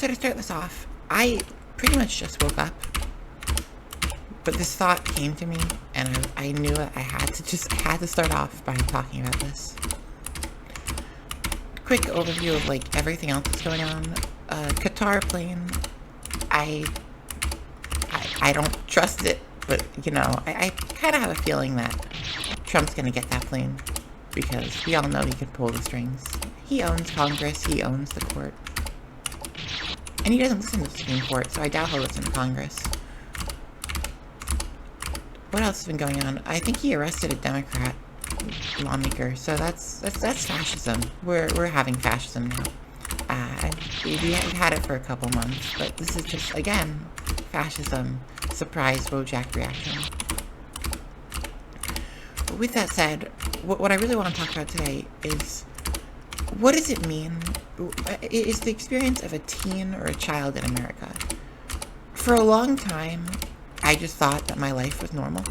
So to start this off, I pretty much just woke up, but this thought came to me, and I knew I had to start off by talking about this. Quick overview of like everything else that's going on. Qatar plane. I don't trust it, but you know, I kind of have a feeling that Trump's gonna get that plane because we all know he can pull the strings. He owns Congress. He owns the court. And he doesn't listen to the Supreme Court, so I doubt he'll listen to Congress. What else has been going on? I think he arrested a Democrat lawmaker, so that's fascism. We're having fascism now. We've had it for a couple months, but this is just, again, fascism. Surprise Bojack reaction. But with that said, what I really want to talk about today is, what does it mean? Is the experience of a teen or a child in America. For a long time, I just thought that my life was normal.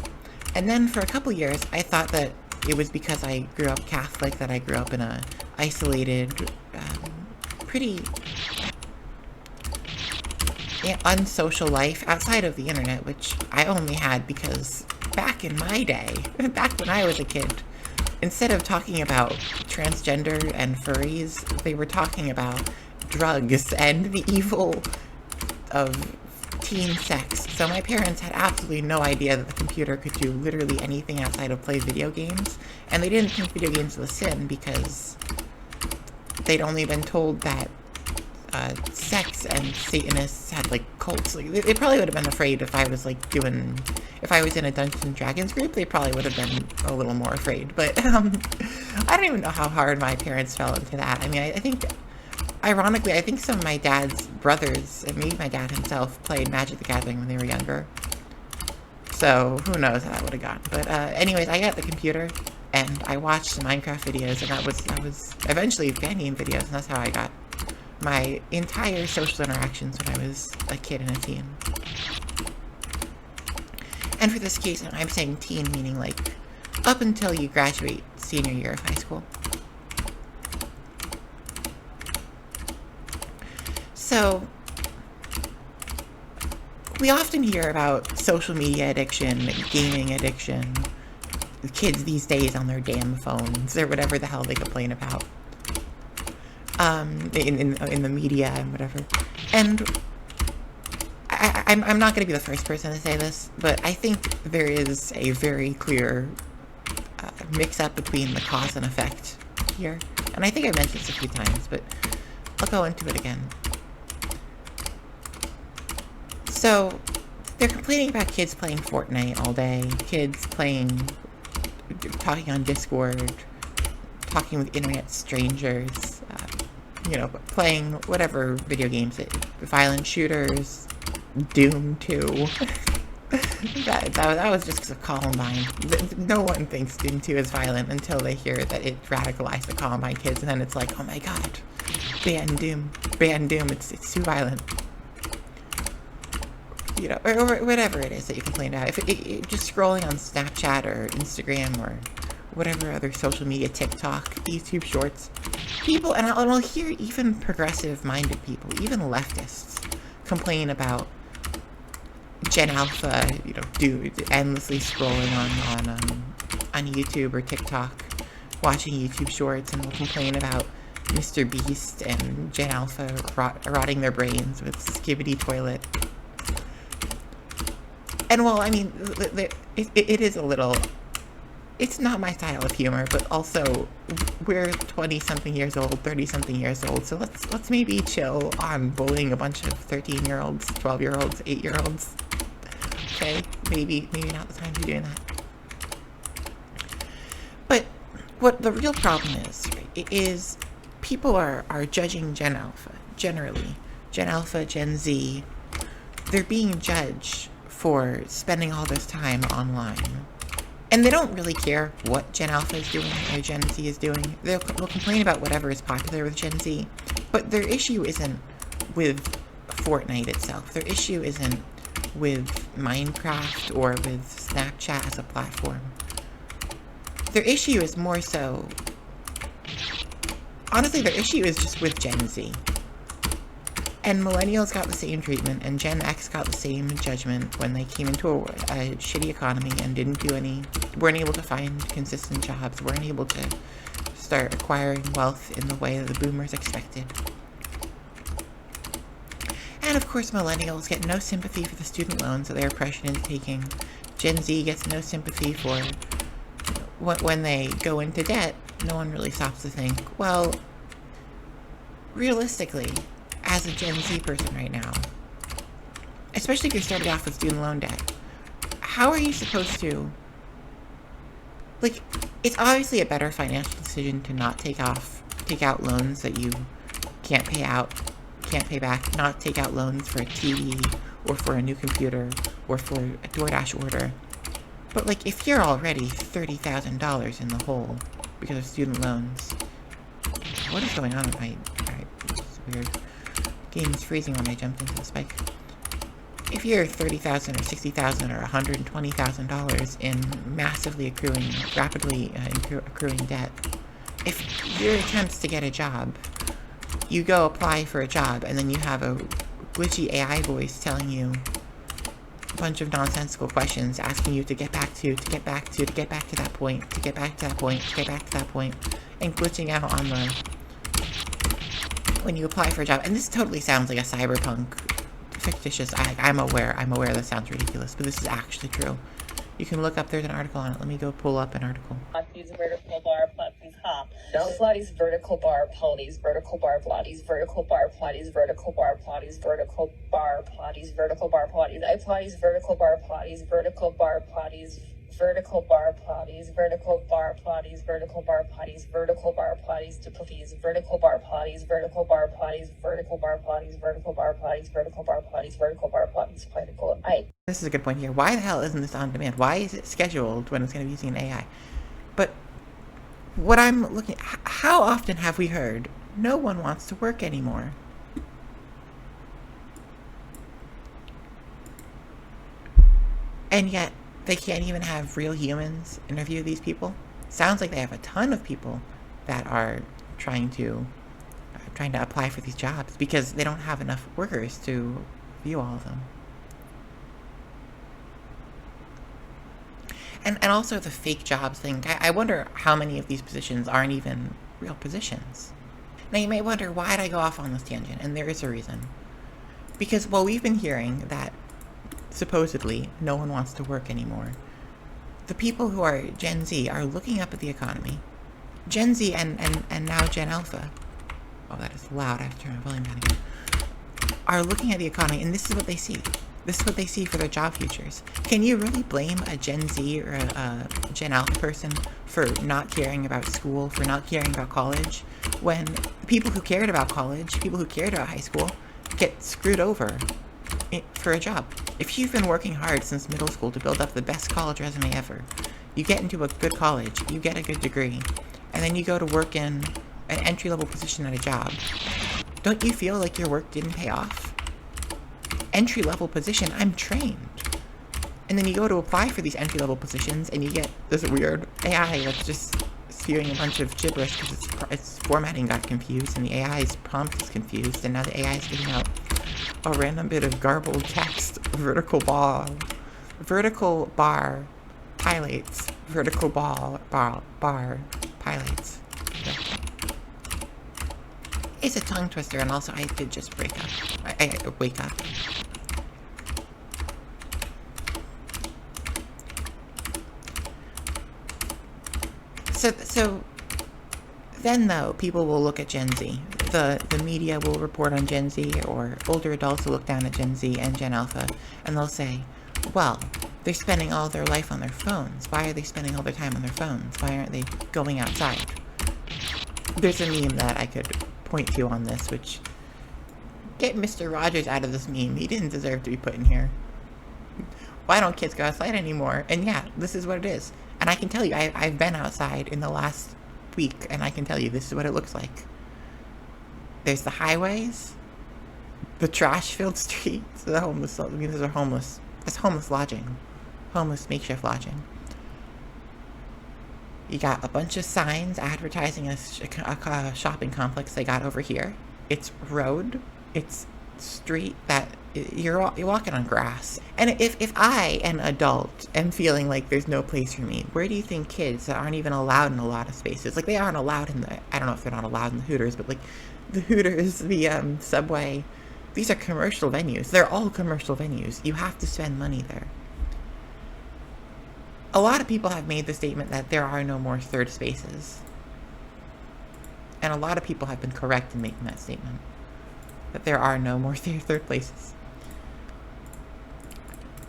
And then for a couple years, I thought that it was because I grew up Catholic, that I grew up in a isolated, pretty unsocial life outside of the internet, which I only had because back in my day, back when I was a kid, instead of talking about transgender and furries, they were talking about drugs and the evil of teen sex. So my parents had absolutely no idea that the computer could do literally anything outside of play video games. And they didn't think video games was a sin because they'd only been told that sex and Satanists had like cults. Like, they probably would have been afraid if I was like if I was in a Dungeons and Dragons group, they probably would have been a little more afraid. But I don't even know how hard my parents fell into that. I mean, I think, ironically, I think some of my dad's brothers, and maybe my dad himself, played Magic the Gathering when they were younger. So who knows how that would have gone. But anyways, I got the computer, and I watched some Minecraft videos, and that was eventually fan game videos, and that's how I got my entire social interactions when I was a kid and a teen. And for this case, I'm saying teen, meaning like up until you graduate senior year of high school. So, we often hear about social media addiction, gaming addiction, kids these days on their damn phones, or whatever the hell they complain about. In the media and whatever. And I'm not going to be the first person to say this, but I think there is a very clear mix-up between the cause and effect here. And I think I mentioned this a few times, but I'll go into it again. So, they're complaining about kids playing Fortnite all day, kids talking on Discord, talking with internet strangers, playing whatever video games, violent shooters, Doom 2. that was just a Columbine. No one thinks Doom 2 is violent until they hear that it radicalized the Columbine kids, and then it's like, oh my god, ban Doom, it's too violent. Or whatever it is that you complain about. If just scrolling on Snapchat or Instagram or whatever other social media, TikTok, YouTube Shorts, people, and I'll hear even progressive-minded people, even leftists, complain about Gen Alpha, endlessly scrolling on YouTube or TikTok, watching YouTube Shorts, and will complain about Mr. Beast and Gen Alpha rotting their brains with Skibidi Toilet. And well, I mean, it is a little, it's not my style of humor, but also, we're 20-something years old, 30-something years old, so let's maybe chill on bullying a bunch of 13-year-olds, 12-year-olds, 8-year-olds. Okay? Maybe not the time to be doing that. But what the real problem is people are judging Gen Alpha, generally. Gen Alpha, Gen Z, they're being judged for spending all this time online. And they don't really care what Gen Alpha is doing or Gen Z is doing. They'll complain about whatever is popular with Gen Z, but their issue isn't with Fortnite itself. Their issue isn't with Minecraft or with Snapchat as a platform. Their issue is more so... Honestly, their issue is just with Gen Z. And millennials got the same treatment, and Gen X got the same judgment when they came into a shitty economy and weren't able to find consistent jobs, weren't able to start acquiring wealth in the way that the boomers expected. And of course, millennials get no sympathy for the student loans that they're pressured into taking. Gen Z gets no sympathy for when they go into debt. No one really stops to think, well, realistically, as a Gen Z person right now, especially if you're starting off with student loan debt, how are you supposed to, like, it's obviously a better financial decision to not take out loans that you can't pay back, not take out loans for a TV or for a new computer or for a DoorDash order. But, like, if you're already $30,000 in the hole because of student loans, what is going on with my, alright, it's weird. Game is freezing when I jumped into the spike. If you're $30,000 or $60,000 or $120,000 in rapidly accruing debt, if your attempts to get a job, you go apply for a job and then you have a glitchy AI voice telling you a bunch of nonsensical questions, asking you to get back to that point, and glitching out on when you apply for a job. And this totally sounds like a cyberpunk fictitious. I'm aware this sounds ridiculous, but this is actually true. You can look up, there's an article on it. Let me go pull up an article. These vertical bar plotties hop. Plotties vertical bar plotties vertical bar plotties vertical bar plotties vertical bar plotties vertical bar plotties vertical bar plotties. I plotties vertical bar plotties vertical bar plotties vertical bar plotties vertical bar plotties vertical bar plotties vertical bar plotties to plotties vertical bar plotties vertical bar plotties vertical bar plotties vertical bar plotties vertical bar plotties vertical bar plotties political. This is a good point here. Why the hell isn't this on demand? Why is it scheduled when it's going to be using an AI? But what I'm looking at, how often have we heard no one wants to work anymore? And yet they can't even have real humans interview these people. Sounds like they have a ton of people that are trying to apply for these jobs because they don't have enough workers to view all of them. And also the fake jobs thing. I wonder how many of these positions aren't even real positions. Now you may wonder, why did I go off on this tangent? And there is a reason. Because, well, we've been hearing that supposedly no one wants to work anymore. The people who are Gen Z are looking up at the economy. Gen Z and now Gen Alpha, oh, that is loud, I have to turn my volume down again, are looking at the economy, and this is what they see. This is what they see for their job futures. Can you really blame a Gen Z or a Gen Alpha person for not caring about school, for not caring about college, when people who cared about college, people who cared about high school, get screwed over for a job? If you've been working hard since middle school to build up the best college resume ever, you get into a good college, you get a good degree, and then you go to work in an entry-level position at a job. Don't you feel like your work didn't pay off? Entry-level position, I'm trained. And then you go to apply for these entry-level positions and you get this weird AI that's just spewing a bunch of gibberish because its formatting got confused and the AI's prompt is confused, and now the AI is getting out a random bit of garbled text. Vertical bar pilates. Vertical bar pilates. Yeah. It's a tongue twister, and also I did just break up. I wake up. So then though, people will look at Gen Z. The media will report on Gen Z, or older adults will look down at Gen Z and Gen Alpha, and they'll say, well, they're spending all their life on their phones. Why are they spending all their time on their phones? Why aren't they going outside? There's a meme that I could point to on this, which, get Mr. Rogers out of this meme. He didn't deserve to be put in here. Why don't kids go outside anymore? And yeah, this is what it is. And I can tell you, I've been outside in the last week, and I can tell you this is what it looks like. There's the highways, the trash-filled streets, the homeless. I mean, those are homeless. That's homeless lodging, homeless makeshift lodging. You got a bunch of signs advertising a shopping complex they got over here. It's road. It's street that you're walking on grass. And if I, an adult, am feeling like there's no place for me, where do you think kids that aren't even allowed in a lot of spaces, like they aren't allowed in the, I don't know if they're not allowed in the Hooters, but like the Hooters, the Subway, these are commercial venues. They're all commercial venues. You have to spend money there. A lot of people have made the statement that there are no more third spaces. And a lot of people have been correct in making that statement. That there are no more third places.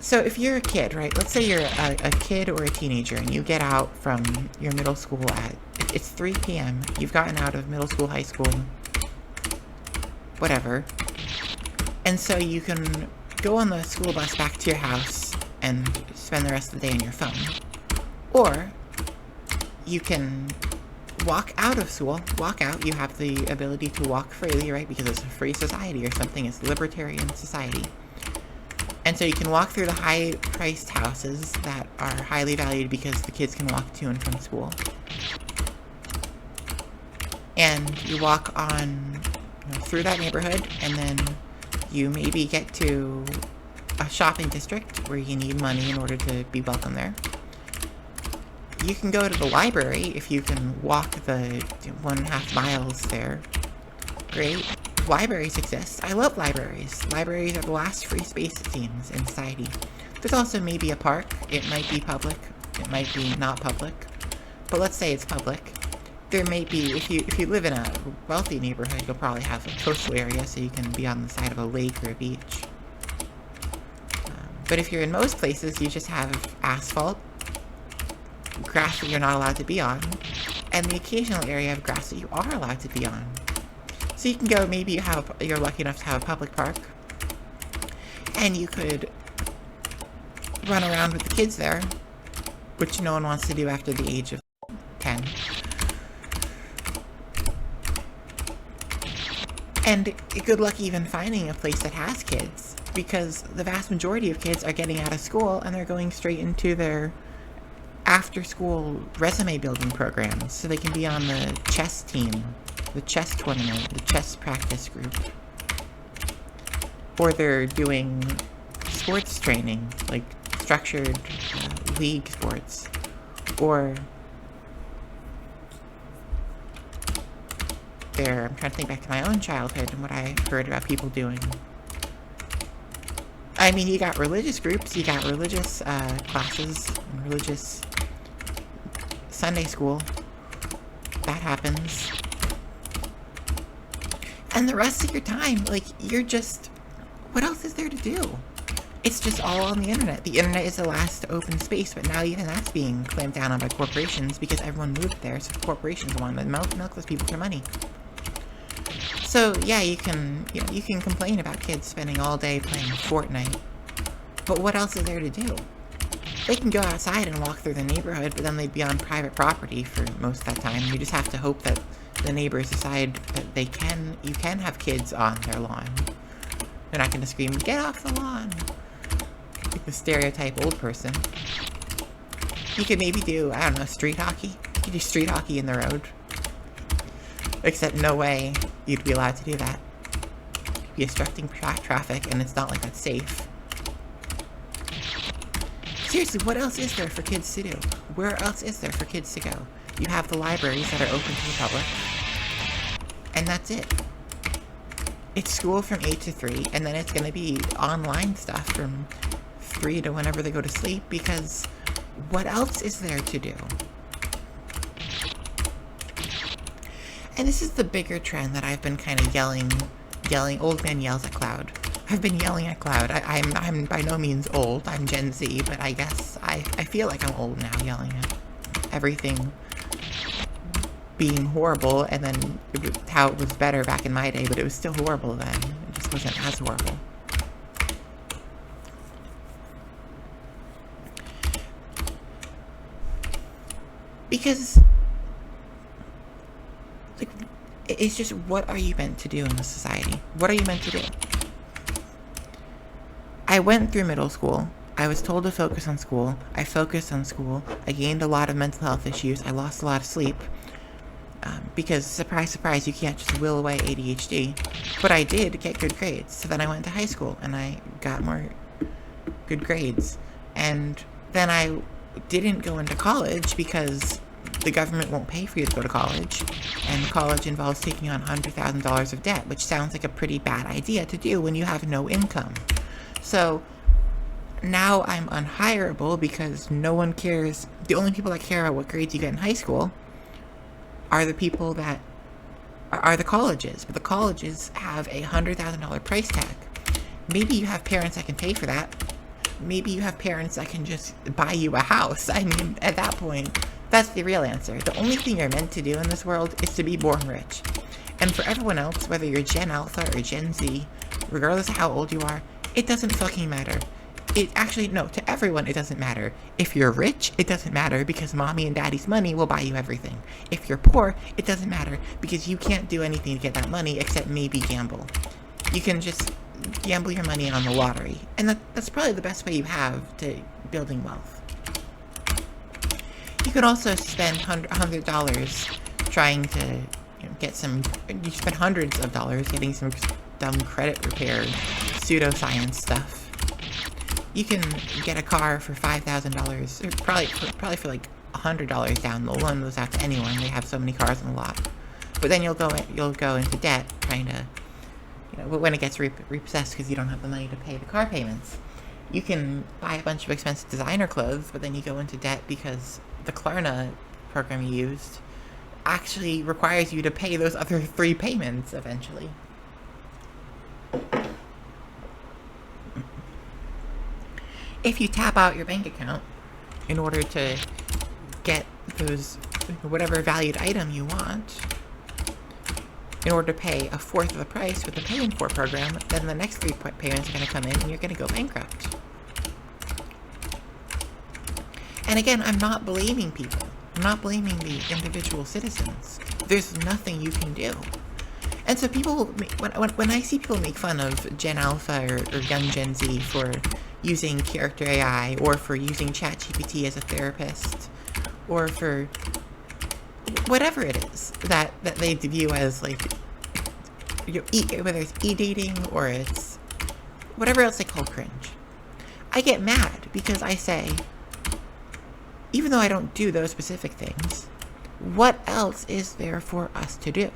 So if you're a kid, right? Let's say you're a kid or a teenager and you get out from your middle school at, it's 3 p.m. You've gotten out of middle school, high school, whatever. And so you can go on the school bus back to your house and spend the rest of the day on your phone. Or you can walk out of school, walk out. You have the ability to walk freely, right? Because it's a free society or something. It's a libertarian society. And so you can walk through the high-priced houses that are highly valued because the kids can walk to and from school. And you walk on, through that neighborhood, and then you maybe get to a shopping district where you need money in order to be welcome there. You can go to the library if you can walk the 1.5 miles there. Great. Libraries exist. I love libraries. Libraries are the last free space, it seems, in society. There's also maybe a park. It might be public. It might be not public. But let's say it's public. There may be, if you live in a wealthy neighborhood, you'll probably have a coastal area so you can be on the side of a lake or a beach. But if you're in most places, you just have asphalt, grass that you're not allowed to be on, and the occasional area of grass that you are allowed to be on. So you can go, maybe you're lucky enough to have a public park, and you could run around with the kids there, which no one wants to do after the age of 10. And good luck even finding a place that has kids, because the vast majority of kids are getting out of school and they're going straight into their after-school resume building programs so they can be on the chess team, the chess tournament, the chess practice group. Or they're doing sports training, like structured league sports. Or I'm trying to think back to my own childhood and what I heard about people doing. I mean, you got religious groups, you got religious classes, and religious Sunday school. That happens. And the rest of your time, like, you're just, what else is there to do? It's just all on the internet. The internet is the last open space, but now even that's being clamped down on by corporations because everyone moved there, so corporations want to milk those people for money. So yeah, you can complain about kids spending all day playing Fortnite, but what else is there to do? They can go outside and walk through the neighborhood, but then they'd be on private property for most of that time. You just have to hope that the neighbors decide that you can have kids on their lawn. They're not going to scream, "Get off the lawn!" Like the stereotype old person. You could maybe do, I don't know, street hockey. You could do street hockey in the road. Except no way you'd be allowed to do that. You'd be obstructing traffic, and it's not like that's safe. Seriously, what else is there for kids to do? Where else is there for kids to go? You have the libraries that are open to the public, and that's it. It's school from 8 to 3, and then it's going to be online stuff from 3 to whenever they go to sleep, because what else is there to do? And this is the bigger trend that I've been kind of yelling, old man yells at cloud. I've been yelling at cloud. I'm by no means old. I'm Gen Z, but I guess I feel like I'm old now, yelling at everything being horrible, and then how it was better back in my day, but it was still horrible then. It just wasn't as horrible. Because, like, it's just, what are you meant to do in this society? What are you meant to do? I went through middle school. I was told to focus on school. I focused on school. I gained a lot of mental health issues. I lost a lot of sleep. because surprise, surprise, you can't just will away ADHD. But I did get good grades. So then I went to high school and I got more good grades. And then I didn't go into college because the government won't pay for you to go to college. And college involves taking on $100,000 of debt, which sounds like a pretty bad idea to do when you have no income. So now I'm unhireable because no one cares. The only people that care about what grades you get in high school are the people that are the colleges. But the colleges have a $100,000 price tag. Maybe you have parents that can pay for that. Maybe you have parents that can just buy you a house. I mean, at that point, that's the real answer. The only thing you're meant to do in this world is to be born rich. And for everyone else, whether you're Gen Alpha or Gen Z, regardless of how old you are, it doesn't fucking matter. To everyone, it doesn't matter. If you're rich, it doesn't matter because mommy and daddy's money will buy you everything. If you're poor, it doesn't matter because you can't do anything to get that money except maybe gamble. You can just gamble your money on the lottery. And that's probably the best way you have to building wealth. You could also spend $100 trying to get some... You spend hundreds of dollars getting some dumb credit repair pseudoscience stuff. You can get a car for $5,000, probably for like $100 down. They'll loan those out to anyone. They have so many cars on the lot. But then you'll go into debt trying to, when it gets repossessed because you don't have the money to pay the car payments. You can buy a bunch of expensive designer clothes, but then you go into debt because the Klarna program you used actually requires you to pay those other 3 payments eventually. If you tap out your bank account in order to get those, whatever valued item you want, in order to pay a fourth of the price with the Pay in 4 program, then the next 3 payments are going to come in and you're going to go bankrupt. And again, I'm not blaming people. I'm not blaming the individual citizens. There's nothing you can do. And so people, when I see people make fun of Gen Alpha or young Gen Z for using character AI or for using ChatGPT as a therapist or for whatever it is that they view as like, whether it's e-dating or it's whatever else they call cringe, I get mad because I say, even though I don't do those specific things, what else is there for us to do?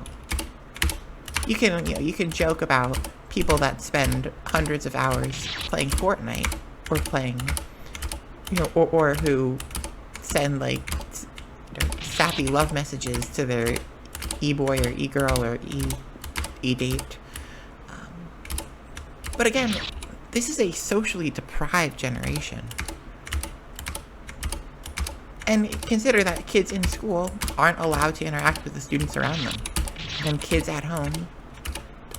You can joke about people that spend hundreds of hours playing Fortnite or playing, or who send like sappy love messages to their e-boy or e-girl or e-date. But again, this is a socially deprived generation. And consider that kids in school aren't allowed to interact with the students around them. And kids at home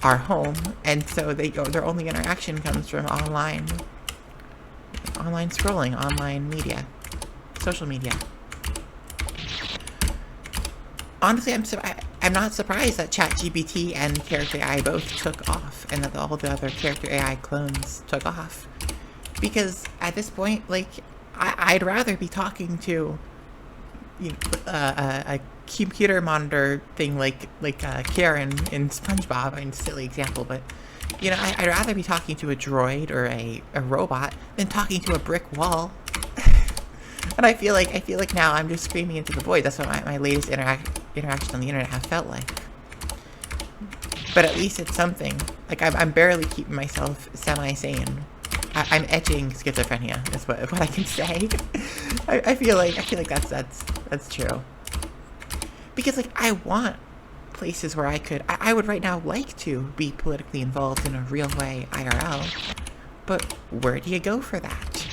are home, and so their only interaction comes from online scrolling, online media, social media. Honestly, I'm not surprised that ChatGPT and Character AI both took off, and that all the other Character AI clones took off. Because at this point, like, I'd rather be talking to a computer monitor thing like Karen in SpongeBob. I mean, silly example, but I'd rather be talking to a droid or a robot than talking to a brick wall. And I feel like now I'm just screaming into the void. That's what my latest interaction on the internet have felt like. But at least it's something. Like I'm barely keeping myself semi-sane. I'm etching schizophrenia. Is what I can say. I feel like that's true. Because like I want places where I would right now like to be politically involved in a real way IRL. But where do you go for that?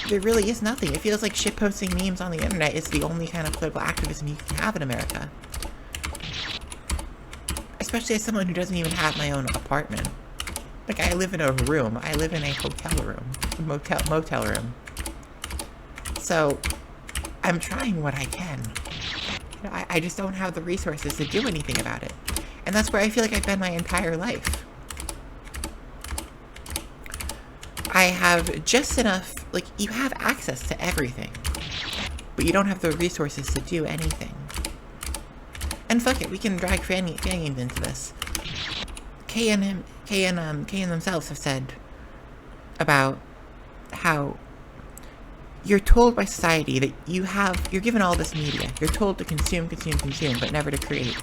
There really is nothing. It feels like shitposting memes on the internet is the only kind of political activism you can have in America. Especially as someone who doesn't even have my own apartment. Like, I live in a room. I live in a hotel room. A motel room. So, I'm trying what I can. I just don't have the resources to do anything about it. And that's where I feel like I've been my entire life. I have just enough, like, you have access to everything, but you don't have the resources to do anything. And fuck it, we can drag fan games into this. Kay and themselves have said about how you're told by society that you're given all this media. You're told to consume, but never to create.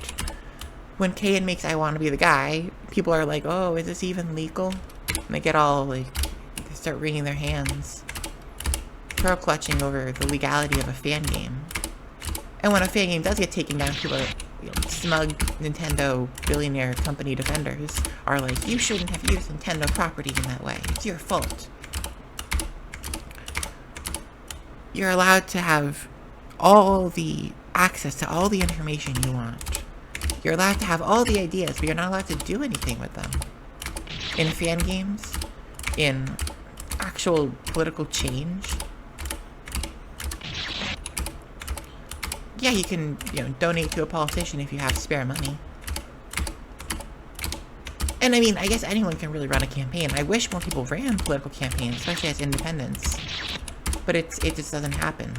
When Kayan makes I Want to Be the Guy, people are like, oh, is this even legal? And they get all, like, they start wringing their hands, pearl clutching over the legality of a fan game. And when a fan game does get taken down, people are, smug Nintendo billionaire company defenders are like, you shouldn't have used Nintendo property in that way. It's your fault. You're allowed to have all the access to all the information you want. You're allowed to have all the ideas, but you're not allowed to do anything with them. In fan games, in actual political change. Yeah, you can, donate to a politician if you have spare money. And I mean, I guess anyone can really run a campaign. I wish more people ran political campaigns, especially as independents. But it just doesn't happen.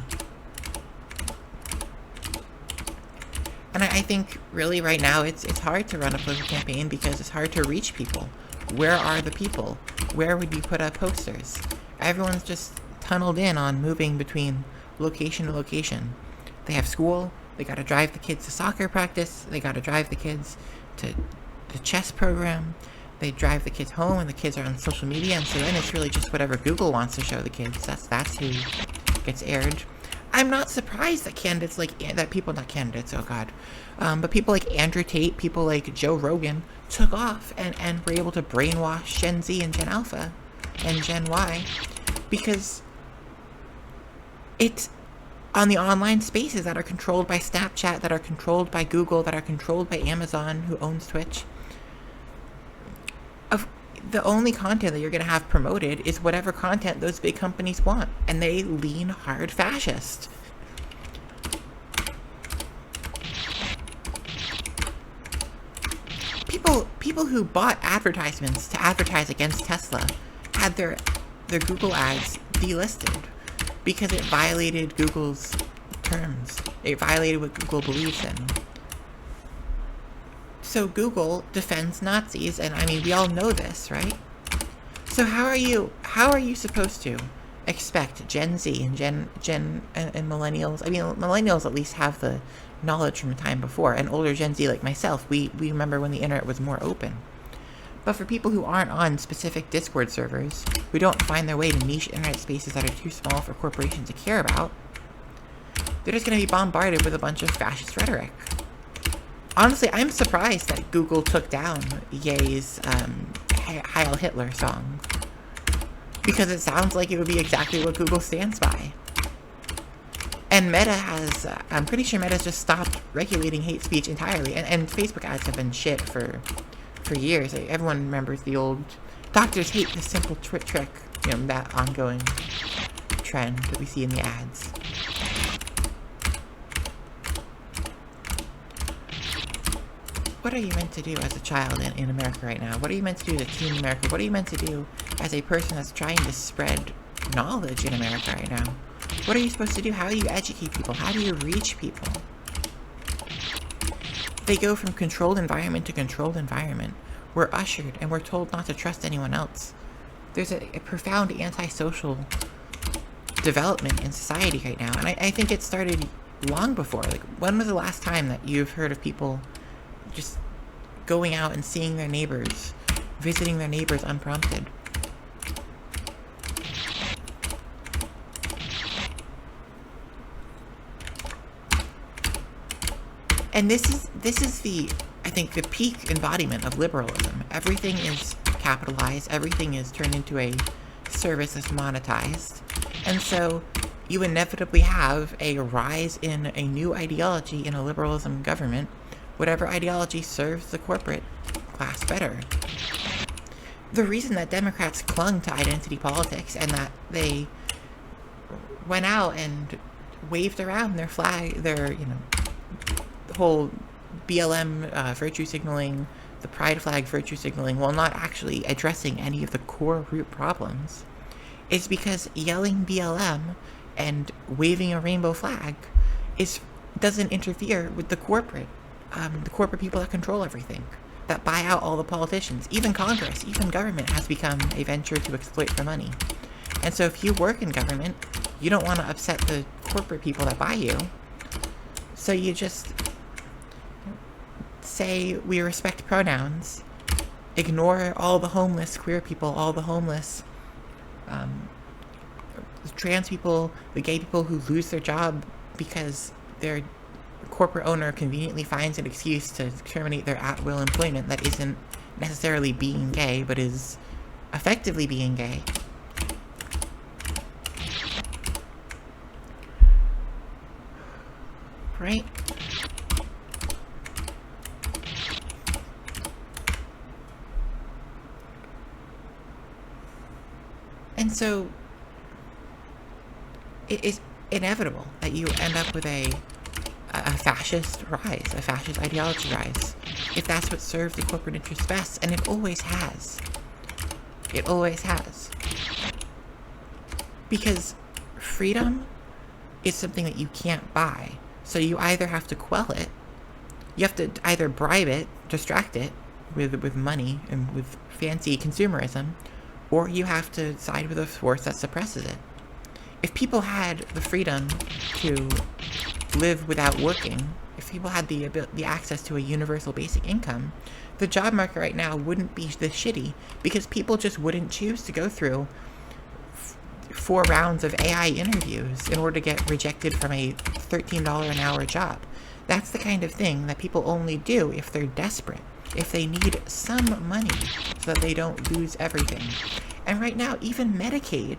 And I think, really, right now, it's hard to run a political campaign because it's hard to reach people. Where are the people? Where would you put up posters? Everyone's just tunneled in on moving between location to location. They have school, they gotta drive the kids to soccer practice, they gotta drive the kids to the chess program, they drive the kids home, and the kids are on social media, and so then it's really just whatever Google wants to show the kids. That's who gets aired. I'm not surprised that candidates like that people, not candidates, oh god, but people like Andrew Tate, people like Joe Rogan took off and were able to brainwash Gen Z and Gen Alpha and Gen Y, because it's on the online spaces that are controlled by Snapchat, that are controlled by Google, that are controlled by Amazon, who owns Twitch. The only content that you're going to have promoted is whatever content those big companies want, and they lean hard fascist. People who bought advertisements to advertise against Tesla had their Google ads delisted because it violated Google's terms. It violated what Google believes in. So Google defends Nazis, and I mean, we all know this, right? So how are you supposed to expect Gen Z and Gen and millennials? I mean, millennials at least have the knowledge from a time before, and older Gen Z like myself, we remember when the internet was more open. But for people who aren't on specific Discord servers, who don't find their way to niche internet spaces that are too small for corporations to care about, they're just going to be bombarded with a bunch of fascist rhetoric. Honestly, I'm surprised that Google took down Ye's Heil Hitler song, because it sounds like it would be exactly what Google stands by. And Meta has, I'm pretty sure Meta's just stopped regulating hate speech entirely, and Facebook ads have been shit for years. Everyone remembers the old, doctors hate this simple trick, that ongoing trend that we see in the ads. What are you meant to do as a child in America right now? What are you meant to do as a teen in America? What are you meant to do as a person that's trying to spread knowledge in America right now? What are you supposed to do? How do you educate people? How do you reach people? They go from controlled environment to controlled environment. We're ushered and we're told not to trust anyone else. There's a profound antisocial development in society right now, and I think it started long before. Like, when was the last time that you've heard of people just going out and seeing their neighbors, visiting their neighbors unprompted? And this is the, I think, the peak embodiment of liberalism. Everything is capitalized, everything is turned into a service that's monetized, and so you inevitably have a rise in a new ideology in a liberalism government, whatever ideology serves the corporate class better. The reason that Democrats clung to identity politics and that they went out and waved around their flag, their, the whole BLM virtue signaling, the pride flag virtue signaling, while not actually addressing any of the core root problems, is because yelling BLM and waving a rainbow flag doesn't interfere with the corporate the corporate people that control everything, that buy out all the politicians. Even Congress, even government has become a venture to exploit for money. And so if you work in government, you don't want to upset the corporate people that buy you. So you just say, we respect pronouns, ignore all the homeless queer people, all the homeless trans people, the gay people who lose their job because their corporate owner conveniently finds an excuse to terminate their at-will employment that isn't necessarily being gay, but is effectively being gay. Right? And so it is inevitable that you end up with a fascist rise, a fascist ideology rise, if that's what serves the corporate interests best, and it always has. It always has. Because freedom is something that you can't buy, so you either have to quell it, you have to either bribe it, distract it with money and with fancy consumerism, or you have to side with a force that suppresses it. If people had the freedom to live without working, if people had the access to a universal basic income, the job market right now wouldn't be this shitty, because people just wouldn't choose to go through 4 rounds of AI interviews in order to get rejected from a $13 an hour job. That's the kind of thing that people only do if they're desperate, if they need some money so that they don't lose everything. And right now, even Medicaid,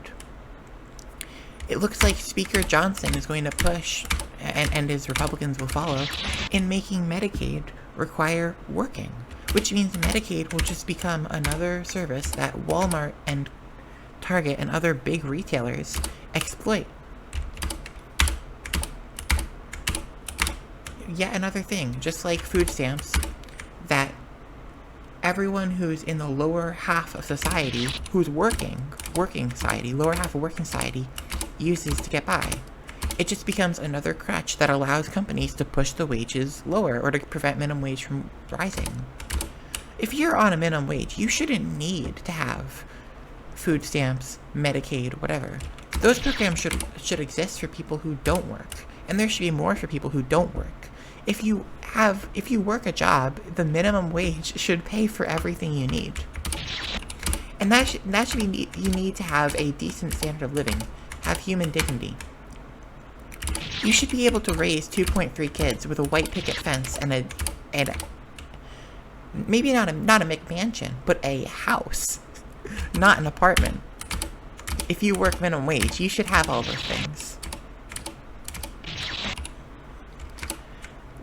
it looks like Speaker Johnson is going to push, and his Republicans will follow, in making Medicaid require working, which means Medicaid will just become another service that Walmart and Target and other big retailers exploit. Yet another thing, just like food stamps, that everyone who's in the lower half of society, who's working society, lower half of working society, uses to get by. It just becomes another crutch that allows companies to push the wages lower or to prevent minimum wage from rising. If you're on a minimum wage, you shouldn't need to have food stamps, Medicaid, whatever. Those programs should exist for people who don't work, and there should be more for people who don't work. If you work a job, the minimum wage should pay for everything you need. And that should be, you need to have a decent standard of living, have human dignity. You should be able to raise 2.3 kids with a white picket fence and maybe not a McMansion, but a house, not an apartment. If you work minimum wage, you should have all those things.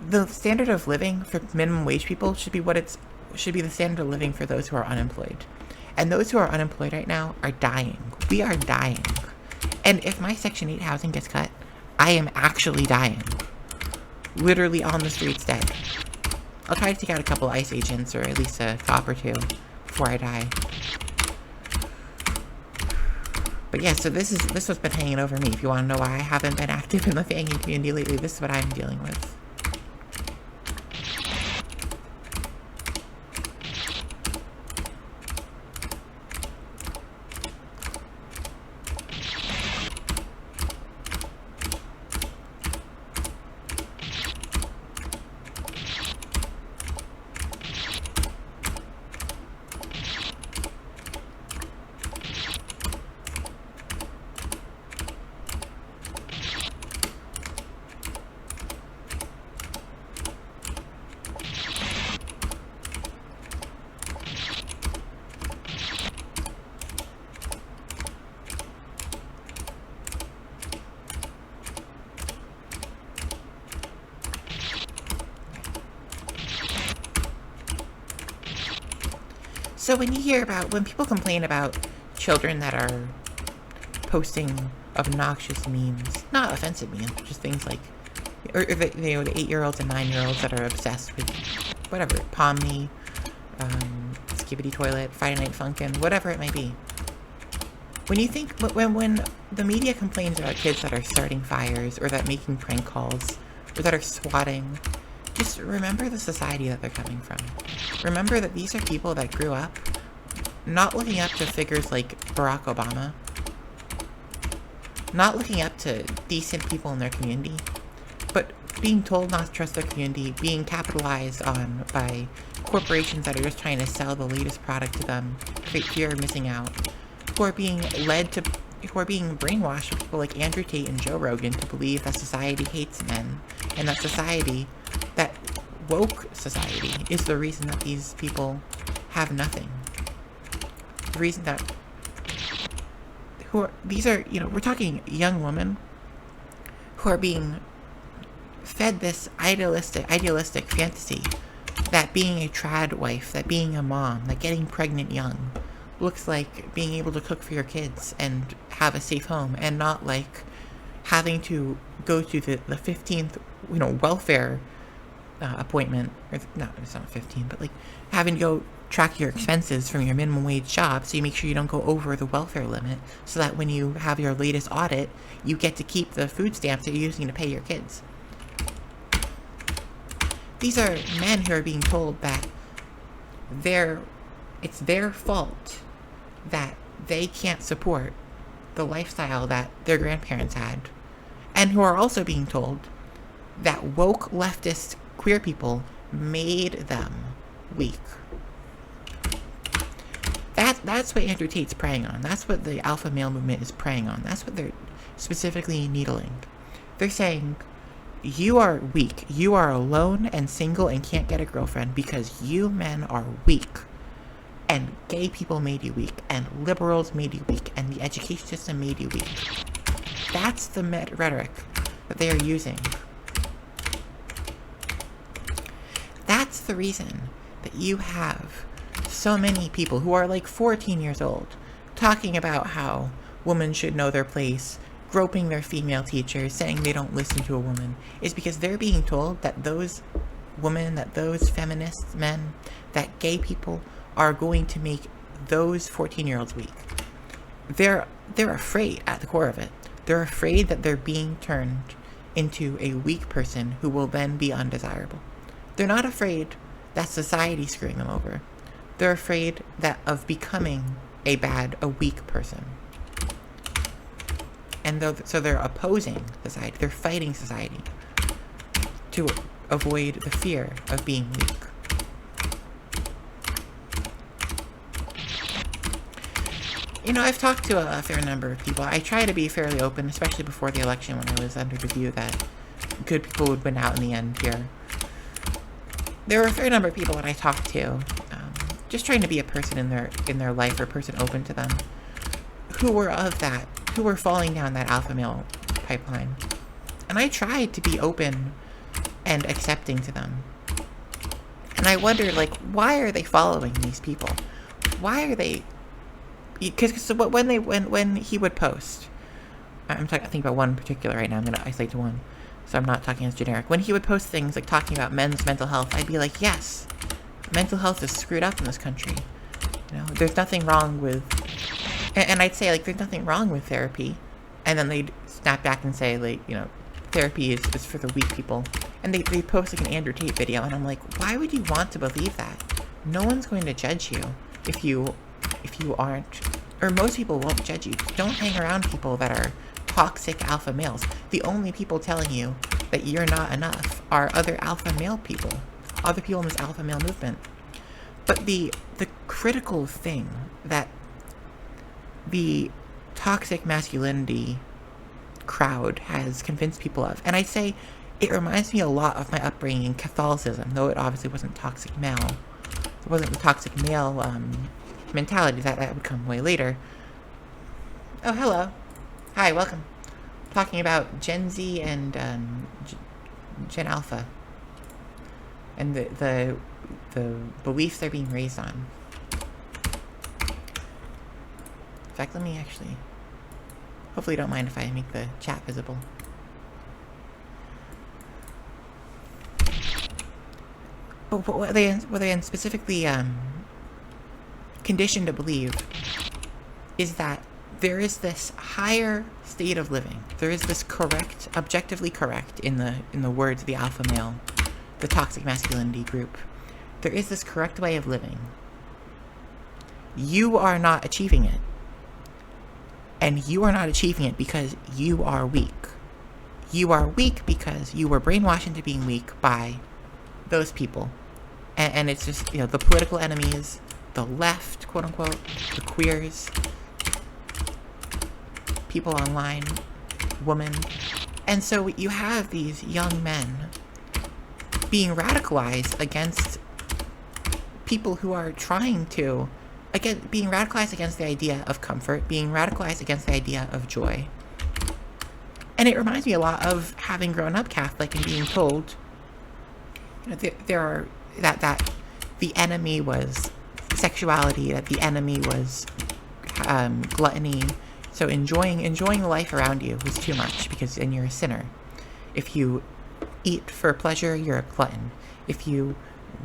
The standard of living for minimum wage people should be the standard of living for those who are unemployed. And those who are unemployed right now are dying. We are dying. And if my Section 8 housing gets cut, I am actually dying. Literally on the streets dead. I'll try to take out a couple ICE agents, or at least a cop or 2, before I die. But yeah, so this is what's been hanging over me. If you want to know why I haven't been active in the fanging community lately, this is what I'm dealing with. So when people complain about children that are posting obnoxious memes, not offensive memes, but just things like, or the 8-year-olds and 9-year-olds that are obsessed with whatever, Pomni, Skibbity Toilet, Friday Night Funkin', whatever it may be. When the media complains about kids that are starting fires, or that making prank calls, or that are swatting, just remember the society that they're coming from. Remember that these are people that grew up not looking up to figures like Barack Obama, not looking up to decent people in their community, but being told not to trust their community, being capitalized on by corporations that are just trying to sell the latest product to them, create fear of missing out, who are being brainwashed with people like Andrew Tate and Joe Rogan to believe that society hates men, and that society, that woke society, is the reason that these people have nothing. The reason that we're talking young women who are being fed this idealistic fantasy that being a trad wife, that being a mom, that getting pregnant young looks like being able to cook for your kids and have a safe home, and not like having to go to the 15th, welfare appointment. No, it's not 15, but like having to go track your expenses from your minimum wage job so you make sure you don't go over the welfare limit, so that when you have your latest audit, you get to keep the food stamps that you're using to pay your kids. These are men who are being told that it's their fault that they can't support the lifestyle that their grandparents had, and who are also being told that woke leftist queer people made them weak. That's what Andrew Tate's preying on. That's what the alpha male movement is preying on. That's what they're specifically needling. They're saying, you are weak. You are alone and single and can't get a girlfriend because you men are weak. And gay people made you weak. And liberals made you weak. And the education system made you weak. That's the rhetoric that they are using. That's the reason that you have so many people who are like 14 years old talking about how women should know their place, groping their female teachers, saying they don't listen to a woman, is because they're being told that those women, that those feminist men, that gay people are going to make those 14-year-olds weak. They're afraid at the core of it. They're afraid that they're being turned into a weak person who will then be undesirable. They're not afraid that society's screwing them over. They're afraid of becoming a weak person. And so they're opposing society. They're fighting society to avoid the fear of being weak. I've talked to a fair number of people. I try to be fairly open, especially before the election when I was under the view that good people would win out in the end here. There were a fair number of people that I talked to, just trying to be a person in their life, or a person open to them, who were falling down that alpha male pipeline. And I tried to be open and accepting to them. And I wondered, why are they following these people? Why are they... Because when he would post... I'm thinking about one in particular right now. I'm going to isolate to one, so I'm not talking as generic. When he would post things like talking about men's mental health, I'd be like, yes, mental health is screwed up in this country. There's nothing wrong with... And I'd say, there's nothing wrong with therapy. And then they'd snap back and say, therapy is for the weak people. And they'd post, an Andrew Tate video, and I'm like, why would you want to believe that? No one's going to judge you if you aren't... Or most people won't judge you. Don't hang around people that are toxic alpha males. The only people telling you that you're not enough are other alpha male people. Other people in this alpha male movement. But the critical thing that the toxic masculinity crowd has convinced people of, and I say it reminds me a lot of my upbringing in Catholicism, though it obviously wasn't toxic male. It wasn't the toxic male mentality, that would come way later. Oh, hello. Hi, welcome. Talking about Gen Z and Gen Alpha. And the beliefs they're being raised on. In fact, let me actually... Hopefully you don't mind if I make the chat visible. But what they specifically conditioned to believe is that there is this higher state of living. There is this correct, objectively correct, in the words of the alpha male, the toxic masculinity group, there is this correct way of living. You are not achieving it. And you are not achieving it because you are weak. You are weak because you were brainwashed into being weak by those people. And it's just, you know, the political enemies, the left, quote unquote, the queers, people online, women. And so you have these young men being radicalized against people who are trying to, again, being radicalized against the idea of comfort, being radicalized against the idea of joy. And it reminds me a lot of having grown up Catholic and being told, you know, there are, that the enemy was sexuality, that the enemy was gluttony. So enjoying the life around you was too much because then you're a sinner. If you eat for pleasure, you're a glutton. If you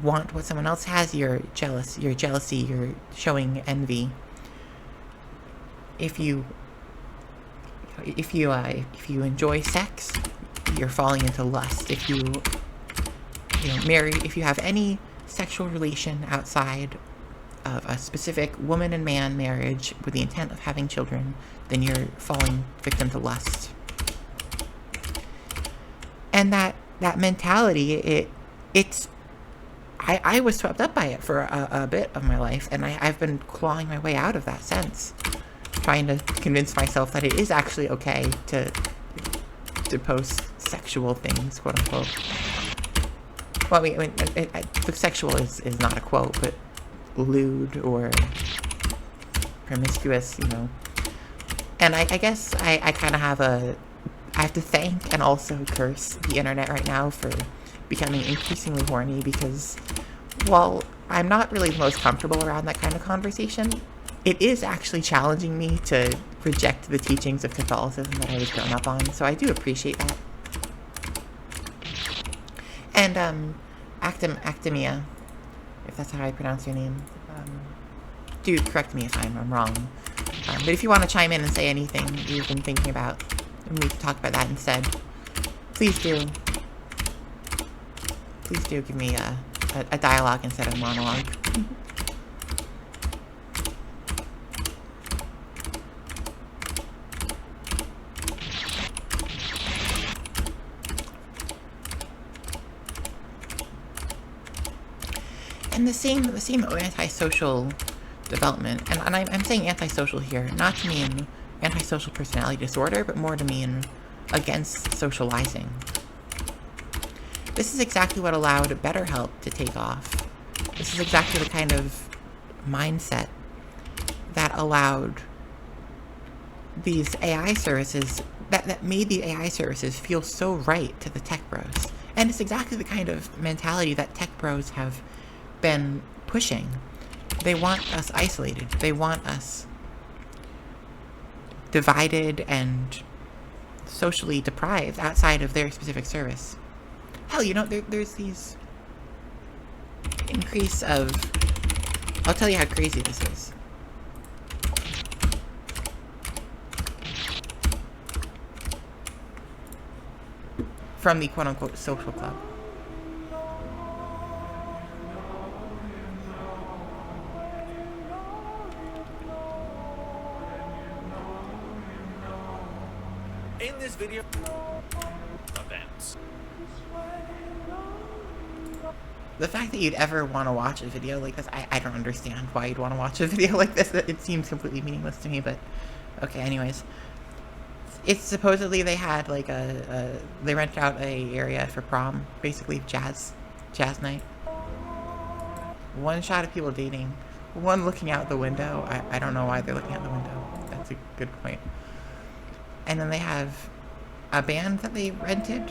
want what someone else has, you're jealous. You're jealousy. You're showing envy. If you enjoy sex, you're falling into lust. If you marry, if you have any sexual relation outside of a specific woman and man marriage with the intent of having children, then you're falling victim to lust. And that mentality, I was swept up by it for a bit of my life, and I've been clawing my way out of that sense, trying to convince myself that it is actually okay to post sexual things, quote unquote. Well, I mean the sexual is not a quote, but lewd or promiscuous, you know. And I guess I kind of have I have to thank and also curse the internet right now for becoming increasingly horny, because while I'm not really the most comfortable around that kind of conversation, it is actually challenging me to reject the teachings of Catholicism that I was grown up on, so I do appreciate that. And Actimia, if that's how I pronounce your name, do correct me if I'm wrong. But if you want to chime in and say anything you've been thinking about, and we can talk about that instead, please do. Please do give me a dialogue instead of a monologue. And the same antisocial development, and I'm saying antisocial here, not to mean antisocial personality disorder, but more to mean against socializing. This is exactly what allowed BetterHelp to take off. This is exactly the kind of mindset that allowed these AI services, that made the AI services feel so right to the tech bros. And it's exactly the kind of mentality that tech bros have been pushing. They want us isolated. They want us divided and socially deprived outside of their specific service. Hell, you know, there's these increase of... I'll tell you how crazy this is. From the quote-unquote social club. In this video, events. The fact that you'd ever want to watch a video like this, I don't understand why you'd want to watch a video like this. It seems completely meaningless to me, but okay, anyways. It's supposedly they had like they rented out a area for prom, basically jazz night. One shot of people dating, one looking out the window. I don't know why they're looking out the window. That's a good point. And then they have a band that they rented,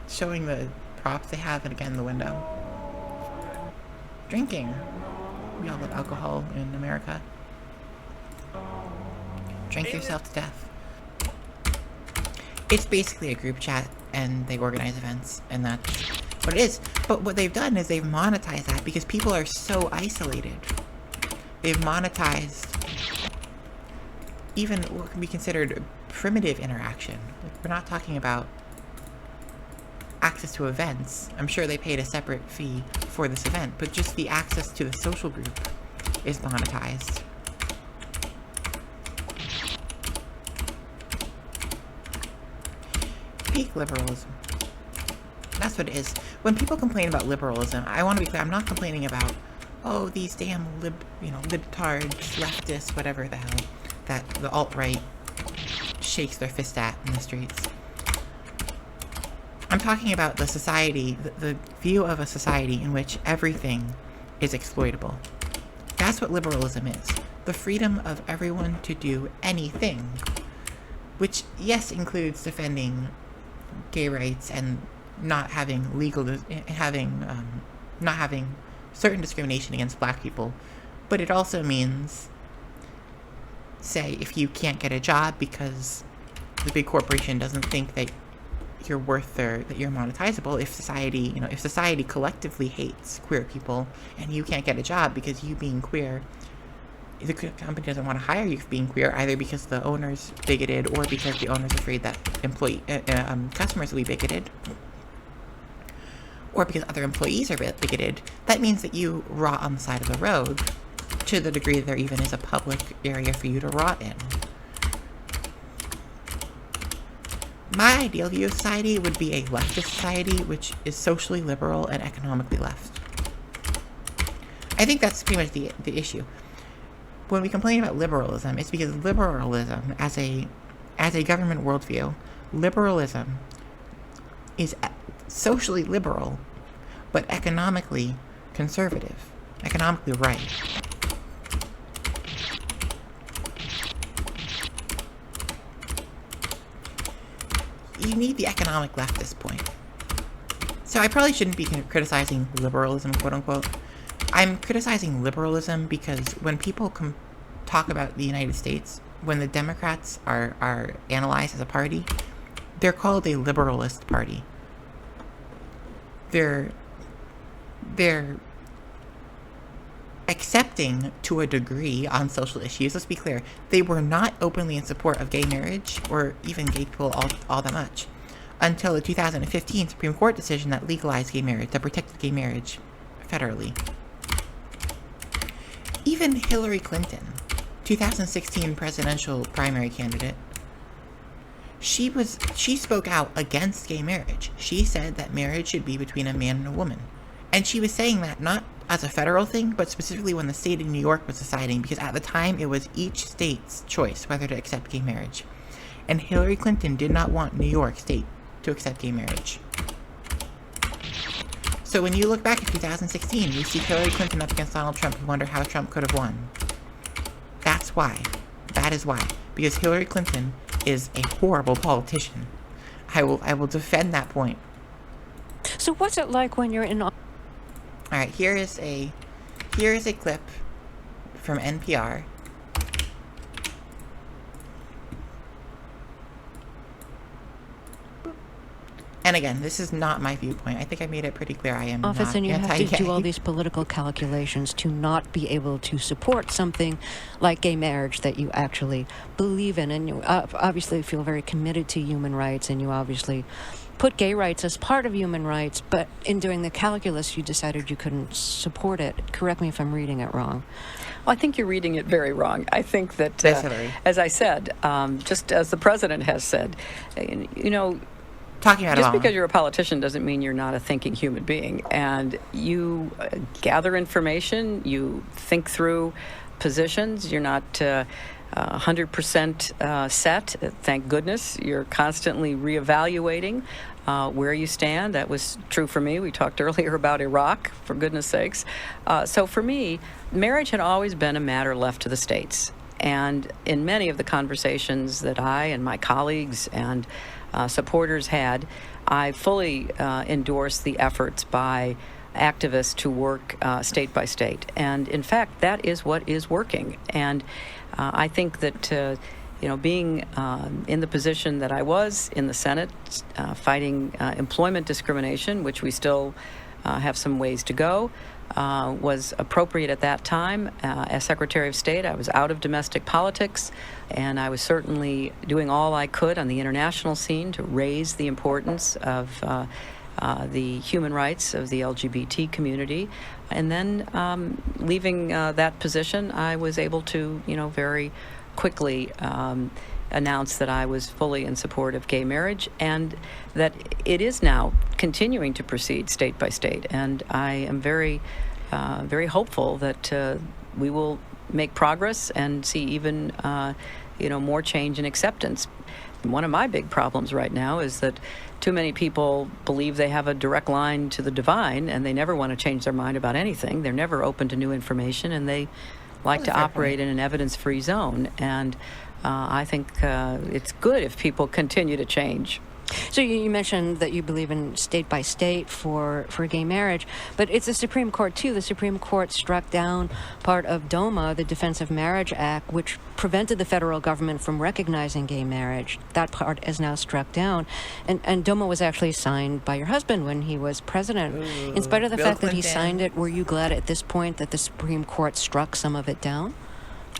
showing the props they have, and again the window. Drinking. We all love alcohol in America. Drink yourself to death. It's basically a group chat, and they organize events, and that's what it is. But what they've done is they've monetized that because people are so isolated. They've monetized even what can be considered primitive interaction. Like, we're not talking about access to events. I'm sure they paid a separate fee for this event, but just the access to the social group is monetized. Peak liberalism. That's what it is. When people complain about liberalism, I want to be clear, I'm not complaining about, oh, these damn libtards, leftists, whatever the hell, that the alt-right shakes their fist at in the streets. I'm talking about the society, the view of a society in which everything is exploitable. That's what liberalism is. The freedom of everyone to do anything. Which, yes, includes defending gay rights and not having not having certain discrimination against black people. But it also means, say, if you can't get a job because the big corporation doesn't think that you're worth that you're monetizable, if society collectively hates queer people and you can't get a job because you being queer, the company doesn't want to hire you for being queer, either because the owner's bigoted or because the owner's afraid that customers will be bigoted, or because other employees are bigoted, that means that you rot on the side of the road to the degree that there even is a public area for you to rot in. My ideal view of society would be a leftist society which is socially liberal and economically left. I think that's pretty much the issue. When we complain about liberalism, it's because liberalism, as a government worldview, liberalism is socially liberal, but economically conservative, economically right. You need the economic left at this point. So I probably shouldn't be criticizing liberalism, quote unquote. I'm criticizing liberalism because when people talk about the United States, when the Democrats are analyzed as a party, they're called a liberalist party. They're accepting to a degree on social issues. Let's be clear. They were not openly in support of gay marriage or even gay people all that much until the 2015 Supreme Court decision that legalized gay marriage, that protected gay marriage federally. Even Hillary Clinton, 2016 presidential primary candidate, she spoke out against gay marriage. She said that marriage should be between a man and a woman. And she was saying that not as a federal thing, but specifically when the state of New York was deciding, because at the time it was each state's choice whether to accept gay marriage. And Hillary Clinton did not want New York State to accept gay marriage. So when you look back at 2016, you see Hillary Clinton up against Donald Trump, you wonder how Trump could have won. That's why. That is why. Because Hillary Clinton is a horrible politician. I will defend that point. So what's it like when you're in... Alright, here is a clip from NPR. And again, this is not my viewpoint. I think I made it pretty clear I am not office, and you anti-gay. have to do all these political calculations to not be able to support something like gay marriage that you actually believe in. And you obviously feel very committed to human rights, and you obviously put gay rights as part of human rights, but in doing the calculus, you decided you couldn't support it. Correct me if I'm reading it wrong. Well, I think you're reading it very wrong. I think that, as I said, just as the president has said, talking about just because you're a politician doesn't mean you're not a thinking human being. And you gather information, you think through positions, you're not 100% set, thank goodness. You're constantly reevaluating where you stand. That was true for me. We talked earlier about Iraq, for goodness sakes. So for me, marriage had always been a matter left to the states. And in many of the conversations that I and my colleagues and supporters had, I fully endorsed the efforts by activists to work state by state. And in fact, that is what is working. And I think that, being in the position that I was in the Senate, fighting employment discrimination, which we still have some ways to go, was appropriate at that time. As Secretary of State, I was out of domestic politics, and I was certainly doing all I could on the international scene to raise the importance of the human rights of the LGBT community. And then leaving that position, I was able to, very quickly announce that I was fully in support of gay marriage, and that it is now continuing to proceed state by state. And I am very, very hopeful that we will make progress and see even, more change and acceptance. One of my big problems right now is that too many people believe they have a direct line to the divine, and they never want to change their mind about anything. They're never open to new information, and they like to operate in an evidence-free zone. And I think it's good if people continue to change. So you mentioned that you believe in state by state for gay marriage, but it's the Supreme Court too. The Supreme Court struck down part of DOMA, the Defense of Marriage Act, which prevented the federal government from recognizing gay marriage. That part is now struck down. And DOMA was actually signed by your husband when he was president. In spite of the fact that he signed it, were you glad at this point that the Supreme Court struck some of it down?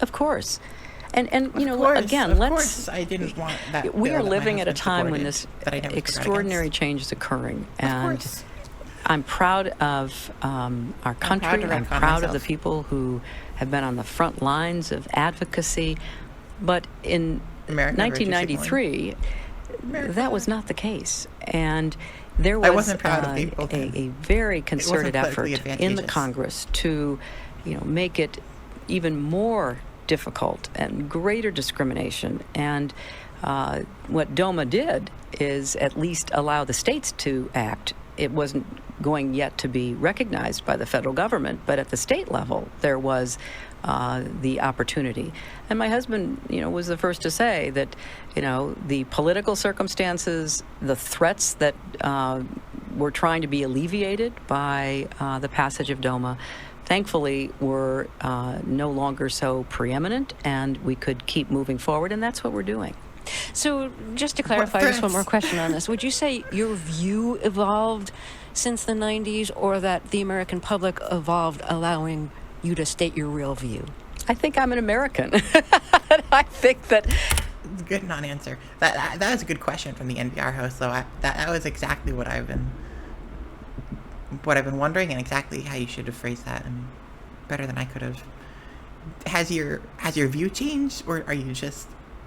Of course. And Of course, I didn't want that. We are bill that my living at a husband time when supported, this that I never extraordinary against. change is occurring. Of And course. I'm proud of our country. to I'm recon proud of the myself. people who have been on the front lines of advocacy. But in America never too 1993, America. that was not the case. And there was wasn't proud of people then. a very concerted effort politically in the advantageous. Congress to, make it even more difficult and greater discrimination. And what DOMA did is at least allow the states to act. It wasn't going yet to be recognized by the federal government, but at the state level, there was the opportunity. And my husband, was the first to say that, the political circumstances, the threats that were trying to be alleviated by the passage of DOMA, thankfully were no longer so preeminent, and we could keep moving forward, and that's what we're doing. So just to clarify, just one more question on this. Would you say your view evolved since the 90s, or that the American public evolved allowing you to state your real view? I think I'm an American. I think that... Good non-answer. That was a good question from the NPR host, though. That was exactly what I've been wondering, and exactly how you should have phrased that, and better than I could have. Has your view changed, or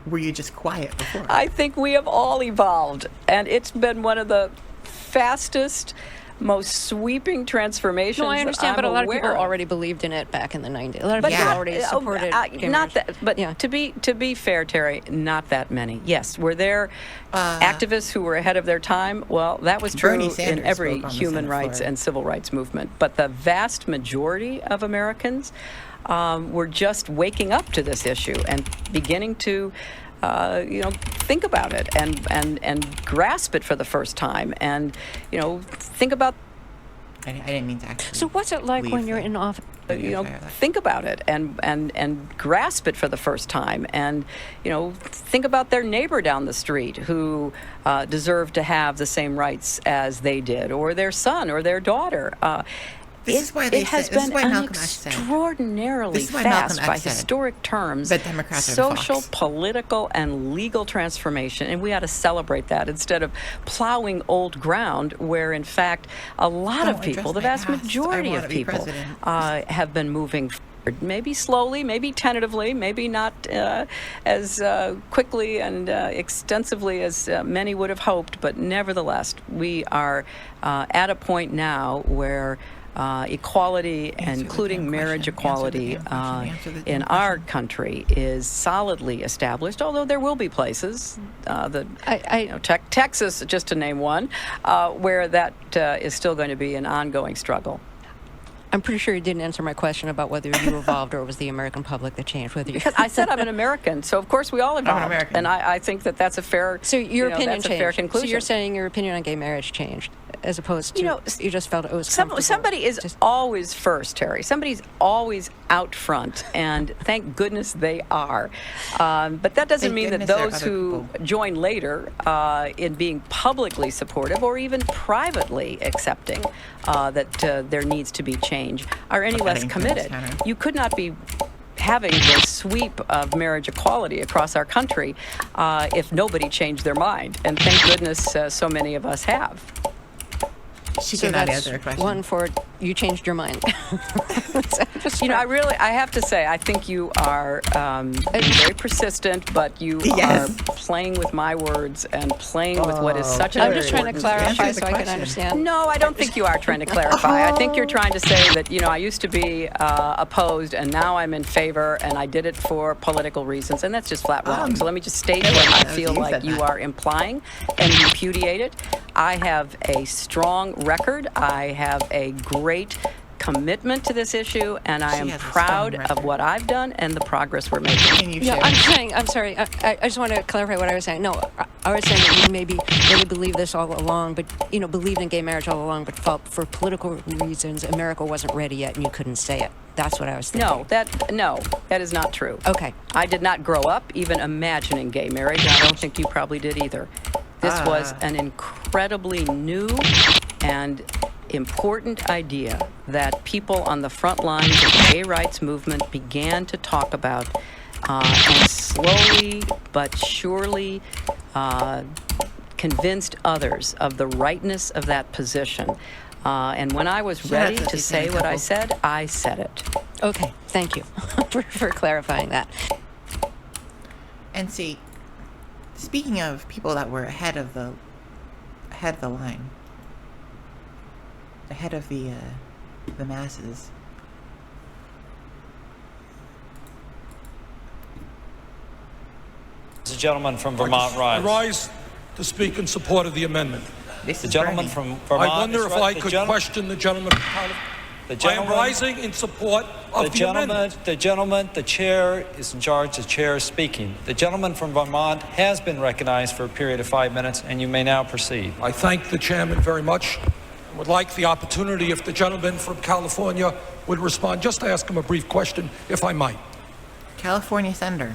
were you just quiet before? I think we have all evolved, and it's been one of the fastest, most sweeping transformations. No, I understand, but a lot of people aware of. already believed in it back in the 90s. A lot of people already supported gay not marriage. that, but Yeah. to be fair, Terry, not that many. Yes, were there activists who were ahead of their time? Well, that was true Bernie in Sanders every spoke on the human Senate rights floor. and civil rights movement. But the vast majority of Americans were just waking up to this issue and beginning to think about it and grasp it for the first time, and think about I didn't mean to actually. So what's it like when leave you're the- in office? think about it and grasp it for the first time, and think about their neighbor down the street who deserved to have the same rights as they did, or their son or their daughter. This is why they it has said- this is been why an Malcolm X said- extraordinarily This is why Malcolm fast, X by said historic terms, that Democrats are the social, fox. political, and legal transformation, and we ought to celebrate that instead of plowing old ground where, in fact, a lot of Don't people, address the my vast past. I majority wanna of be people, president. have been moving forward. Maybe slowly, maybe tentatively, maybe not as quickly and extensively as many would have hoped, but nevertheless, we are at a point now where equality, Answer the including damn marriage question. Answer the equality, damn question. Answer the damn in our country is solidly established, although there will be places, Texas, just to name one, where that is still going to be an ongoing struggle. I'm pretty sure you didn't answer my question about whether you evolved or it was the American public that changed. Whether you Because I said I'm an American, so of course we all evolved. American. And I think that that's a fair, So your opinion that's changed. a fair conclusion. So you're saying your opinion on gay marriage changed, as opposed to you just felt it was comfortable. Somebody is Just- always first, Terry. Somebody's always out front, and thank goodness they are. But that doesn't Thank mean that goodness there are those other who people. join later in being publicly supportive or even privately accepting that there needs to be change are any less Cutting committed. things, Hannah. You could not be having the sweep of marriage equality across our country if nobody changed their mind. And thank goodness so many of us have. She So cannot that's answer a question. one for you changed your mind. You know, I have to say, I think you are very persistent, but you Yes. are playing with my words and playing with what is such an I'm just trying to important clarify Answer the so I can question. understand. No, I don't think you are trying to clarify. I think you're trying to say that, you know, I used to be opposed and now I'm in favor and I did it for political reasons, and that's just flat wrong. So let me just state what I feel like you are implying and repudiate it. I have a strong record. I have a great commitment to this issue, and I She am has a proud strong of record. what I've done and the progress we're making. Can you No, share? I'm sorry. I just want to clarify what I was saying. No, I was saying that you maybe really believed this all along, but, you know, believed in gay marriage all along, but felt for political reasons America wasn't ready yet and you couldn't say it. That's what I was thinking. No, that is not true. Okay. I did not grow up even imagining gay marriage. I don't think you probably did either. This was an incredibly new and important idea that people on the front lines of the gay rights movement began to talk about, and slowly but surely convinced others of the rightness of that position. And when I was ready to say what I said it. Okay, thank you for clarifying that. And see, speaking of people that were ahead of the line, ahead of the masses. The gentleman from Vermont I rise. rise to speak in support of the amendment. This The is gentleman Bernie. from Vermont. I wonder is if right. I The could gentleman- question the gentleman. The I am gentleman, rising in support of the amendment. the chair is in charge. The chair is speaking. The gentleman from Vermont has been recognized for a period of 5 minutes, and you may now proceed. I thank the chairman very much and would like the opportunity if the gentleman from California would respond. Just ask him a brief question, if I might. California Senator.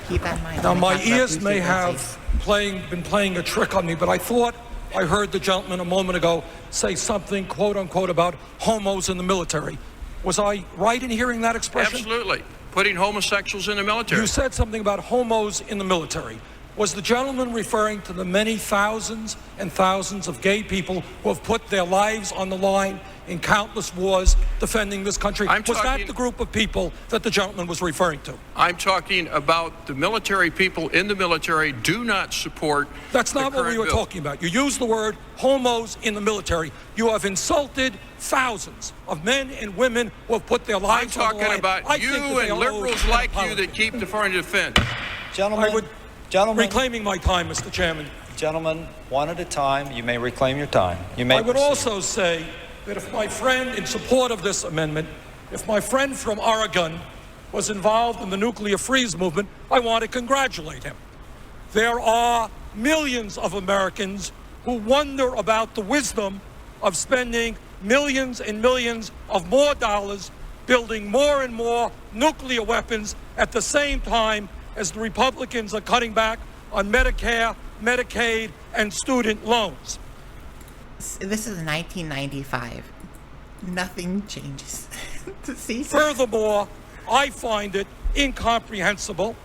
Keep that in mind. Now, when we my talk about ears blue may frequencies. have been playing a trick on me, but I thought I heard the gentleman a moment ago say something, quote unquote, about homos in the military. Was I right in hearing that expression? Absolutely. Putting homosexuals in the military. You said something about homos in the military. Was the gentleman referring to the many thousands and thousands of gay people who have put their lives on the line in countless wars defending this country? Was that the group of people that the gentleman was referring to? I'm talking about the military. People in the military do not support. That's not the what we current were bill. talking about. You used the word homos in the military. You have insulted thousands of men and women who have put their I'm lives on the talking line. about I think you that they and are liberals owed an like you apology. that keep the foreign defense. Gentlemen, Reclaiming my time, Mr. Chairman. gentlemen, one at a time. You may reclaim your time. You may I would proceed. also say that if my friend in support of this amendment, if my friend from Oregon was involved in the nuclear freeze movement, I want to congratulate him. There are millions of Americans who wonder about the wisdom of spending millions and millions of more dollars building more and more nuclear weapons at the same time as the Republicans are cutting back on Medicare, Medicaid, and student loans. This is 1995. Nothing changes. See, Furthermore, I find it incomprehensible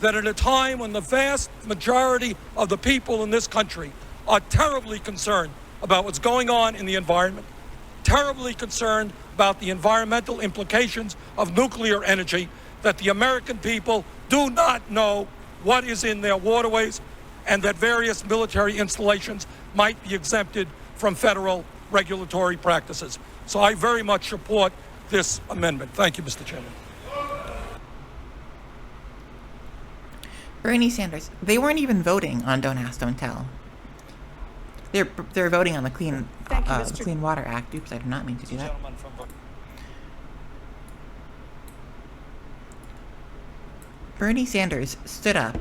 that at a time when the vast majority of the people in this country are terribly concerned about what's going on in the environment, terribly concerned about the environmental implications of nuclear energy, that the American people do not know what is in their waterways and that various military installations might be exempted from federal regulatory practices. So I very much support this amendment. Thank you, Mr. Chairman. Bernie Sanders, they weren't even voting on Don't Ask, Don't Tell. They're voting on the Clean Water Act. Oops, I did not mean to do that. Gentleman from Vermont. Bernie Sanders stood up.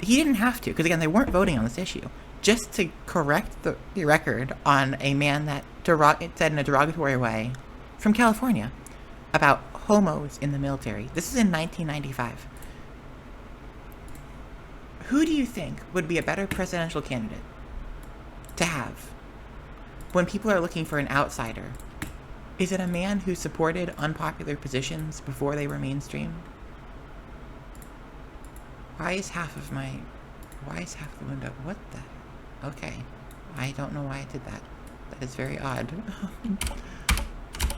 He didn't have to, because again, they weren't voting on this issue. Just to correct the record on a man that said in a derogatory way from California about homos in the military. This is in 1995. Who do you think would be a better presidential candidate to have when people are looking for an outsider? Is it a man who supported unpopular positions before they were mainstream? Why is half the window? What the? Okay. I don't know why I did that. That is very odd.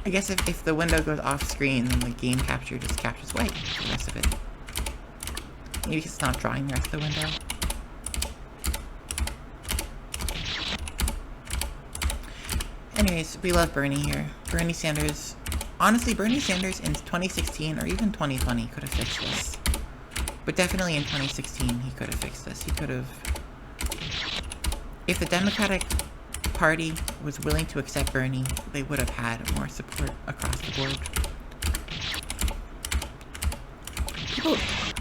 I guess if the window goes off screen, then the game capture just captures white for the rest of it. Maybe it's not drawing the rest of the window. Anyways, we love Bernie here. Bernie Sanders. Honestly, Bernie Sanders in 2016 or even 2020 could have fixed this. But definitely in 2016, he could have fixed this. He could have... If the Democratic Party was willing to accept Bernie, they would have had more support across the board. People...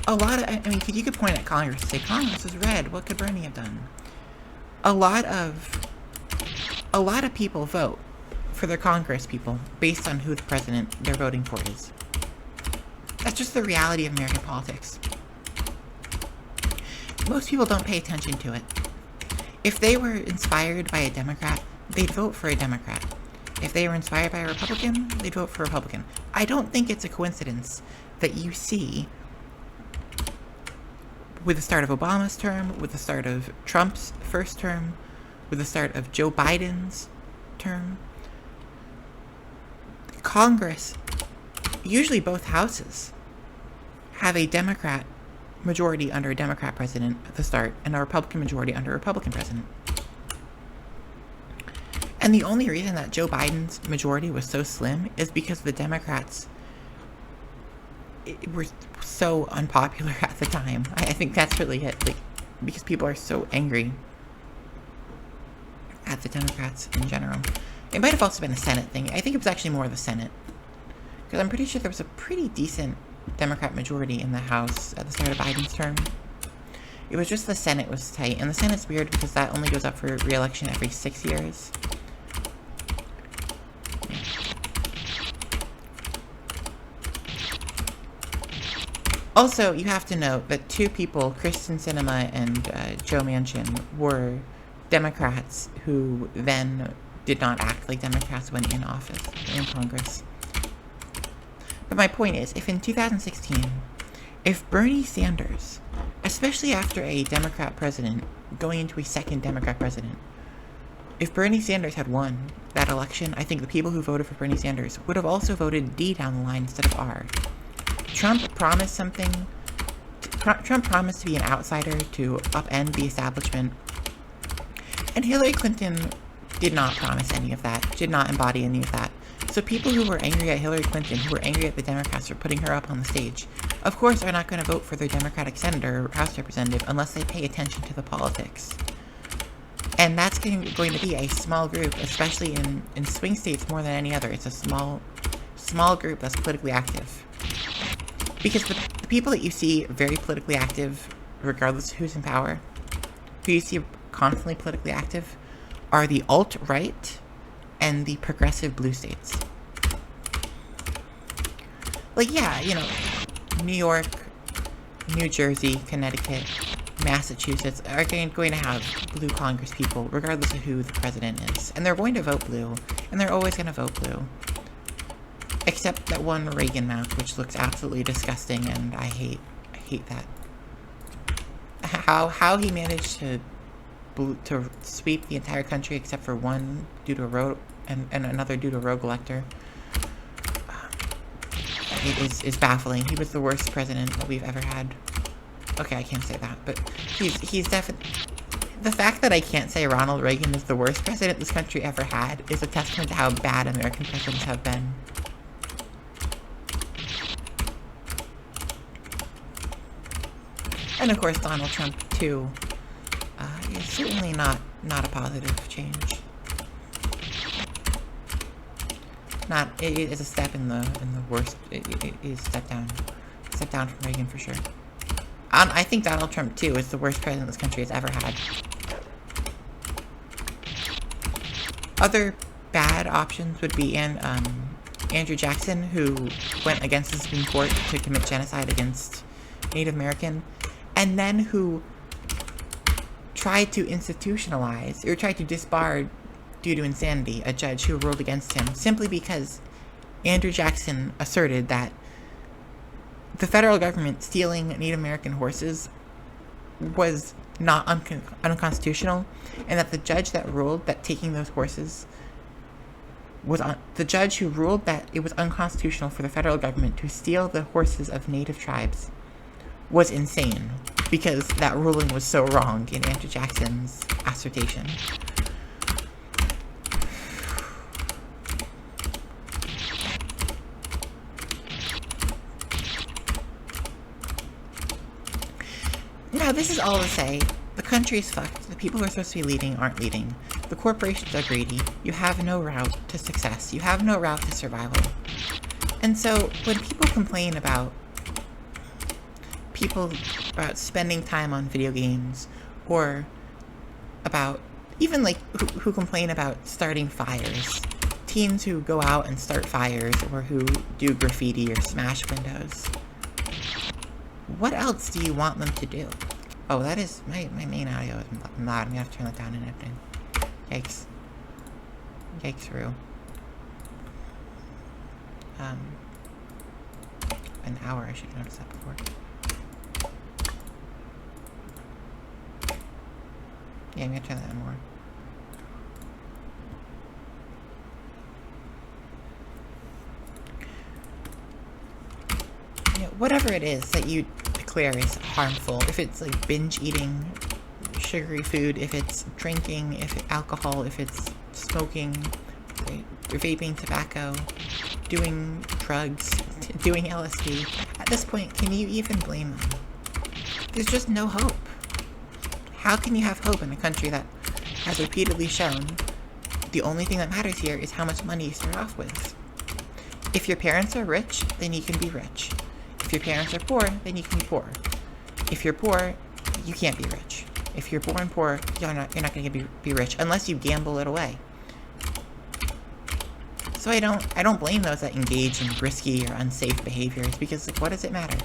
A lot of... I mean, you could point at Congress and say, Congress is red. What could Bernie have done? A lot of people vote for their Congress people based on who the president they're voting for is. That's just the reality of American politics. Most people don't pay attention to it. If they were inspired by a Democrat, they'd vote for a Democrat. If they were inspired by a Republican, they'd vote for a Republican. I don't think it's a coincidence that you see, with the start of Obama's term, with the start of Trump's first term, with the start of Joe Biden's term, Congress, usually both houses, have a Democrat majority under a Democrat president at the start and a Republican majority under a Republican president. And the only reason that Joe Biden's majority was so slim is because the Democrats were so unpopular at the time. I think that's really it. Like, because people are so angry at the Democrats in general. It might have also been a Senate thing. I think it was actually more the Senate. Because I'm pretty sure there was a pretty decent Democrat majority in the House at the start of Biden's term. It was just the Senate was tight. And the Senate's weird because that only goes up for re-election every 6 years. Also, you have to note that two people, Kristen Sinema and Joe Manchin, were Democrats who then did not act like Democrats when in office, in Congress. But my point is, if in 2016, if Bernie Sanders, especially after a Democrat president going into a second Democrat president, if Bernie Sanders had won that election, I think the people who voted for Bernie Sanders would have also voted D down the line instead of R. Trump promised something. Trump promised to be an outsider to upend the establishment. And Hillary Clinton did not promise any of that, did not embody any of that. So people who were angry at Hillary Clinton, who were angry at the Democrats for putting her up on the stage, of course are not going to vote for their Democratic senator or House representative unless they pay attention to the politics. And that's going to be a small group, especially in swing states more than any other. It's a small group that's politically active. Because the people that you see very politically active, regardless of who's in power, who you see constantly politically active, are the alt-right and the progressive blue states. Like, yeah, you know, New York, New Jersey, Connecticut, Massachusetts are going to have blue Congress people, regardless of who the president is. And they're going to vote blue, and they're always going to vote blue. Except that one Reagan map, which looks absolutely disgusting, and I hate that. How he managed to sweep the entire country except for one due to a road and another due to a road elector is baffling. He was the worst president that we've ever had. Okay, I can't say that, but he's definitely... The fact that I can't say Ronald Reagan is the worst president this country ever had is a testament to how bad American presidents have been. And of course, Donald Trump, too, is certainly not a positive change. It is a step in the worst. It is a step down from Reagan for sure. I think Donald Trump, too, is the worst president this country has ever had. Other bad options would be Andrew Jackson, who went against the Supreme Court to commit genocide against Native American, and then who tried to institutionalize, or tried to disbar due to insanity, a judge who ruled against him, simply because Andrew Jackson asserted that the federal government stealing Native American horses was not unconstitutional, and that the judge that ruled that taking those horses was the judge who ruled that it was unconstitutional for the federal government to steal the horses of native tribes was insane, because that ruling was so wrong in Andrew Jackson's assertion. Now, this is all to say, the country is fucked. The people who are supposed to be leading aren't leading. The corporations are greedy. You have no route to success. You have no route to survival. And so, when people complain about spending time on video games, or about, even like, who complain about starting fires, teens who go out and start fires, or who do graffiti or smash windows, what else do you want them to do? Oh, that is, my main audio is loud. I'm gonna have to turn that down in editing. Yikes. Yikes-roo. An hour, I should have noticed that before. Yeah, I'm gonna turn that more. You know, whatever it is that you declare is harmful, if it's like binge eating sugary food, if it's drinking, if it's alcohol, if it's smoking, vaping tobacco, doing drugs, doing LSD, at this point, can you even blame them? There's just no hope. How can you have hope in a country that has repeatedly shown the only thing that matters here is how much money you start off with? If your parents are rich, then you can be rich. If your parents are poor, then you can be poor. If you're poor, you can't be rich. If you're born poor, you're not going to be rich unless you gamble it away. So I don't blame those that engage in risky or unsafe behaviors, because like, what does it matter?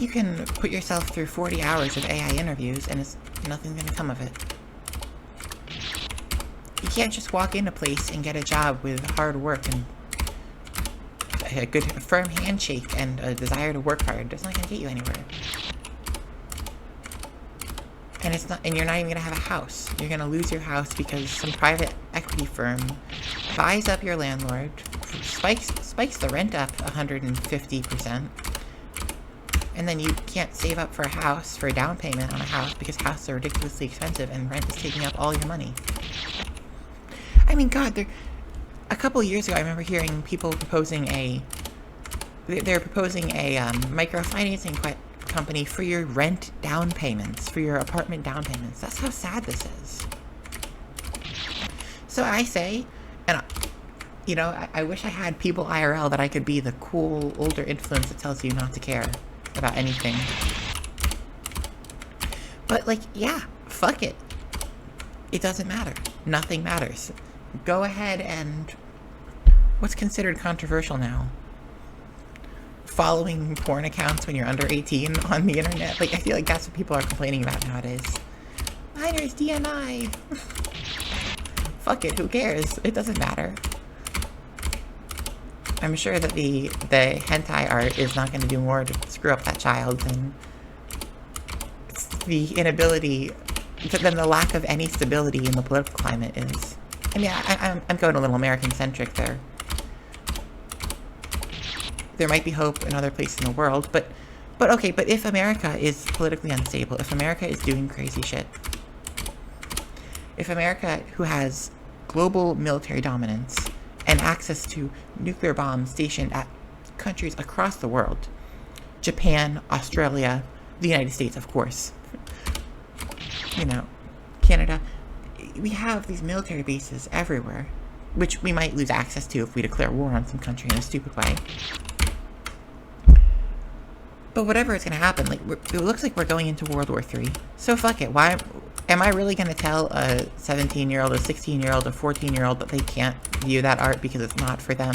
You can put yourself through 40 hours of AI interviews and nothing's gonna come of it. You can't just walk in a place and get a job with hard work and a good firm handshake and a desire to work hard. That's not gonna get you anywhere. And you're not even gonna have a house. You're gonna lose your house because some private equity firm buys up your landlord, spikes the rent up 150%. And then you can't save up for a house, for a down payment on a house, because houses are ridiculously expensive and rent is taking up all your money. I mean, God, a couple years ago, I remember hearing people proposing they're proposing a microfinancing company for your rent down payments, for your apartment down payments. That's how sad this is. So I say, and you know, I wish I had people IRL that I could be the cool older influence that tells you not to care about anything. But like, yeah, fuck it. It doesn't matter. Nothing matters. Go ahead and... What's considered controversial now? Following porn accounts when you're under 18 on the internet? Like, I feel like that's what people are complaining about nowadays. Minors, DNI. Fuck it, who cares? It doesn't matter. I'm sure that the hentai art is not going to do more to screw up that child than the inability, than the lack of any stability in the political climate is. I mean, I'm going a little American-centric there. There might be hope in other places in the world, but okay, but if America is politically unstable, if America is doing crazy shit, if America, who has global military dominance and access to nuclear bombs stationed at countries across the world, Japan, Australia, the United States, of course, you know, Canada, we have these military bases everywhere, which we might lose access to if we declare war on some country in a stupid way. But whatever is going to happen, like, it looks like we're going into World War III. So fuck it. Why am I really going to tell a 17-year-old, a 16-year-old, a 14-year-old that they can't view that art because it's not for them?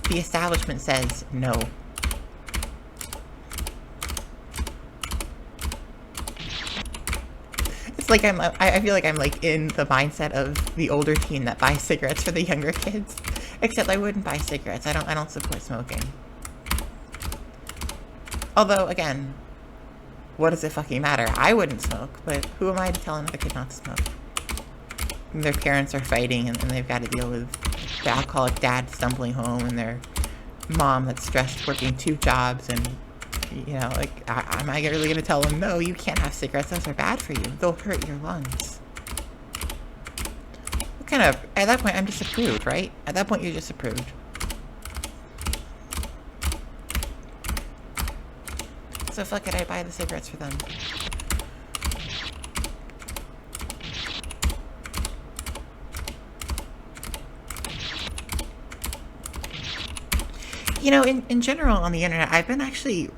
The establishment says no. like I feel like I'm like in the mindset of the older teen that buys cigarettes for the younger kids. Except I wouldn't buy cigarettes. I don't support smoking. Although, again, what does it fucking matter? I wouldn't smoke, but who am I to tell another kid not to smoke? And their parents are fighting, and they've got to deal with the alcoholic dad stumbling home, and their mom that's stressed working 2 jobs, and, you know, like, am I really going to tell them, no, you can't have cigarettes, those are bad for you. They'll hurt your lungs. What kind of, at that point, I'm disapproved, right? At that point, you're disapproved. So fuck it, I buy the cigarettes for them. You know, in general on the internet, I've been actually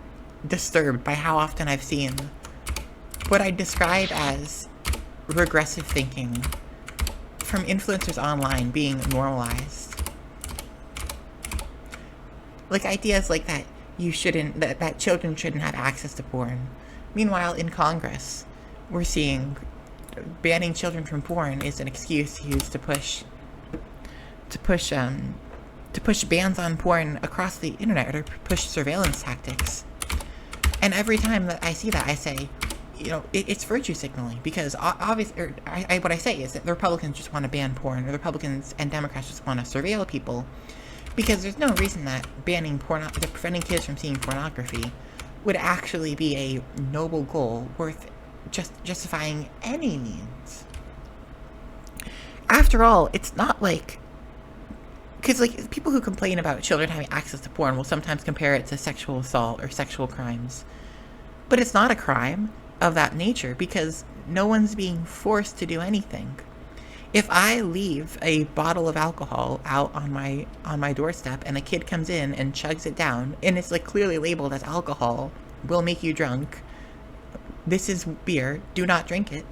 disturbed by how often I've seen what I describe as regressive thinking from influencers online being normalized. Like ideas like that that children shouldn't have access to porn. Meanwhile, in Congress, we're seeing banning children from porn is an excuse used to push bans on porn across the internet, or push surveillance tactics. And every time that I see that, I say, you know, it's virtue signaling, because obviously, what I say is that the Republicans just want to ban porn, or the Republicans and Democrats just want to surveil people, because there's no reason that preventing kids from seeing pornography would actually be a noble goal worth justifying any means. After all, it's not like, because like people who complain about children having access to porn will sometimes compare it to sexual assault or sexual crimes, but it's not a crime of that nature because no one's being forced to do anything. If I leave a bottle of alcohol out on my doorstep and a kid comes in and chugs it down, and it's like clearly labeled as alcohol, will make you drunk, this is beer, do not drink it,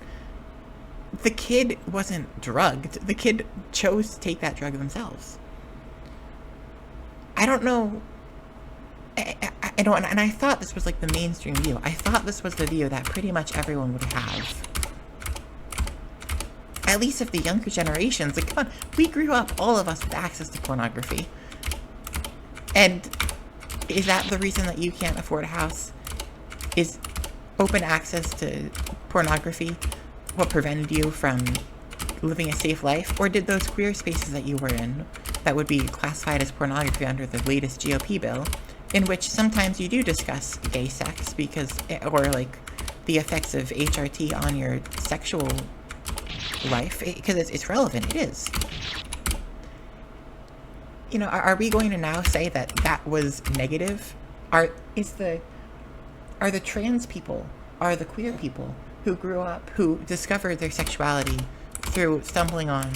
the kid wasn't drugged. The kid chose to take that drug themselves. I don't know. I don't, and I thought this was like the mainstream view. I thought this was the view that pretty much everyone would have. At least if the younger generations, like, come on, we grew up, all of us, with access to pornography. And is that the reason that you can't afford a house? Is open access to pornography what prevented you from living a safe life? Or did those queer spaces that you were in, that would be classified as pornography under the latest GOP bill, in which sometimes you do discuss gay sex, because, or like the effects of HRT on your sexual life, because it's relevant, it is. You know, are we going to now say that that was negative? Are the trans people, are the queer people who grew up, who discovered their sexuality through stumbling on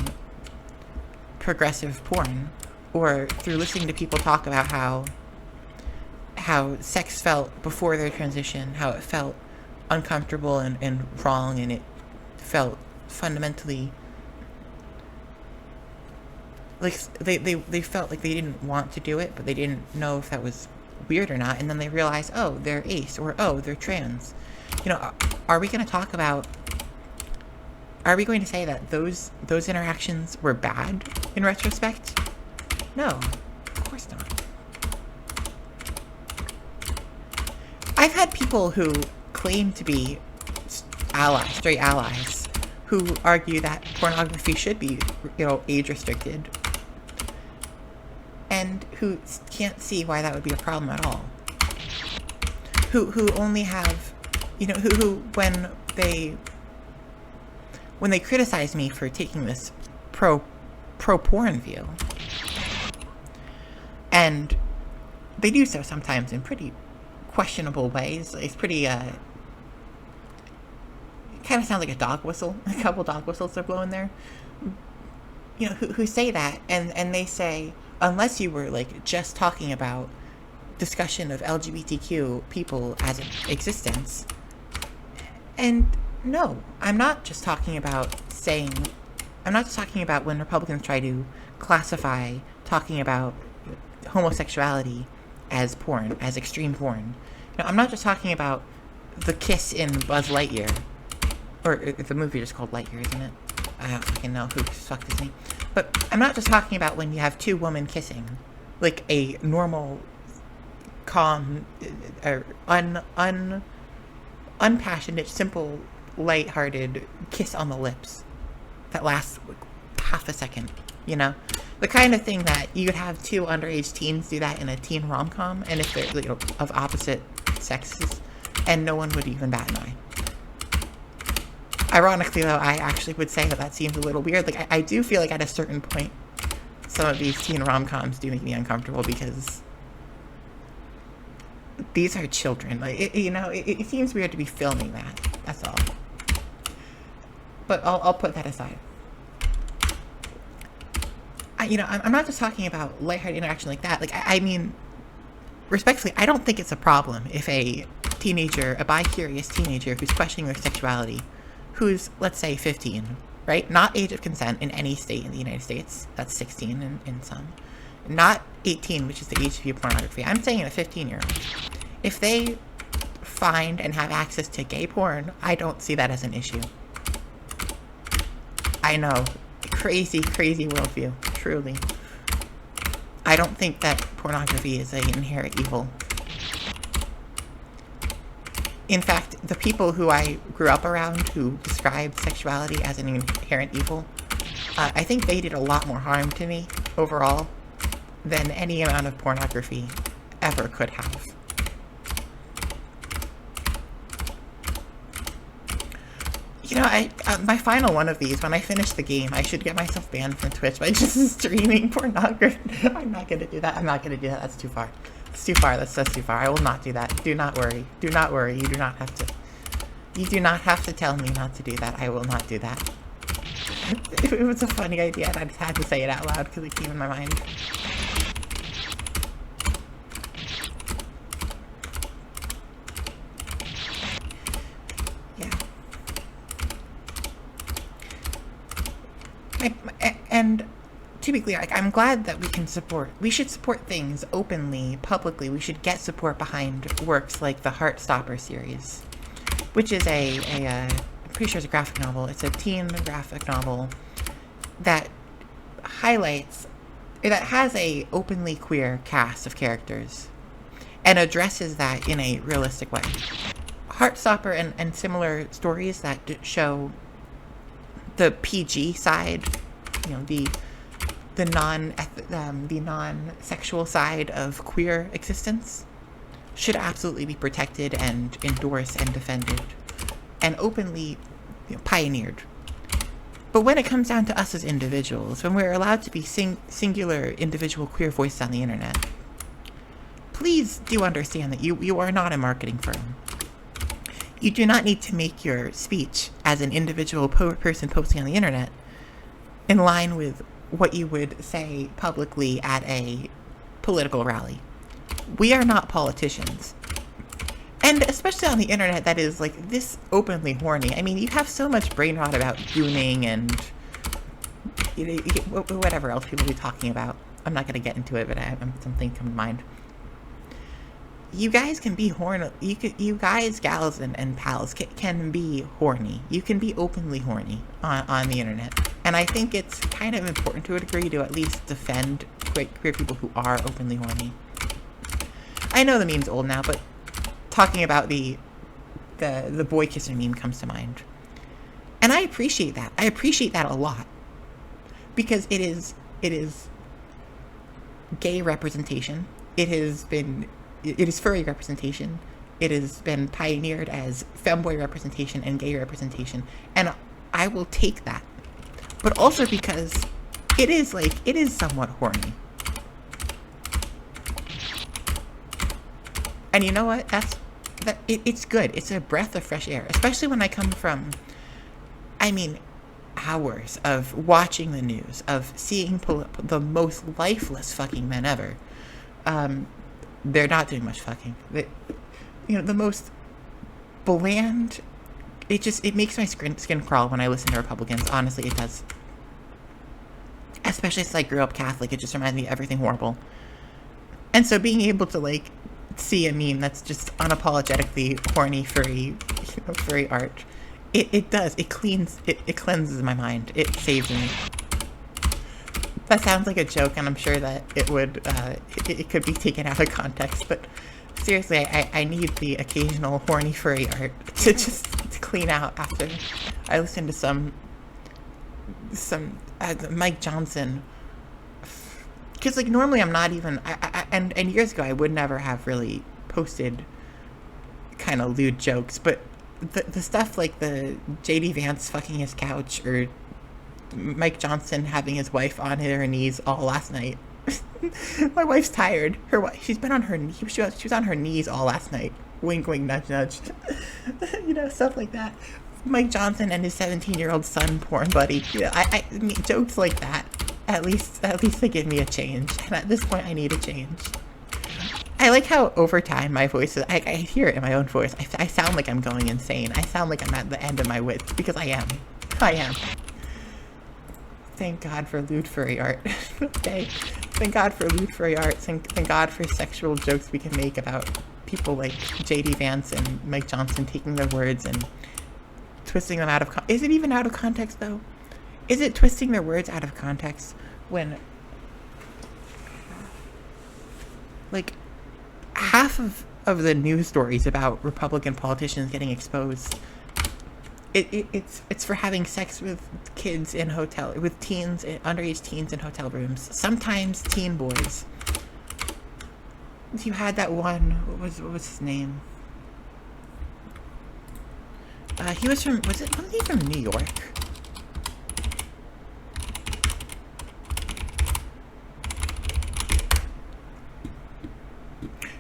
progressive porn, or through listening to people talk about how sex felt before their transition, how it felt uncomfortable and wrong, and it felt fundamentally like they felt like they didn't want to do it, but they didn't know if that was weird or not, and then they realized, oh, they're ace, or oh, they're trans. You know, are we going to say that those interactions were bad in retrospect? No, of course not. I've had people who claim to be straight allies, who argue that pornography should be, you know, age restricted, and who can't see why that would be a problem at all. Who only have, you know, who when they criticize me for taking this pro porn view, and they do so sometimes in pretty questionable ways. It's pretty it kind of sounds like a dog whistle. A couple dog whistles are blowing there. You know, who say that, and they say, unless you were like just talking about discussion of LGBTQ people as an existence. And no, I'm not just talking about when Republicans try to classify talking about homosexuality as porn, as extreme porn. You know, I'm not just talking about the kiss in Buzz Lightyear. or the movie is called Lightyear, isn't it? I don't fucking know who fucked his name. But I'm not just talking about when you have two women kissing, like a normal, calm, unpassionate, simple, light-hearted kiss on the lips that lasts half a second, you know? The kind of thing that you would have two underage teens do that in a teen rom-com, and if they're, you know, of opposite sexes, and no one would even bat an eye. Ironically, though, I actually would say that seems a little weird. Like, I do feel like at a certain point, some of these teen rom-coms do make me uncomfortable because these are children. Like, it seems weird to be filming that. That's all. But I'll put that aside. I'm not just talking about lighthearted interaction like that. Like, I mean, respectfully, I don't think it's a problem if a teenager, a bi-curious teenager who's questioning their sexuality, who's, let's say, 15, right? Not age of consent in any state in the United States. That's 16 in some. Not 18, which is the age to view pornography. I'm saying a 15-year-old. If they find and have access to gay porn, I don't see that as an issue. I know. Crazy, crazy worldview. Truly. I don't think that pornography is an inherent evil. In fact, the people who I grew up around who described sexuality as an inherent evil, I think they did a lot more harm to me overall than any amount of pornography ever could have. My final one of these, when I finish the game, I should get myself banned from Twitch by just streaming pornography. I'm not gonna do that. That's too far. It's too far. That's too far. I will not do that. Do not worry. Do not worry. You do not have to tell me not to do that. I will not do that. It was a funny idea, and I just had to say it out loud because it came in my mind. And to be clear, I'm glad that we should support things openly, publicly. We should get support behind works like the Heartstopper series, which is I'm pretty sure it's a graphic novel. It's a teen graphic novel that has a openly queer cast of characters and addresses that in a realistic way. Heartstopper and similar stories that show the PG side, the non-sexual side of queer existence should absolutely be protected and endorsed and defended and openly pioneered. But when it comes down to us as individuals, when we're allowed to be singular individual queer voices on the internet, please do understand that you are not a marketing firm. You do not need to make your speech as an individual person posting on the internet in line with what you would say publicly at a political rally. We are not politicians. And especially on the internet that is like this openly horny. I mean, you have so much brain rot about gooning and whatever else people be talking about. I'm not going to get into it, but something come to mind. You guys can be horny. You guys, gals, and pals can be horny. You can be openly horny on the internet. And I think it's kind of important to a degree to at least defend queer people who are openly horny. I know the meme's old now, but talking about the boy kisser meme comes to mind. And I appreciate that. I appreciate that a lot. Because it is gay representation. It is furry representation. It has been pioneered as femboy representation and gay representation. And I will take that. But also because it is somewhat horny. And you know what? It's good. It's a breath of fresh air. Especially when I come from, hours of watching the news, of seeing the most lifeless fucking men ever. They're not doing much fucking. The most bland. It makes my skin crawl when I listen to Republicans. Honestly, it does. Especially since I grew up Catholic, it just reminds me of everything horrible. And so being able to see a meme that's just unapologetically horny furry art It does. It cleanses my mind. It saves me. That sounds like a joke, and I'm sure that it would, it could be taken out of context, but seriously, I need the occasional horny furry art to just to clean out after I listen to some Mike Johnson. Because, like, normally I'm not even, and years ago I would never have really posted kind of lewd jokes, but the stuff like the J.D. Vance fucking his couch, or Mike Johnson having his wife on her knees all last night. My wife's tired. She's been on her knees. She was on her knees all last night. Wink, wink, nudge, nudge. You know, stuff like that. Mike Johnson and his 17-year-old son, porn buddy. You know, I mean, jokes like that. At least they give me a change. And at this point, I need a change. I like how over time my voice is, I hear it in my own voice. I sound like I'm going insane. I sound like I'm at the end of my wits, because I am. Thank God for lewd furry art. Okay. Thank God for lewd furry art. Thank God for sexual jokes we can make about people like J.D. Vance and Mike Johnson taking their words and twisting them out of is it even out of context, though? Is it twisting their words out of context when, like, half of the news stories about Republican politicians getting exposed, it's for having sex with kids in with teens, underage teens in hotel rooms. Sometimes teen boys. You had that one, what was his name? Wasn't he from New York?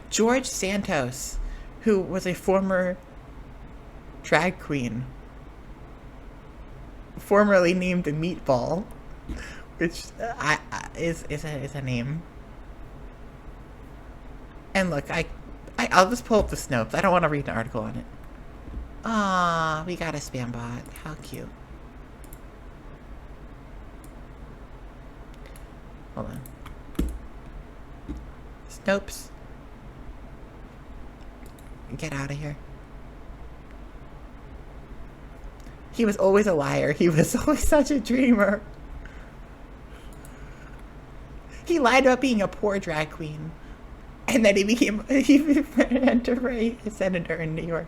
George Santos, who was a former drag queen, formerly named Meatball, which is a name. And look, I'll just pull up the Snopes. I don't want to read an article on it. Ah, we got a spam bot. How cute. Hold on. Snopes. Get out of here. He was always a liar. He was always such a dreamer. He lied about being a poor drag queen. And then he ran to be a senator in New York.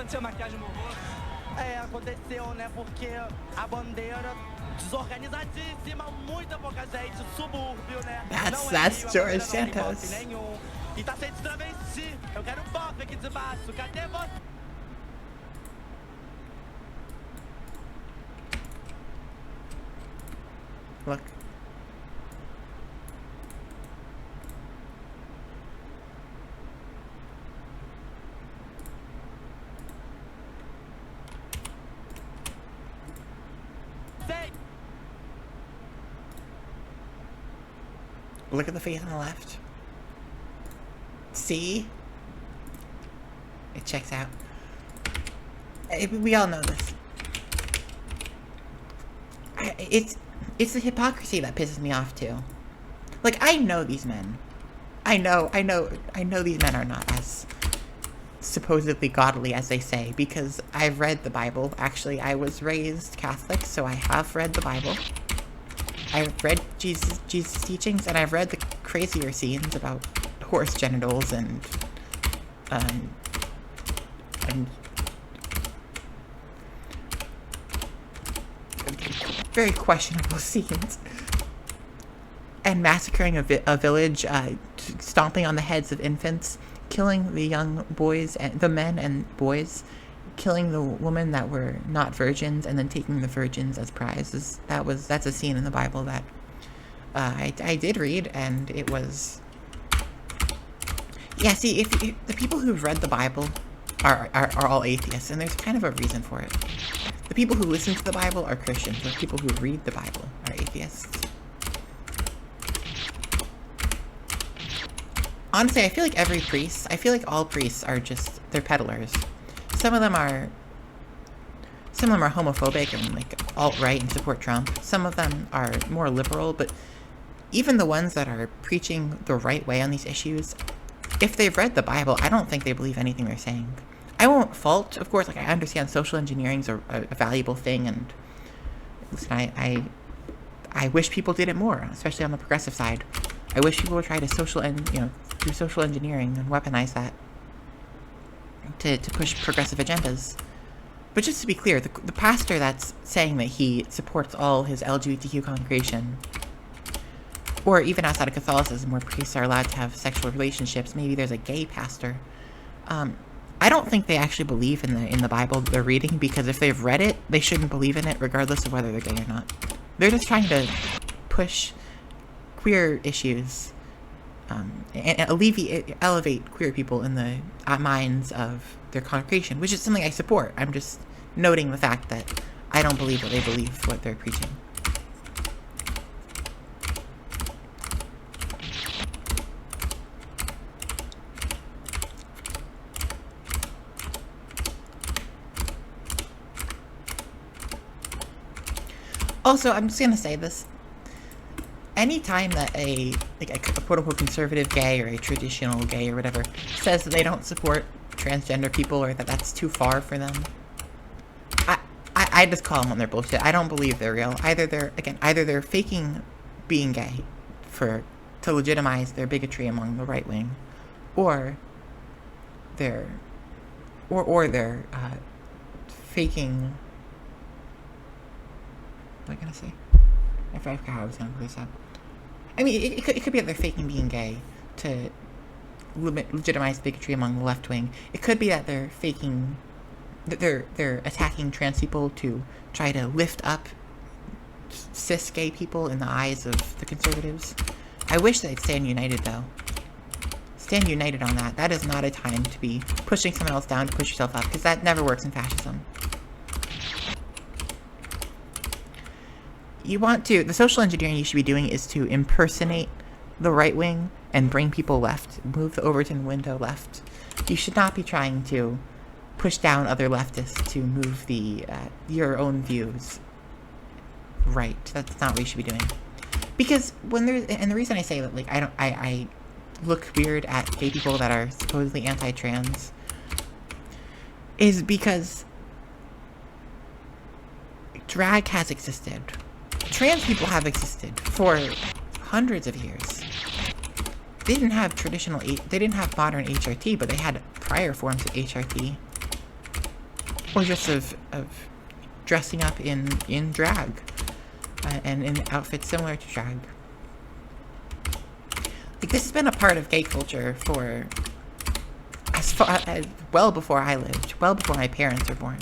Aconteceu maquiagem morrosa? Aconteceu, né? Porque a bandeira desorganizadíssima, muita pouca gente, subúrbio, né? That's George Santos. Nenhum. E tá sem travesti. Eu quero bofe aqui de baixo. Cadê você? Look. Look at the face on the left. See? It checks out. We all know this. It's the hypocrisy that pisses me off too. Like, I know these men. I know these men are not as supposedly godly as they say, because I've read the Bible. Actually, I was raised Catholic, so I have read the Bible. I've read Jesus' teachings, and I've read the crazier scenes about horse genitals and very questionable scenes. And massacring a village, stomping on the heads of infants, killing the young boys, and the men and boys, killing the women that were not virgins, and then taking the virgins as prizes. That's a scene in the Bible that I did read, and it was Yeah, see, if the people who've read the Bible are all atheists, and there's kind of a reason for it. The people who listen to the Bible are Christians. The people who read the Bible are atheists. Honestly, I feel like all priests are just, they're peddlers. Some of them are homophobic and like alt-right and support Trump. Some of them are more liberal, but even the ones that are preaching the right way on these issues, if they've read the Bible, I don't think they believe anything they're saying. I won't fault, of course, like I understand social engineering is a valuable thing, and listen, I wish people did it more, especially on the progressive side. I wish people would try to do social engineering and weaponize that to push progressive agendas. But just to be clear, the pastor that's saying that he supports all his LGBTQ congregation, or even outside of Catholicism where priests are allowed to have sexual relationships, maybe there's a gay pastor, I don't think they actually believe in the Bible that they're reading, because if they've read it, they shouldn't believe in it regardless of whether they're gay or not. They're just trying to push queer issues and elevate queer people in the minds of their congregation, which is something I support. I'm just noting the fact that I don't believe that they believe what they're preaching. Also, I'm just gonna say this. Anytime that a quote-unquote conservative gay or a traditional gay or whatever says that they don't support transgender people or that that's too far for them, I just call them on their bullshit. I don't believe they're real. Either they're faking being gay to legitimize their bigotry among the right wing, or they're faking. What am I gonna say? I forgot how I was gonna place that. I mean, it could be that they're faking being gay to legitimize bigotry among the left wing. It could be that they're faking, that they're attacking trans people to try to lift up cis gay people in the eyes of the conservatives. I wish they'd stand united, though. Stand united on that. That is not a time to be pushing someone else down to push yourself up, because that never works in fascism. The social engineering you should be doing is to impersonate the right wing and bring people left, move the Overton window left. You should not be trying to push down other leftists to move your own views right. That's not what you should be doing. Because and the reason I say that, like, I look weird at gay people that are supposedly anti-trans is because drag has existed. Trans people have existed for hundreds of years. They didn't have modern HRT, but they had prior forms of HRT. Or just of dressing up in drag, and in outfits similar to drag. Like, this has been a part of gay culture for well before I lived, well before my parents were born.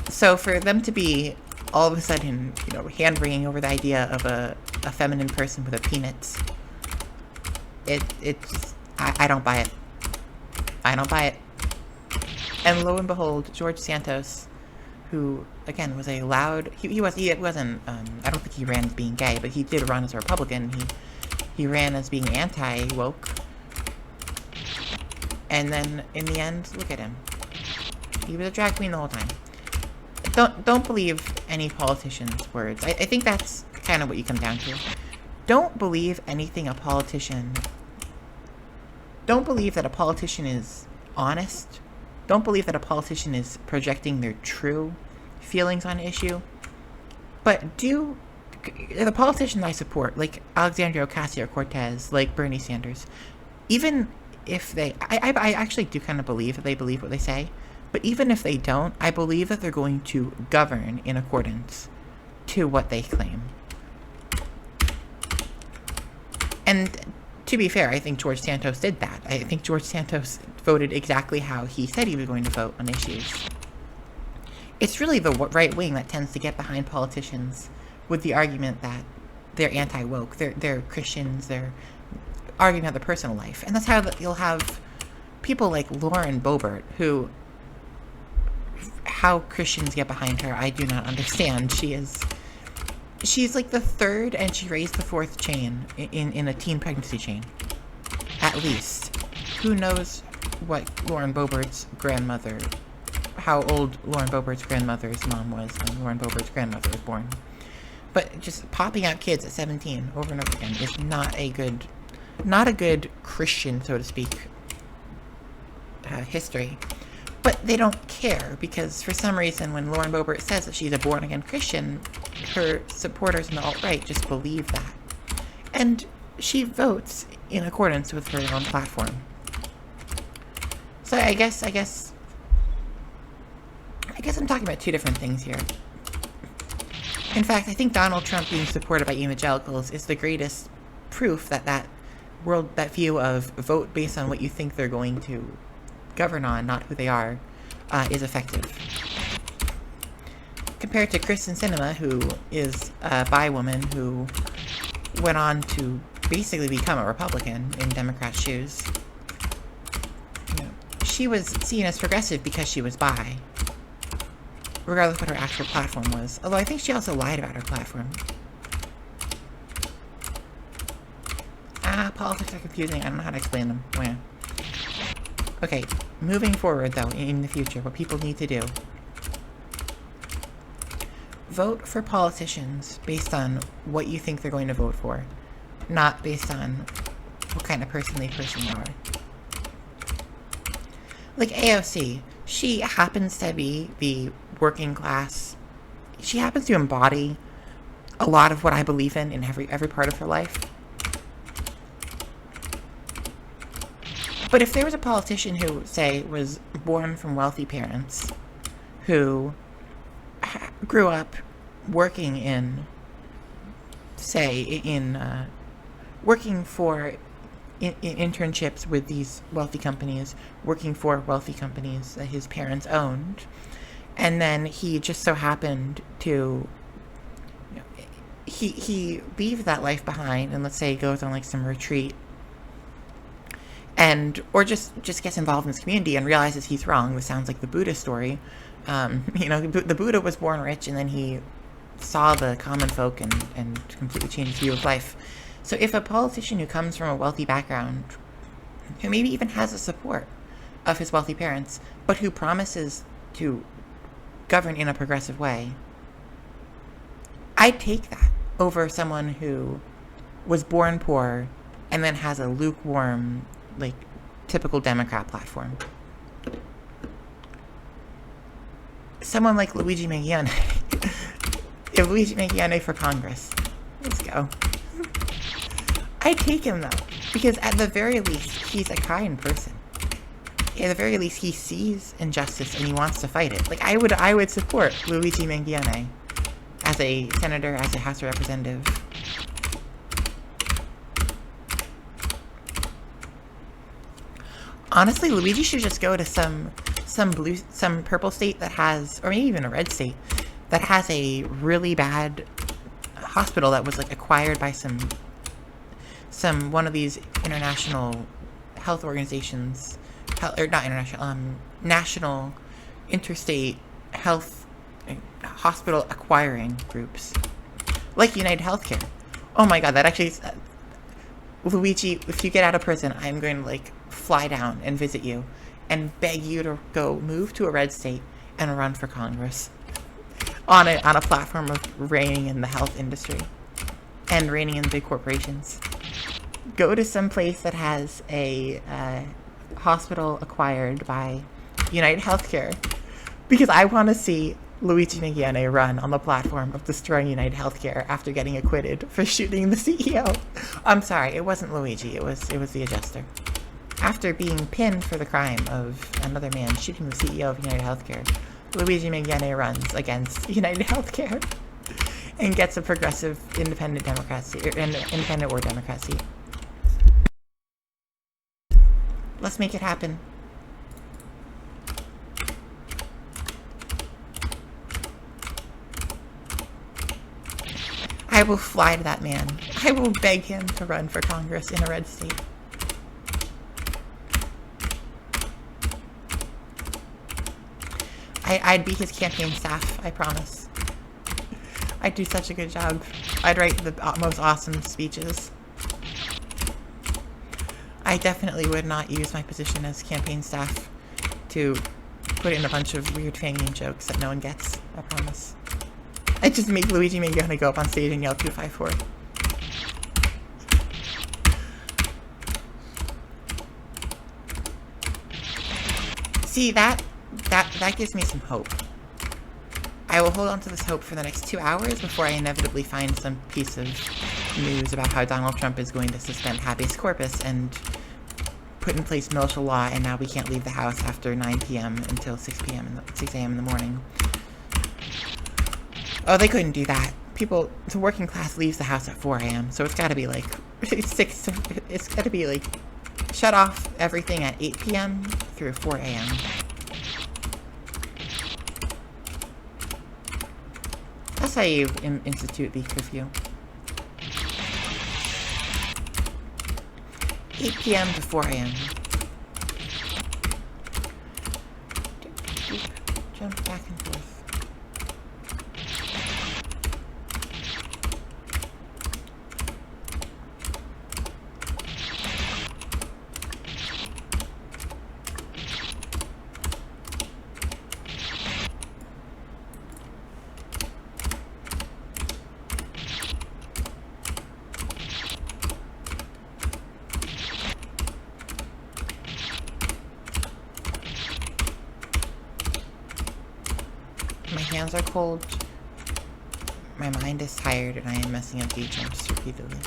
So for them to be all of a sudden, hand-wringing over the idea of a feminine person with a penis, I don't buy it. I don't buy it. And lo and behold, George Santos, who again was a loud, he wasn't, I don't think he ran as being gay, but he did run as a Republican. He ran as being anti-woke. And then in the end, look at him. He was a drag queen the whole time. Don't believe any politician's words. I think that's kind of what you come down to. Don't believe anything a politician... Don't believe that a politician is honest. Don't believe that a politician is projecting their true feelings on an issue. But the politicians I support, like Alexandria Ocasio-Cortez, like Bernie Sanders, even if they... I actually do kind of believe that they believe what they say. But even if they don't, I believe that they're going to govern in accordance to what they claim. And to be fair, I think George Santos did that. I think George Santos voted exactly how he said he was going to vote on issues. it's really the right wing that tends to get behind politicians with the argument that they're anti-woke, they're Christians, they're arguing about their personal life. And that's how you'll have people like Lauren Boebert, who, how Christians get behind her, I do not understand. She's like the third, and she raised the fourth chain in a teen pregnancy chain, at least. Who knows what Lauren Boebert's grandmother, how old Lauren Boebert's grandmother's mom was when Lauren Boebert's grandmother was born. But just popping out kids at 17 over and over again is not a good Christian, so to speak, history. But they don't care, because for some reason when Lauren Boebert says that she's a born-again Christian, her supporters in the alt-right just believe that. And she votes in accordance with her own platform. So I guess I'm talking about two different things here. In fact, I think Donald Trump being supported by evangelicals is the greatest proof that that view of vote based on what you think they're going to govern on, not who they are, is effective. Compared to Kristen Sinema, who is a bi woman who went on to basically become a Republican in Democrat shoes. You know, she was seen as progressive because she was bi, regardless of what her actual platform was. Although I think she also lied about her platform. Politics are confusing. I don't know how to explain them. Oh, yeah. Okay, moving forward, though, in the future, what people need to do. Vote for politicians based on what you think they're going to vote for, not based on what kind of person they personally are. Like AOC, she happens to be the working class. She happens to embody a lot of what I believe in every part of her life. But if there was a politician who, say, was born from wealthy parents, who grew up working in, say, working for internships with these wealthy companies, working for wealthy companies that his parents owned, and then he just so happened to, you know, he leaves that life behind, and let's say he goes on like some retreat, or just gets involved in his community and realizes he's wrong. This sounds like the Buddha story. The Buddha was born rich, and then he saw the common folk and completely changed his view of life. So if a politician who comes from a wealthy background, who maybe even has the support of his wealthy parents, but who promises to govern in a progressive way, I'd take that over someone who was born poor and then has a lukewarm, like, typical Democrat platform. Someone like Luigi Mangione. If Luigi Mangione for Congress, let's go. I take him, though, because at the very least, he's a kind person. At the very least, he sees injustice and he wants to fight it. Like, I would support Luigi Mangione as a senator, as a House of Representative. Honestly, Luigi should just go to some purple state that has, or maybe even a red state, that has a really bad hospital that was, like, acquired by one of these international health organizations, or not international, national interstate health hospital acquiring groups, like United Healthcare. Oh my god, that actually, Luigi, if you get out of prison, I'm going to, like, fly down and visit you and beg you to go move to a red state and run for Congress on a platform of reigning in the health industry and reigning in big corporations. Go to some place that has a hospital acquired by United Healthcare, because I want to see Luigi Mangione run on the platform of destroying United Healthcare after getting acquitted for shooting the CEO. I'm sorry, it wasn't Luigi, it was the adjuster. After being pinned for the crime of another man shooting the CEO of United Healthcare, Luigi Mangione runs against United Healthcare and gets a progressive independent Democrat seat, or independent or Democrat seat. Let's make it happen. I will fly to that man. I will beg him to run for Congress in a red state. I'd be his campaign staff, I promise. I'd do such a good job. I'd write the most awesome speeches. I definitely would not use my position as campaign staff to put in a bunch of weird fan game jokes that no one gets, I promise. I'd just make Luigi Mangione go up on stage and yell 254. See, that gives me some hope. I will hold on to this hope for the next 2 hours before I inevitably find some piece of news about how Donald Trump is going to suspend habeas corpus and put in place militia law, and now we can't leave the house after 9 p.m. until 6 a.m. in the morning. Oh, they couldn't do that. The working class leaves the house at 4 a.m., so it's gotta be like, it's gotta be like, shut off everything at 8 p.m. through 4 a.m. That's how you institute the curfew. 8 p.m. to 4 a.m. Jump back and forth. My hands are cold, my mind is tired, and I am messing up the jumps repeatedly.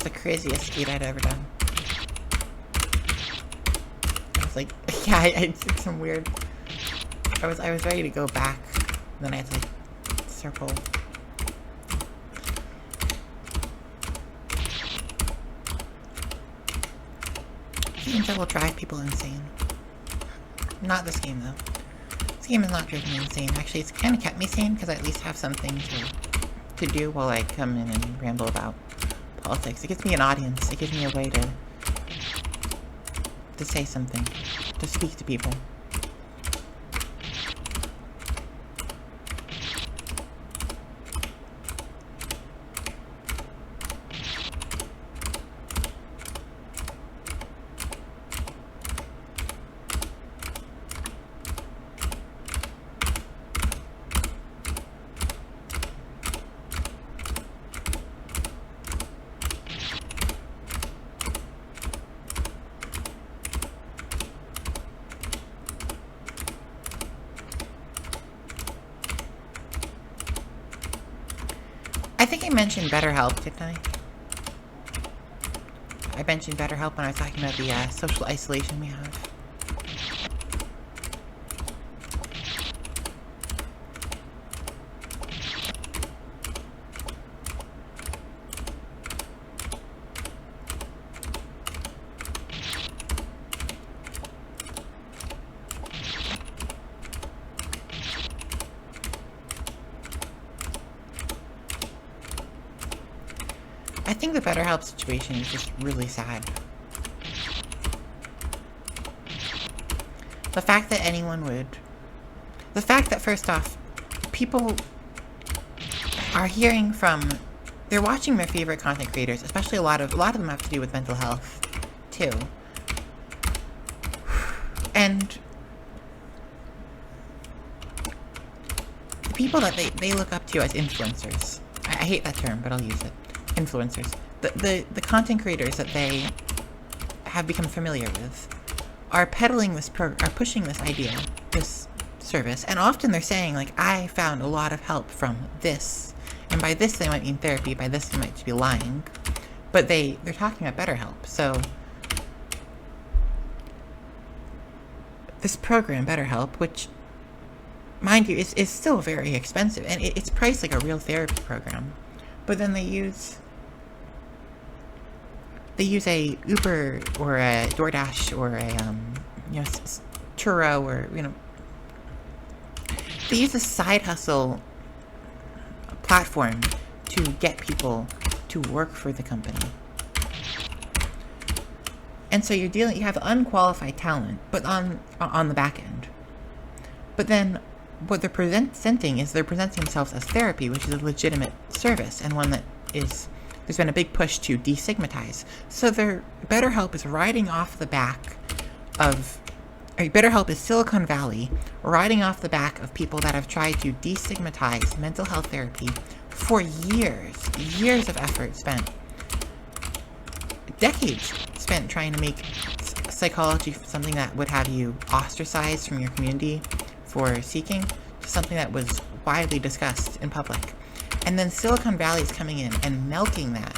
The craziest skate I'd ever done. I was like, yeah, I did some weird. I was ready to go back, and then I had to like circle. Games that will drive people insane. Not this game though. This game has not driven me insane. Actually, it's kind of kept me sane because I at least have something to do while I come in and ramble about politics. It gives me an audience. It gives me a way to say something, to speak to people. I think I mentioned BetterHelp, didn't I? I mentioned BetterHelp when I was talking about the social isolation we have. I think the BetterHelp situation is just really sad. The fact that anyone would... The fact that, first off, people are hearing from... They're watching their favorite content creators, especially a lot of them have to do with mental health, too. And the people that they look up to as influencers, I hate that term, but I'll use it. Influencers. The content creators that they have become familiar with are peddling this are pushing this idea, this service, and often they're saying, like, I found a lot of help from this. And by this they might mean therapy, by this they might be lying. But they're talking about BetterHelp. So this program, BetterHelp, which, mind you, is still very expensive, and it's priced like a real therapy program. But then they use a Uber or a DoorDash or a Turo, or they use a side hustle platform to get people to work for the company. And so you have unqualified talent, but on the back end. But then what they're presenting themselves as therapy, which is a legitimate service and one that there's been a big push to destigmatize. So BetterHelp is riding off the back of, BetterHelp is Silicon Valley riding off the back of people that have tried to destigmatize mental health therapy for years of effort spent, decades spent trying to make psychology something that would have you ostracized from your community for seeking, to something that was widely discussed in public. And then Silicon Valley is coming in and melting that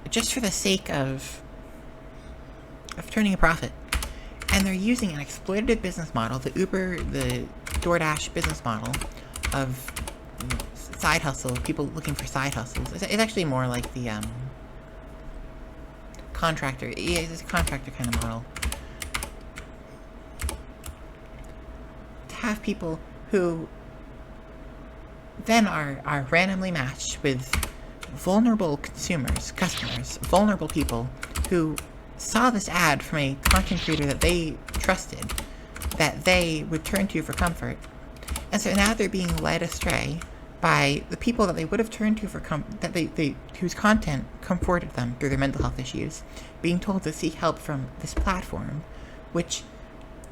just for the sake of turning a profit. And they're using an exploitative business model, the DoorDash business model of side hustle, people looking for side hustles. It's actually more like the contractor. Yeah, it's a contractor kind of model. To have people who then are randomly matched with vulnerable customers, vulnerable people who saw this ad from a content creator that they trusted, that they would turn to for comfort. And so now they're being led astray by the people that they would have turned to for whose content comforted them through their mental health issues, being told to seek help from this platform, which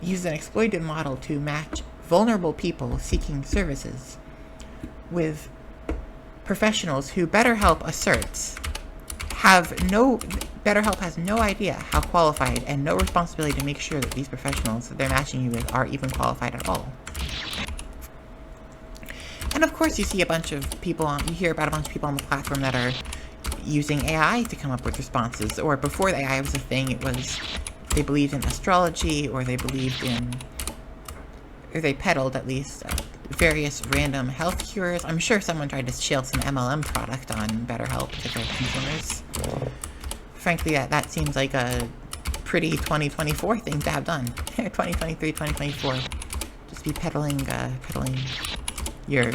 uses an exploitative model to match vulnerable people seeking services with professionals who BetterHelp asserts BetterHelp has no idea how qualified and no responsibility to make sure that these professionals that they're matching you with are even qualified at all. And of course you hear about a bunch of people on the platform that are using AI to come up with responses, or before the AI was a thing, it was they believed in astrology, or they peddled at least various random health cures. I'm sure someone tried to shill some MLM product on BetterHelp to their consumers. Frankly, that seems like a pretty 2024 thing to have done. 2023, 2024. Just be peddling your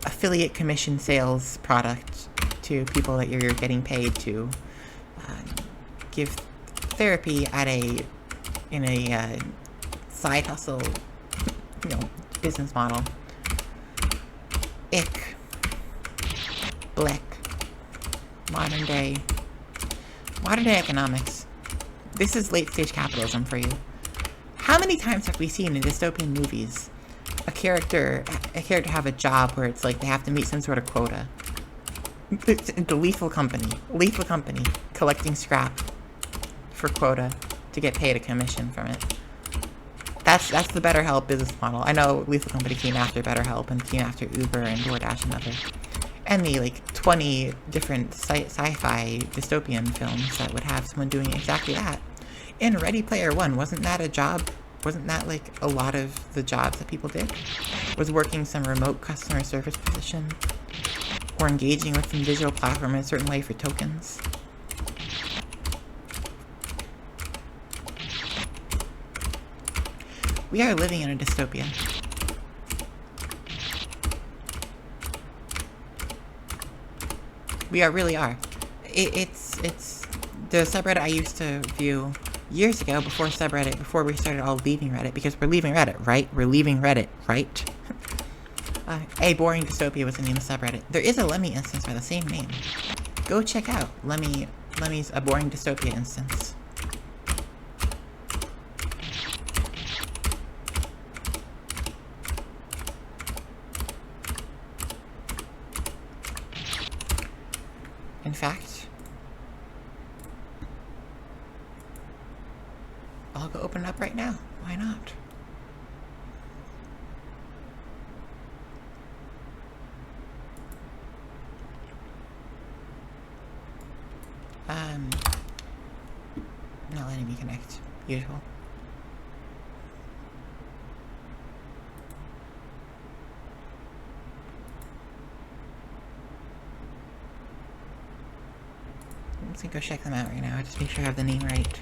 affiliate commission sales product to people that you're getting paid to give therapy in a side hustle, business model. Ick. Blick. Modern day economics. This is late stage capitalism for you. How many times have we seen in dystopian movies a character have a job where it's like they have to meet some sort of quota? It's the Lethal Company, collecting scrap for quota to get paid a commission from it. That's the BetterHelp business model. I know Lethal Company came after BetterHelp and came after Uber and DoorDash and others. And the 20 different sci-fi dystopian films that would have someone doing exactly that. In Ready Player One, wasn't that a job? Wasn't that a lot of the jobs that people did? Was working some remote customer service position? Or engaging with some digital platform in a certain way for tokens? We are living in a dystopia. We really are. It's the subreddit I used to view years ago before subreddit, before we started all leaving Reddit, because we're leaving Reddit, right? We're leaving Reddit, right? A Boring Dystopia was the name of subreddit. There is a Lemmy instance by the same name. Go check out Lemmy's A Boring Dystopia instance. In fact, I'll go open it up right now. Why not? Not letting me connect. Usual. I'm just gonna go check them out right now. Just make sure I have the name right.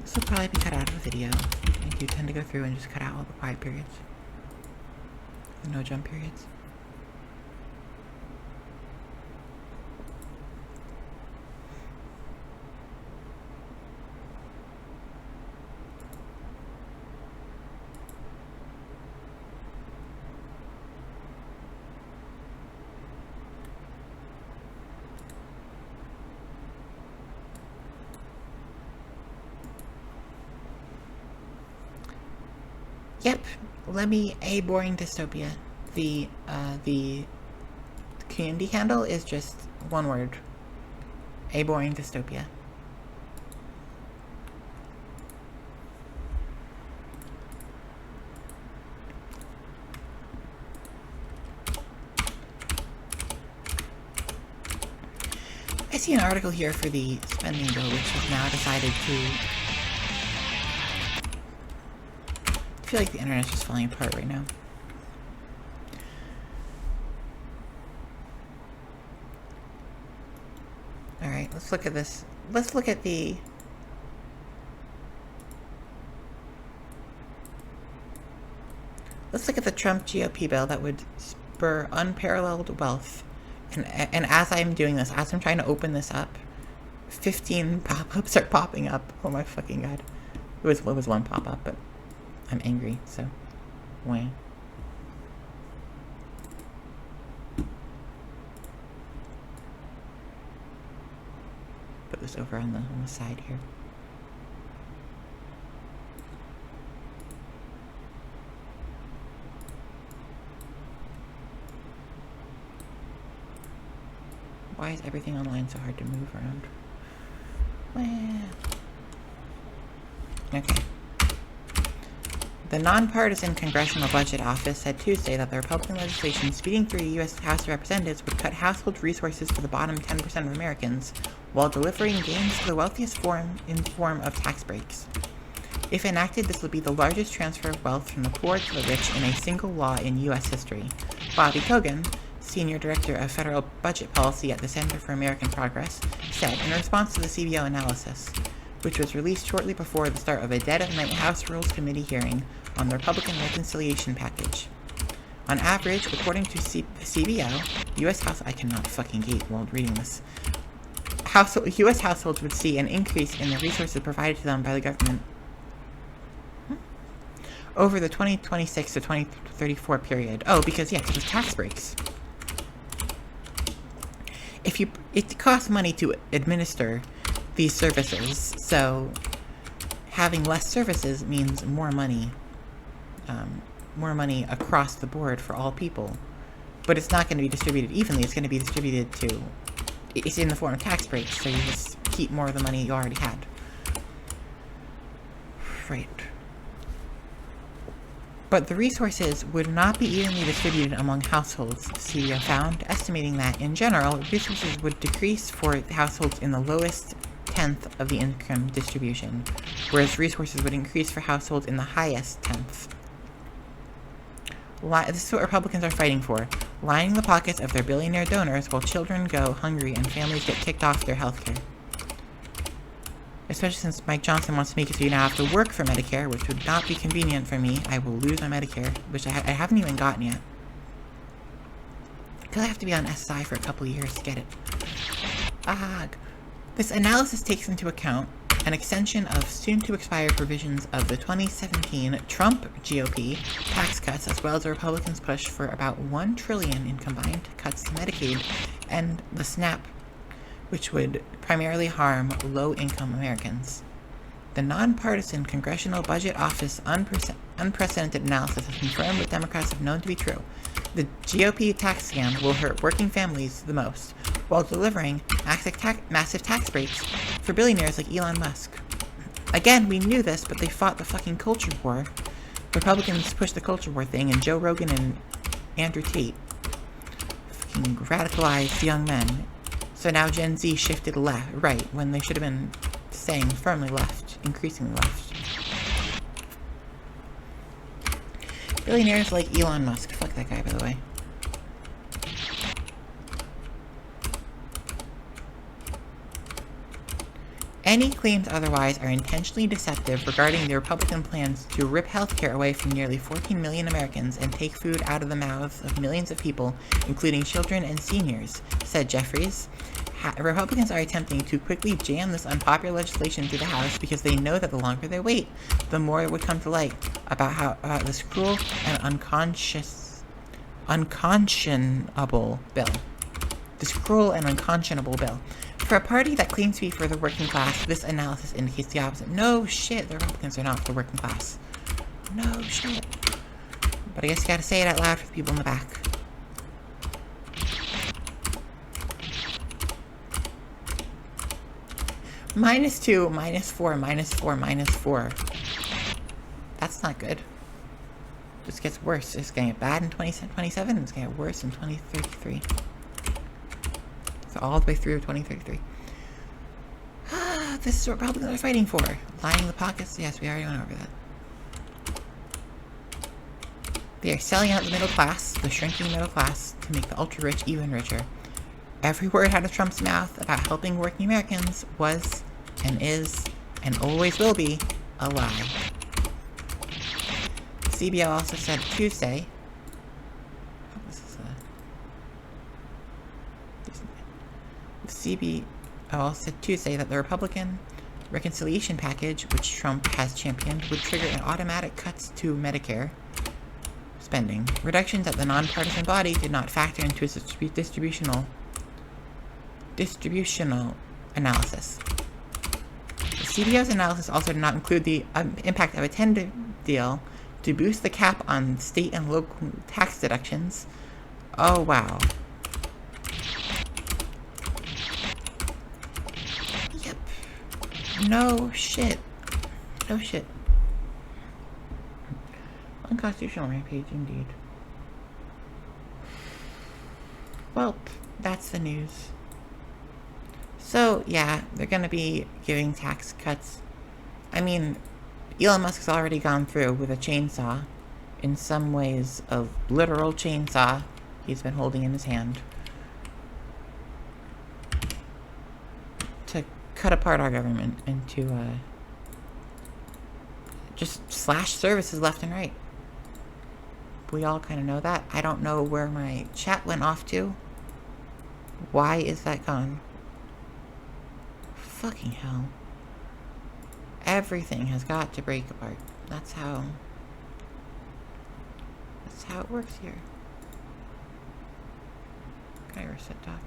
This will probably be cut out of the video. I do tend to go through and just cut out all the quiet periods. The no jump periods. Yep, Lemmy A Boring Dystopia. The community handle is just one word. A Boring Dystopia. I see an article here for the spending bill, which has now decided to... I feel like the internet's just falling apart right now. Alright, let's look at this. Let's look at the... Let's look at the Trump GOP bill that would spur unparalleled wealth. And as I'm doing this, as I'm trying to open this up, 15 pop-ups are popping up. Oh my fucking god. It was one pop-up, but I'm angry, so wah. Put this over on the side here. Why is everything online so hard to move around? Wah. Okay. The Nonpartisan Congressional Budget Office said Tuesday that the Republican legislation speeding through the U.S. House of Representatives would cut household resources to the bottom 10% of Americans, while delivering gains to the wealthiest in the form of tax breaks. If enacted, this would be the largest transfer of wealth from the poor to the rich in a single law in U.S. history. Bobby Kogan, Senior Director of Federal Budget Policy at the Center for American Progress, said in response to the CBO analysis, which was released shortly before the start of a dead-of-night House Rules Committee hearing on the Republican reconciliation package. On average, according to CBO, U.S. I cannot fucking gate while reading this. U.S. households would see an increase in the resources provided to them by the government over the 2026 to 2034 period. Oh, because, yeah, it was tax breaks. It costs money to administer these services, so having less services means more money across the board for all people. But it's not going to be distributed evenly. It's going to be distributed it's in the form of tax breaks, so you just keep more of the money you already had. Right. But the resources would not be evenly distributed among households, CBO found, estimating that, in general, resources would decrease for households in the lowest tenth of the income distribution, whereas resources would increase for households in the highest tenth. This is what Republicans are fighting for, lining the pockets of their billionaire donors while children go hungry and families get kicked off their health care. Especially since Mike Johnson wants to make it so you now have to work for Medicare, which would not be convenient for me. I will lose my Medicare, which I haven't even gotten yet. He'll have to be on SSI for a couple years to get it. This analysis takes into account an extension of soon-to-expire provisions of the 2017 Trump GOP tax cuts, as well as the Republicans' push for about $1 trillion in combined cuts to Medicaid and the SNAP, which would primarily harm low-income Americans. The nonpartisan Congressional Budget Office unprecedented analysis has confirmed what Democrats have known to be true. The GOP tax scam will hurt working families the most, while delivering massive tax breaks for billionaires like Elon Musk. Again, we knew this, but they fought the fucking culture war. Republicans pushed the culture war thing, and Joe Rogan and Andrew Tate fucking radicalized young men. So now Gen Z shifted right, when they should have been staying firmly left, increasingly left. Billionaires like Elon Musk. Fuck that guy, by the way. Any claims otherwise are intentionally deceptive regarding the Republican plans to rip healthcare away from nearly 14 million Americans and take food out of the mouths of millions of people, including children and seniors, said Jeffries. Republicans are attempting to quickly jam this unpopular legislation through the House because they know that the longer they wait, the more it would come to light about this cruel and unconscionable bill. This cruel and unconscionable bill. For a party that claims to be for the working class, this analysis indicates the opposite. No shit, the Republicans are not for the working class. No shit. But I guess you gotta say it out loud for the people in the back. -2, -4, -4, -4. That's not good. This gets worse. It's gonna get bad in 2027, it's gonna get worse in 2033. So all the way through 2033. This is what Republicans are fighting for. Lining the pockets. Yes, we already went over that. They are selling out the middle class, the shrinking middle class, to make the ultra-rich even richer. Every word out of Trump's mouth about helping working Americans was, and is, and always will be, a lie. CBO also said Tuesday, that the Republican reconciliation package, which Trump has championed, would trigger an automatic cuts to Medicare spending. Reductions at the nonpartisan body did not factor into its distributional analysis. The CBO's analysis also did not include the impact of a tender deal to boost the cap on state and local tax deductions. Oh, wow. Yep. No shit. No shit. Unconstitutional rampage, indeed. Well, that's the news. So, yeah, they're gonna be giving tax cuts. I mean, Elon Musk's already gone through with a chainsaw. In some ways, a literal chainsaw he's been holding in his hand. To cut apart our government and to, just slash services left and right. We all kind of know that. I don't know where my chat went off to. Why is that gone? Fucking hell. Everything has got to break apart. That's how it works here. Can I reset docs?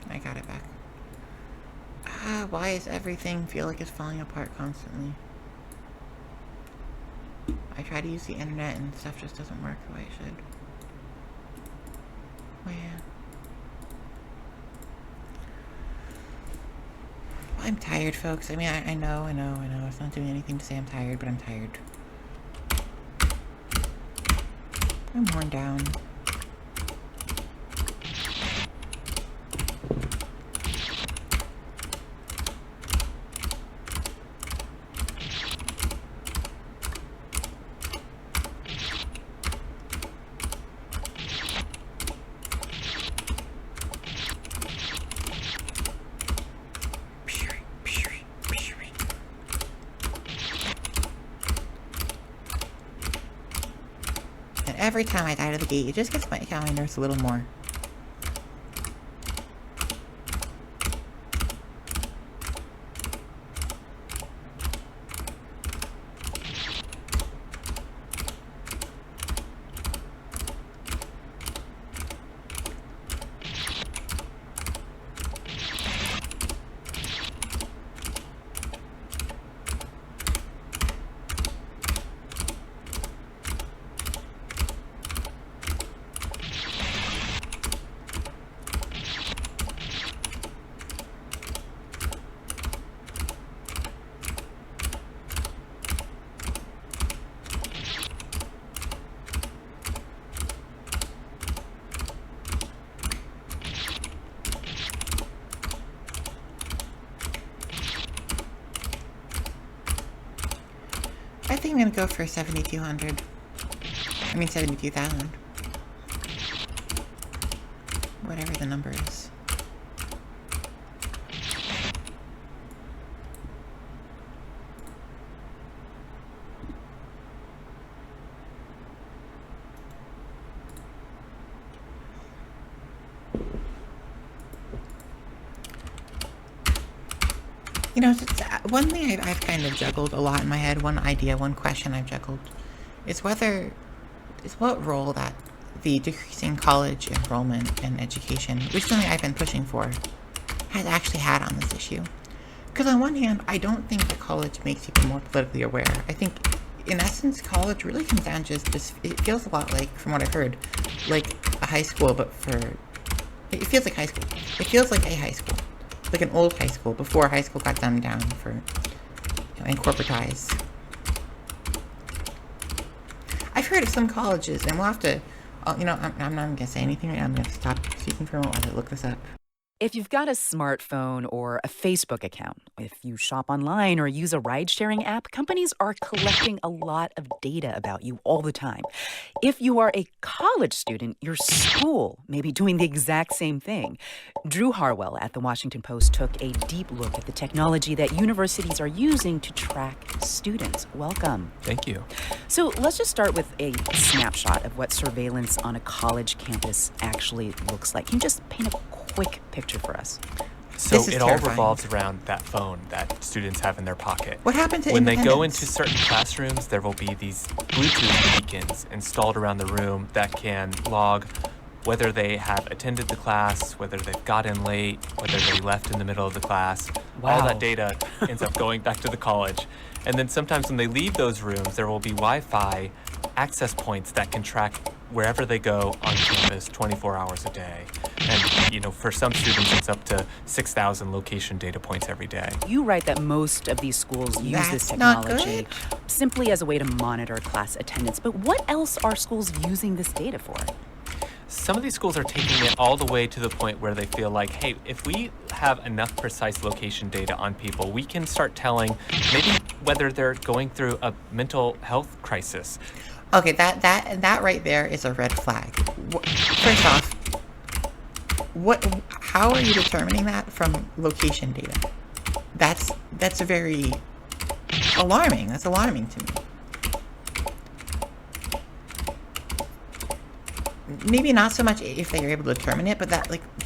I got it back. Why does everything feel like it's falling apart constantly? I try to use the internet and stuff just doesn't work the way it should. Man. I'm tired, folks. I mean, I know. It's not doing anything to say I'm tired, but I'm tired. I'm worn down. every time I die out of the gate, it just gets my nerves a little more. I think I'm gonna go for 7,200. I mean 72,000. Whatever the number is. You know, one thing I've kind of juggled a lot in my head, one idea, one question I've juggled, is what role that the decreasing college enrollment and education, which is something I've been pushing for, has actually had on this issue. Because on one hand, I don't think that college makes people more politically aware. I think, in essence, college really comes down to just it feels a lot like, from what I've heard, like a high school, but it feels like high school. It feels like a high school. Like an old high school, before high school got dumbed down and corporatized. I've heard of some colleges, and we'll have to, I'm not going to say anything right now. I'm going to stop speaking for a moment while I look this up. If you've got a smartphone or a Facebook account, if you shop online or use a ride-sharing app, companies are collecting a lot of data about you all the time. If you are a college student, your school may be doing the exact same thing. Drew Harwell at The Washington Post took a deep look at the technology that universities are using to track students. Welcome. Thank you. So let's just start with a snapshot of what surveillance on a college campus actually looks like. Can you just paint a quick picture for us? So it terrifying. all revolves around that phone that students have in their pocket. What happened to when they go independence? into certain classrooms, there will be these Bluetooth beacons installed around the room that can log whether they have attended the class, whether they've gotten late, whether they left in the middle of the class. Wow. All that data ends up going back to the college. And then sometimes when they leave those rooms, there will be Wi-Fi access points that can track wherever they go on campus 24 hours a day. And, for some students, it's up to 6,000 location data points every day. You write that most of these schools use this That's not technology good. simply as a way to monitor class attendance. But what else are schools using this data for? Some of these schools are taking it all the way to the point where they feel like, hey, if we have enough precise location data on people, we can start telling maybe whether they're going through a mental health crisis. Okay, that right there is a red flag. First off, how are you determining that from location data? That's very alarming. That's alarming to me. Maybe not so much if they are able to determine it, but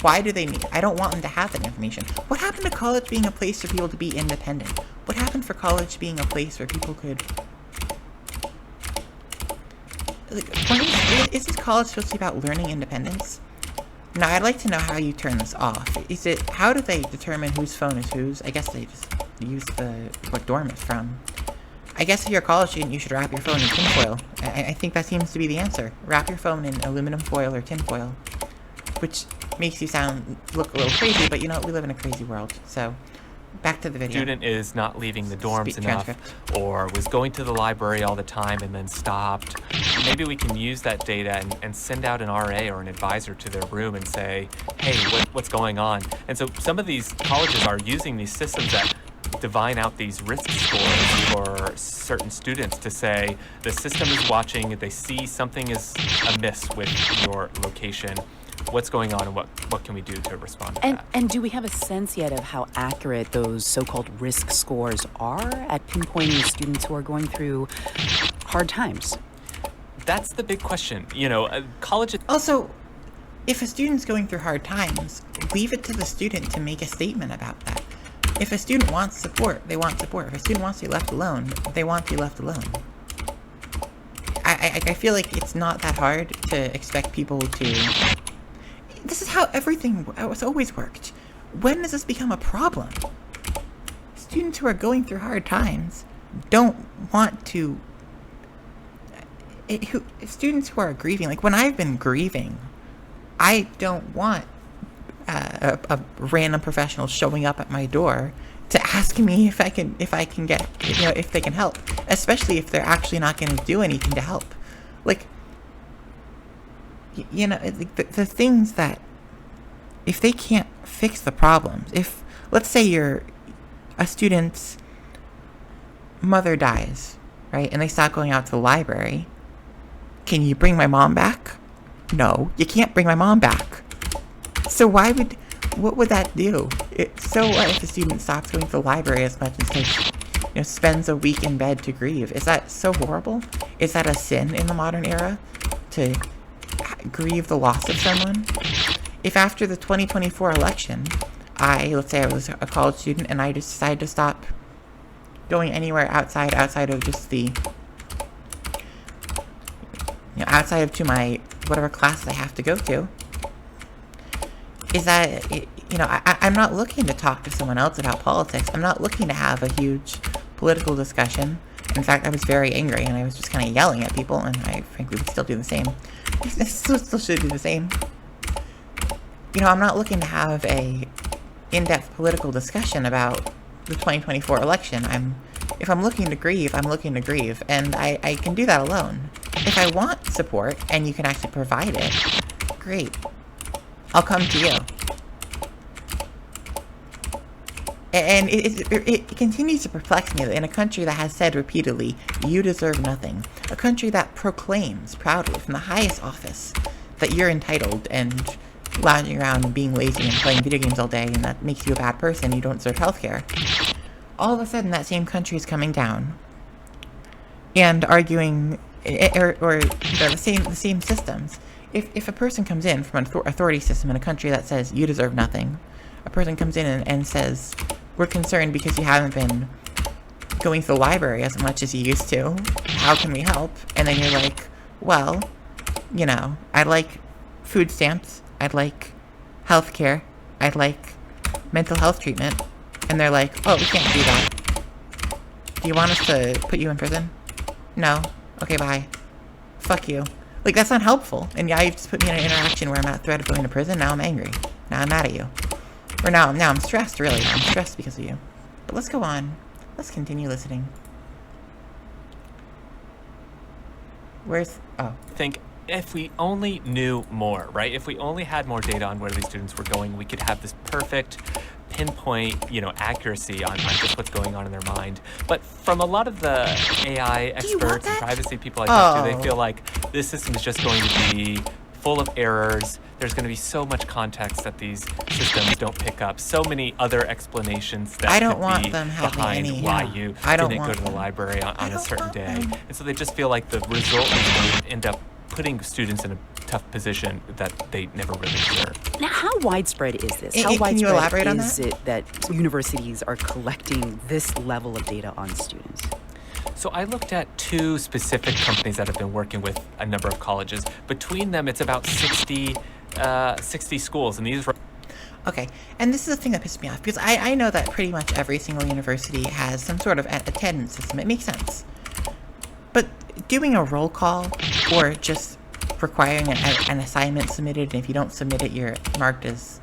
why do they need? I don't want them to have that information. What happened to college being a place for people to be independent? What happened for college being a place where people could? Is this college supposed to be about learning independence? Now, I'd like to know how you turn this off. How do they determine whose phone is whose? I guess they just use what dorm it's from. I guess if you're a college student, you should wrap your phone in tinfoil. I think that seems to be the answer. Wrap your phone in aluminum foil or tinfoil. Which makes you look a little crazy, but we live in a crazy world. So, back to the video. Student is not leaving the dorms enough, or was going to the library all the time and then stopped. Maybe we can use that data and send out an RA or an advisor to their room and say, hey, what's going on? And so some of these colleges are using these systems that divine out these risk scores for certain students to say the system is watching, they see something is amiss with your location. What's going on and what can we do to respond to that? And do we have a sense yet of how accurate those so-called risk scores are at pinpointing students who are going through hard times? that's the big question. College. Also, if a student's going through hard times, leave it to the student to make a statement about that. If a student wants support, they want support. If a student wants to be left alone, they want to be left alone. I feel like it's not that hard to expect people to... This is how everything has always worked. When does this become a problem? Students who are going through hard times don't want to... Students who are grieving, like when I've been grieving, I don't want a random professional showing up at my door to ask me if they can help, especially if they're actually not going to do anything to help. Like, the things that, if they can't fix the problems, if, let's say a student's mother dies, right, and they stop going out to the library, can you bring my mom back? No, you can't bring my mom back. So what would that do? So what if the student stops going to the library as much and spends a week in bed to grieve? Is that so horrible? Is that a sin in the modern era to grieve the loss of someone? If after the 2024 election, let's say I was a college student and I just decided to stop going anywhere outside of just the, outside of to my whatever class I have to go to, is that, I'm not looking to talk to someone else about politics. I'm not looking to have a huge political discussion. In fact, I was very angry and I was just kind of yelling at people, and I frankly would still do the same. I still should do the same. I'm not looking to have a in-depth political discussion about the 2024 election. If I'm looking to grieve, I'm looking to grieve, and I can do that alone. If I want support, and you can actually provide it, great. I'll come to you. And it continues to perplex me that in a country that has said repeatedly, you deserve nothing, a country that proclaims proudly from the highest office that you're entitled and lounging around and being lazy and playing video games all day, and that makes you a bad person, you don't deserve healthcare. All of a sudden, that same country is coming down and arguing, or the same systems. If a person comes in from an authority system in a country that says you deserve nothing, a person comes in and says, we're concerned because you haven't been going to the library as much as you used to, how can we help? And then you're like, well, I'd like food stamps, I'd like healthcare, I'd like mental health treatment. And they're like, oh, we can't do that. Do you want us to put you in prison? No. Okay, bye. Fuck you. Like, that's not helpful. And yeah, you've just put me in an interaction where I'm at threat of going to prison. Now I'm angry. Now I'm mad at you. Or now I'm stressed, really. I'm stressed because of you. But let's go on. Let's continue listening. I think if we only knew more, right? If we only had more data on where these students were going, we could have this perfect pinpoint, accuracy on just what's going on in their mind. But from a lot of the AI experts and privacy people I talk to, they feel like this system is just going to be full of errors. There's going to be so much context that these systems don't pick up. So many other explanations that could be behind why you didn't go to the library on a certain day. And so they just feel like the result is going to end up putting students in a tough position that they never really deserve. Now, how widespread is this? How widespread is it that universities are collecting this level of data on students? So I looked at two specific companies that have been working with a number of colleges. Between them, it's about 60 schools, and these... Okay, and this is the thing that pissed me off, because I know that pretty much every single university has some sort of attendance system. It makes sense. But doing a roll call, or just requiring an assignment submitted, and if you don't submit it, you're marked as,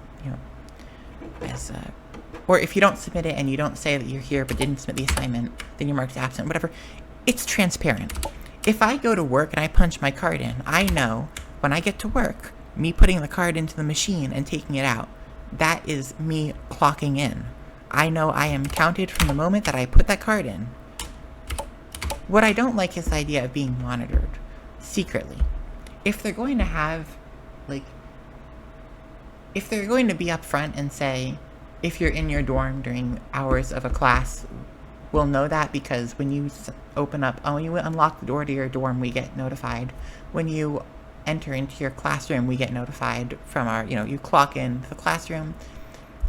or if you don't submit it and you don't say that you're here but didn't submit the assignment, then you're marked as absent, whatever. It's transparent. If I go to work and I punch my card in, I know when I get to work, me putting the card into the machine and taking it out, that is me clocking in. I know I am counted from the moment that I put that card in. What I don't like is the idea of being monitored secretly. If they're going to have, if they're going to be upfront and say, if you're in your dorm during hours of a class we'll know that because when you when you unlock the door to your dorm, we get notified. When you enter into your classroom, we get notified from our, you clock in the classroom.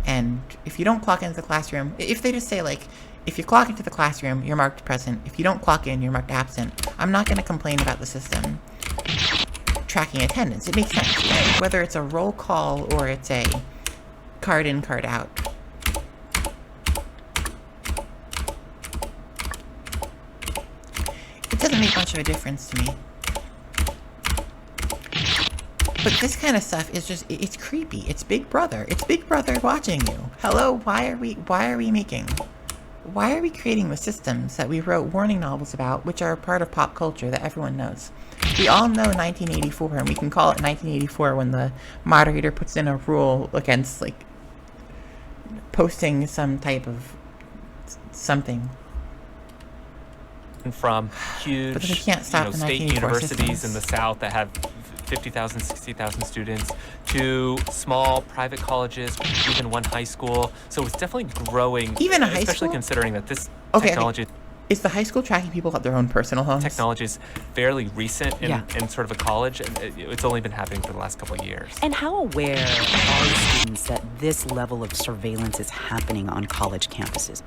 And if you don't clock into the classroom, if they just say, like, if you clock into the classroom, you're marked present. If you don't clock in, you're marked absent. I'm not going to complain about the system tracking attendance. It makes sense, right? Whether it's a roll call or it's a card in, card out. It doesn't make much of a difference to me. But this kind of stuff is just, it's creepy. It's Big Brother. It's Big Brother watching you. Hello, why are we creating the systems that we wrote warning novels about, which are a part of pop culture that everyone knows? We all know 1984, and we can call it 1984 when the moderator puts in a rule against, like, posting some type of something. From huge but we can't stop state universities in the South that have 50,000, 60,000 students, to small private colleges, even one high school. So it's definitely growing, even a high especially school? Considering that this Okay. technology... Is the high school tracking people at their own personal homes? Technology is fairly recent in sort of a college, and it's only been happening for the last couple of years. And how aware are students that this level of surveillance is happening on college campuses?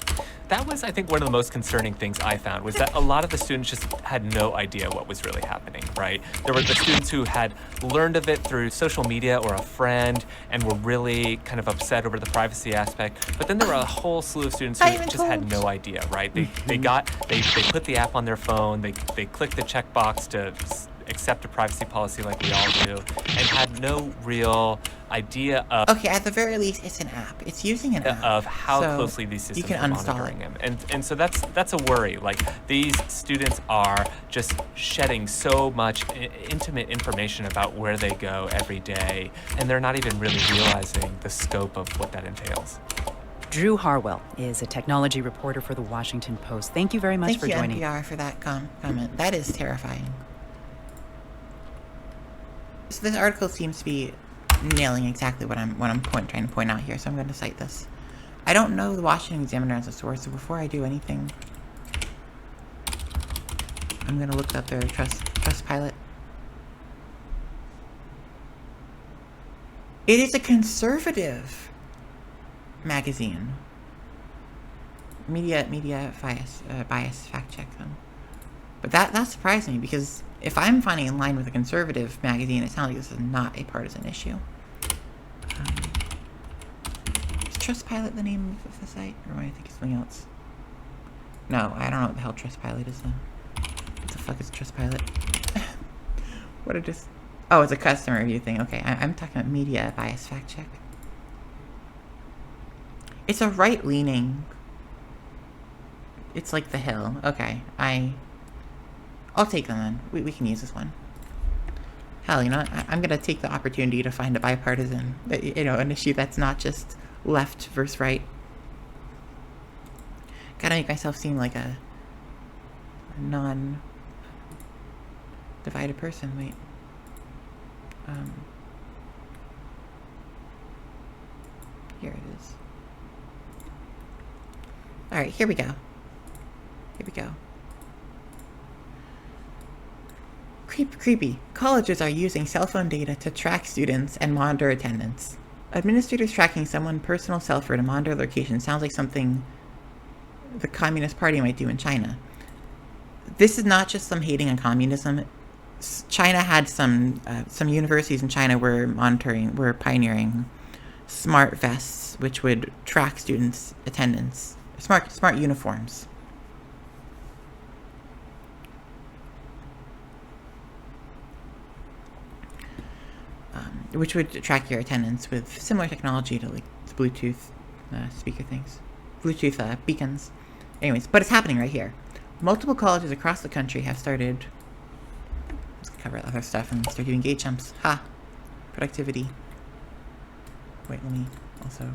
That was, I think, one of the most concerning things I found, was that a lot of the students just had no idea what was really happening, right? There were the students who had learned of it through social media or a friend and were really kind of upset over the privacy aspect. But then there were a whole slew of students who just had no idea, right? They put the app on their phone, they clicked the checkbox to accept a privacy policy like we all do, and had no real idea of... Okay, at the very least, it's an app. It's using an app. Of how so closely these systems you can are uninstall monitoring them. And so that's a worry. Like, these students are just shedding so much intimate information about where they go every day, and they're not even really realizing the scope of what that entails. Drew Harwell is a technology reporter for The Washington Post. Thank you very much for joining. Thank you, NPR, for that comment. That is terrifying. So this article seems to be nailing exactly what I'm trying to point out here, so I'm going to cite this. I don't know the Washington Examiner as a source, so before I do anything, I'm going to look up their Trustpilot. It is a conservative magazine. Media bias fact check them. But that surprised me, because if I'm finding in line with a conservative magazine, it sounds like this is not a partisan issue. Is Trustpilot the name of the site? Or am I thinking something else? No, I don't know what the hell Trustpilot is then. What the fuck is Trustpilot? What it is? Oh, it's a customer review thing. Okay, I'm talking about media bias fact check. It's a right-leaning... It's like The Hill. Okay, I'll take them then. We can use this one. Hell, you know what? I'm gonna take the opportunity to find a bipartisan, an issue that's not just left versus right. Gotta make myself seem like a non-divided person. Wait. Here it is. Alright, here we go. Creepy. Colleges are using cell phone data to track students and monitor attendance. Administrators tracking someone's personal cell phone to monitor location sounds like something the Communist Party might do in China. This is not just some hating on communism. China had some universities in China were pioneering smart vests, which would track students' attendance. Smart uniforms. Which would track your attendance with similar technology to, like, Bluetooth speaker things. Bluetooth beacons. Anyways, but it's happening right here. Multiple colleges across the country have started... Let's cover other stuff and start doing gate jumps. Ha! Productivity. Wait, let me also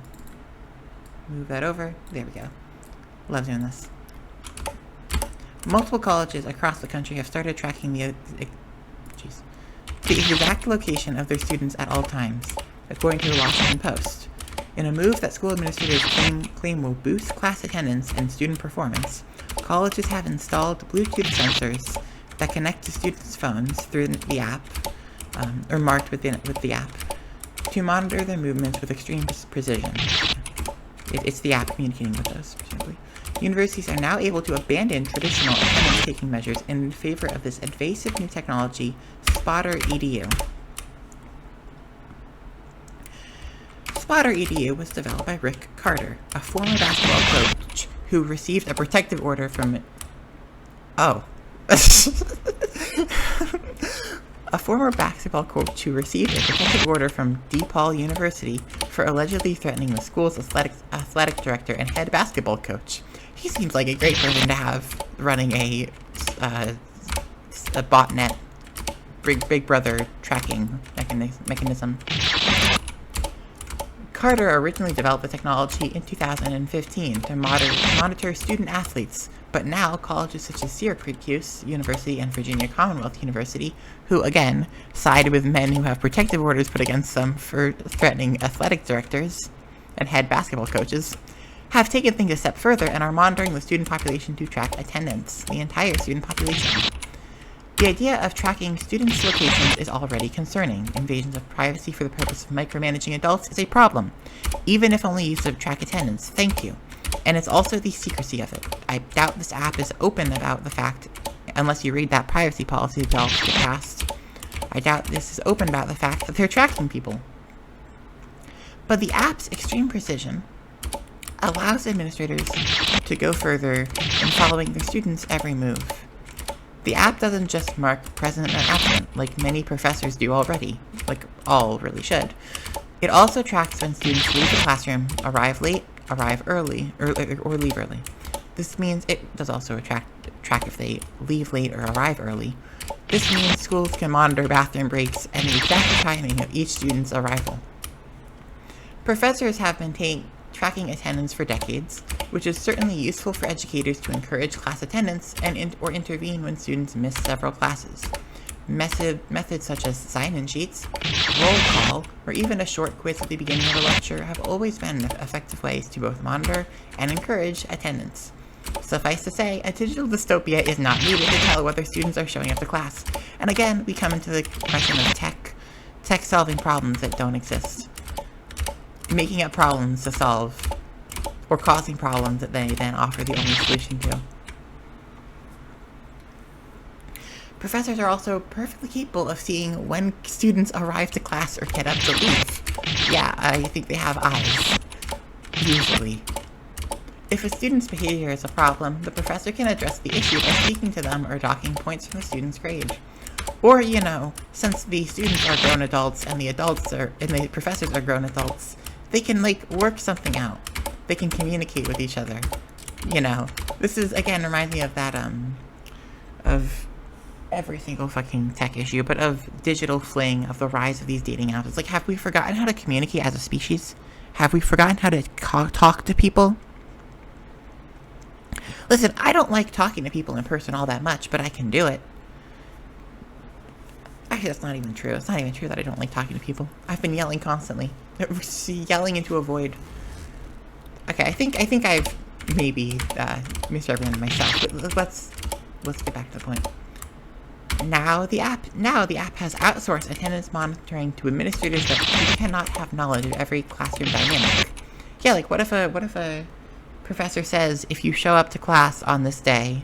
move that over. There we go. Love doing this. Multiple colleges across the country have started tracking the exact location of their students at all times, according to the Washington Post. In a move that school administrators claim will boost class attendance and student performance, colleges have installed Bluetooth sensors that connect to students' phones through the app, or marked with the app, to monitor their movements with extreme precision. It's the app communicating with us, presumably. Universities are now able to abandon traditional attendance-taking measures in favor of this invasive new technology, Spotter EDU. Spotter EDU was developed by Rick Carter, a former basketball coach who received a protective order from... Oh. A former basketball coach who received a protective order from DePaul University for allegedly threatening the school's athletic director and head basketball coach. He seems like a great person to have running a botnet, Big Brother tracking mechanism. Carter originally developed the technology in 2015 to monitor student athletes, but now colleges such as Syracuse University and Virginia Commonwealth University, who again side with men who have protective orders put against them for threatening athletic directors and head basketball coaches, have taken things a step further and are monitoring the student population to track attendance, the entire student population. The idea of tracking students' locations is already concerning. Invasions of privacy for the purpose of micromanaging adults is a problem, even if only used to track attendance. Thank you. And it's also the secrecy of it. I doubt this app is open about the fact, unless you read that privacy policy developed get passed. I doubt this is open about the fact that they're tracking people. But the app's extreme precision allows administrators to go further in following their students' every move. The app doesn't just mark present and absent, like many professors do already, like all really should. It also tracks when students leave the classroom, arrive late, arrive early, or leave early. This means it does also track if they leave late or arrive early. This means schools can monitor bathroom breaks and the exact timing of each student's arrival. Professors have been tracking attendance for decades, which is certainly useful for educators to encourage class attendance and or intervene when students miss several classes. Methods such as sign-in sheets, roll call, or even a short quiz at the beginning of a lecture have always been effective ways to both monitor and encourage attendance. Suffice to say, a digital dystopia is not needed to tell whether students are showing up to class. And again, we come into the question of tech solving problems that don't exist. Making up problems to solve, or causing problems that they then offer the only solution to. Professors are also perfectly capable of seeing when students arrive to class or get up to leave. Yeah, I think they have eyes. Usually. If a student's behavior is a problem, the professor can address the issue by speaking to them or docking points from the student's grade. Or, you know, since the students are grown adults and the professors are grown adults, they can, like, work something out. They can communicate with each other. You know, this is, again, reminds me of that, of every single fucking tech issue, but of digital fling, of the rise of these dating apps. It's like, have we forgotten how to communicate as a species? Have we forgotten how to talk to people? Listen, I don't like talking to people in person all that much, but I can do it. Actually, that's not even true. It's not even true that I don't like talking to people. I've been yelling constantly. Yelling into a void. Okay, I think I've maybe misrepresented myself, but let's get back to the point. Now the app has outsourced attendance monitoring to administrators that cannot have knowledge of every classroom dynamic. Yeah, like what if a professor says if you show up to class on this day,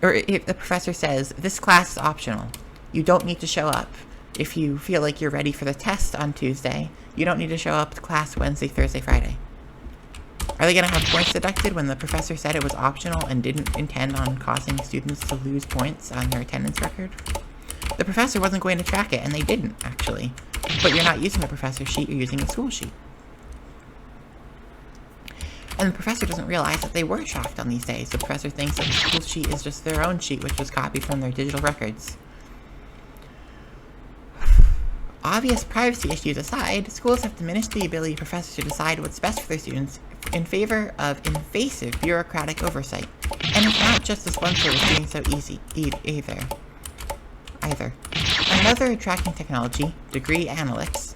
or if the professor says this class is optional, you don't need to show up. If you feel like you're ready for the test on Tuesday, you don't need to show up to class Wednesday, Thursday, Friday. Are they going to have points deducted when the professor said it was optional and didn't intend on causing students to lose points on their attendance record? The professor wasn't going to track it, and they didn't, actually. But you're not using the professor's sheet, you're using the school sheet. And the professor doesn't realize that they were tracked on these days. The professor thinks that the school sheet is just their own sheet, which was copied from their digital records. Obvious privacy issues aside, schools have diminished the ability of professors to decide what's best for their students in favor of invasive bureaucratic oversight. And it's not just the sponsor is doing so easy either. Another tracking technology, degree analytics,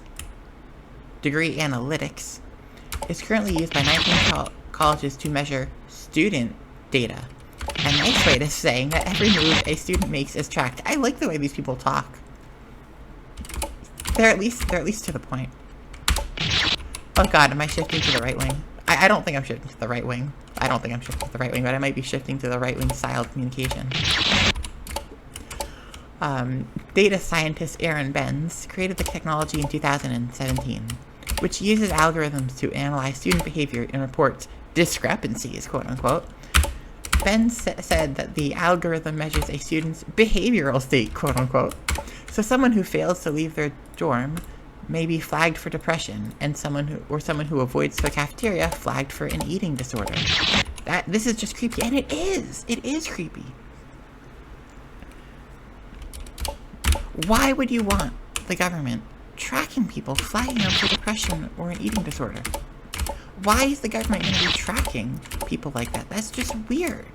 is currently used by 19 colleges to measure student data. A nice way to saying that every move a student makes is tracked. I like the way these people talk. They're at least to the point. Oh god, am I shifting to the right wing? I don't think I'm shifting to the right wing. I don't think I'm shifting to the right wing, but I might be shifting to the right wing style of communication. Data scientist Aaron Benz created the technology in 2017, which uses algorithms to analyze student behavior and report discrepancies, quote unquote. Benz said that the algorithm measures a student's behavioral state, quote unquote. So someone who fails to leave their dorm may be flagged for depression, and someone who avoids the cafeteria flagged for an eating disorder. This is just creepy, and it is creepy. Why would you want the government tracking people, flagging them for depression or an eating disorder? Why is the government going to be tracking people like that? That's just weird.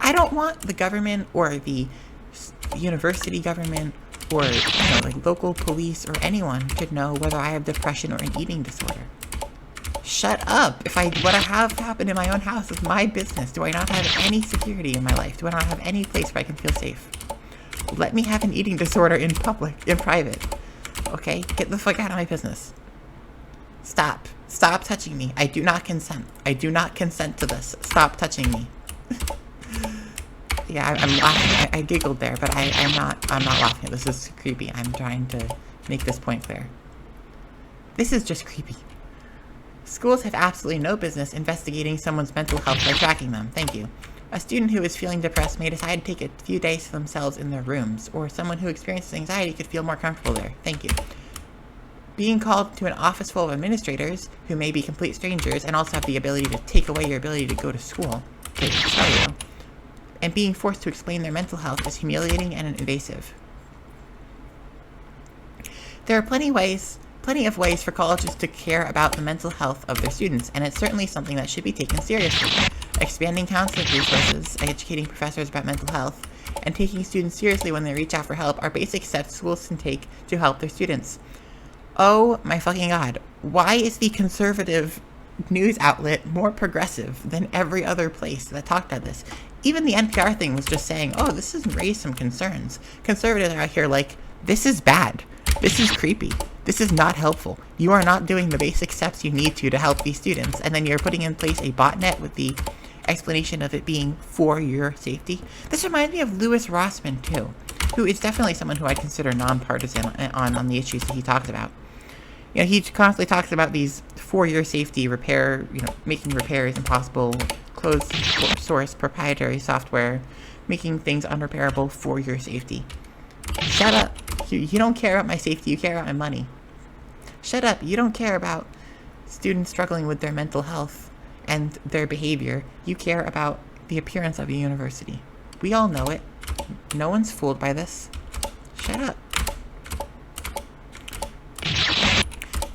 I don't want the government or the university government or like local police or anyone to know whether I have depression or an eating disorder. Shut up. If what I have happened in my own house is my business. Do I not have any security in my life? Do I not have any place where I can feel safe? Let me have an eating disorder in public, in private. Okay? Get the fuck out of my business. Stop. Stop touching me. I do not consent. I do not consent to this. Stop touching me. Yeah, I'm laughing. I giggled there, but I'm not laughing. This is creepy. I'm trying to make this point clear. This is just creepy. Schools have absolutely no business investigating someone's mental health by tracking them. Thank you. A student who is feeling depressed may decide to take a few days to themselves in their rooms, or someone who experiences anxiety could feel more comfortable there. Thank you. Being called to an office full of administrators who may be complete strangers and also have the ability to take away your ability to go to school, and being forced to explain their mental health is humiliating and invasive. There are plenty of ways for colleges to care about the mental health of their students, and it's certainly something that should be taken seriously. Expanding counseling resources, educating professors about mental health, and taking students seriously when they reach out for help are basic steps schools can take to help their students. Oh my fucking god, why is the conservative news outlet more progressive than every other place that talked about this? Even the NPR thing was just saying, oh, this has raised some concerns. Conservatives are out here like, this is bad. This is creepy. This is not helpful. You are not doing the basic steps you need to help these students, and then you're putting in place a botnet with the explanation of it being for your safety. This reminds me of Louis Rossman, too, who is definitely someone who I consider nonpartisan on the issues that he talks about. You know, he constantly talks about these for your safety repair, making repairs impossible, closed source proprietary software, making things unrepairable for your safety. Shut up. You don't care about my safety, you care about my money. Shut up. You don't care about students struggling with their mental health and their behavior. You care about the appearance of a university. We all know it. No one's fooled by this. Shut up.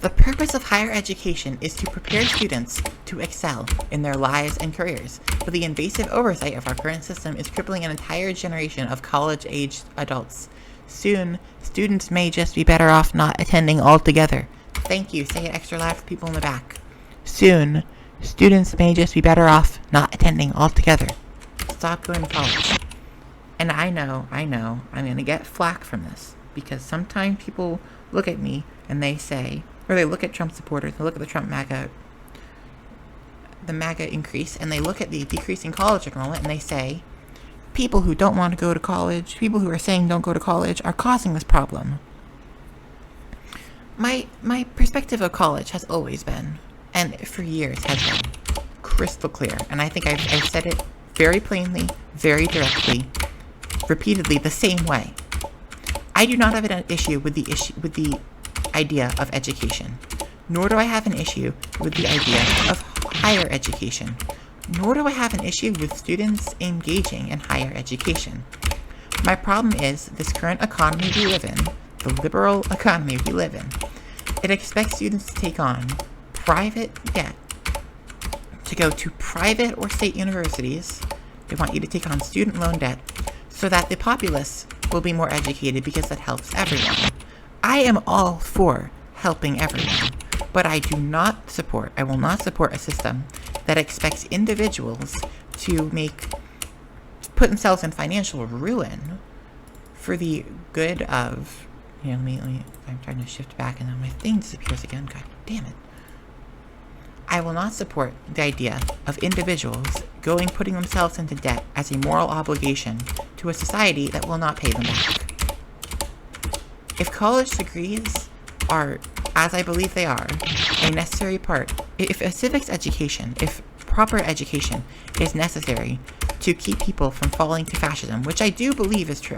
The purpose of higher education is to prepare students to excel in their lives and careers, but the invasive oversight of our current system is crippling an entire generation of college-aged adults. Soon, students may just be better off not attending altogether. Thank you. Say it extra loud for people in the back. Soon, students may just be better off not attending altogether. Stop going to college. And I know, I'm going to get flack from this, because sometimes people look at me and they say, or they look at Trump supporters, they look at the MAGA increase, and they look at the decreasing college enrollment, and they say, people who don't want to go to college, people who are saying don't go to college, are causing this problem. My perspective of college has always been, and for years has been, crystal clear, and I think I've said it very plainly, very directly, repeatedly, the same way. I do not have an issue with the idea of education, nor do I have an issue with the idea of higher education, nor do I have an issue with students engaging in higher education. My problem is this current economy we live in, the liberal economy we live in. It expects students to take on private debt to go to private or state universities. They want you to take on student loan debt so that the populace will be more educated because that helps everyone. I am all for helping everyone, but I will not support a system that expects individuals to put themselves in financial ruin for the good of, let me, I'm trying to shift back and then my thing disappears again. God damn it. I will not support the idea of individuals putting themselves into debt as a moral obligation to a society that will not pay them back. If college degrees are, as I believe they are, a necessary part, if a civics education, if proper education is necessary to keep people from falling to fascism, which I do believe is true,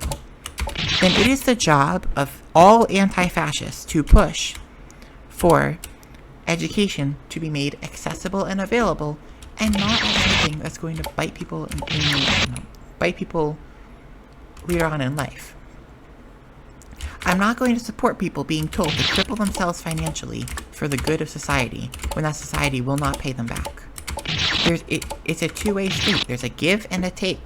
then it is the job of all anti-fascists to push for education to be made accessible and available, and not as something that's going to bite people bite people later on in life. I'm not going to support people being told to cripple themselves financially for the good of society when that society will not pay them back. It's a two-way street. There's a give and a take.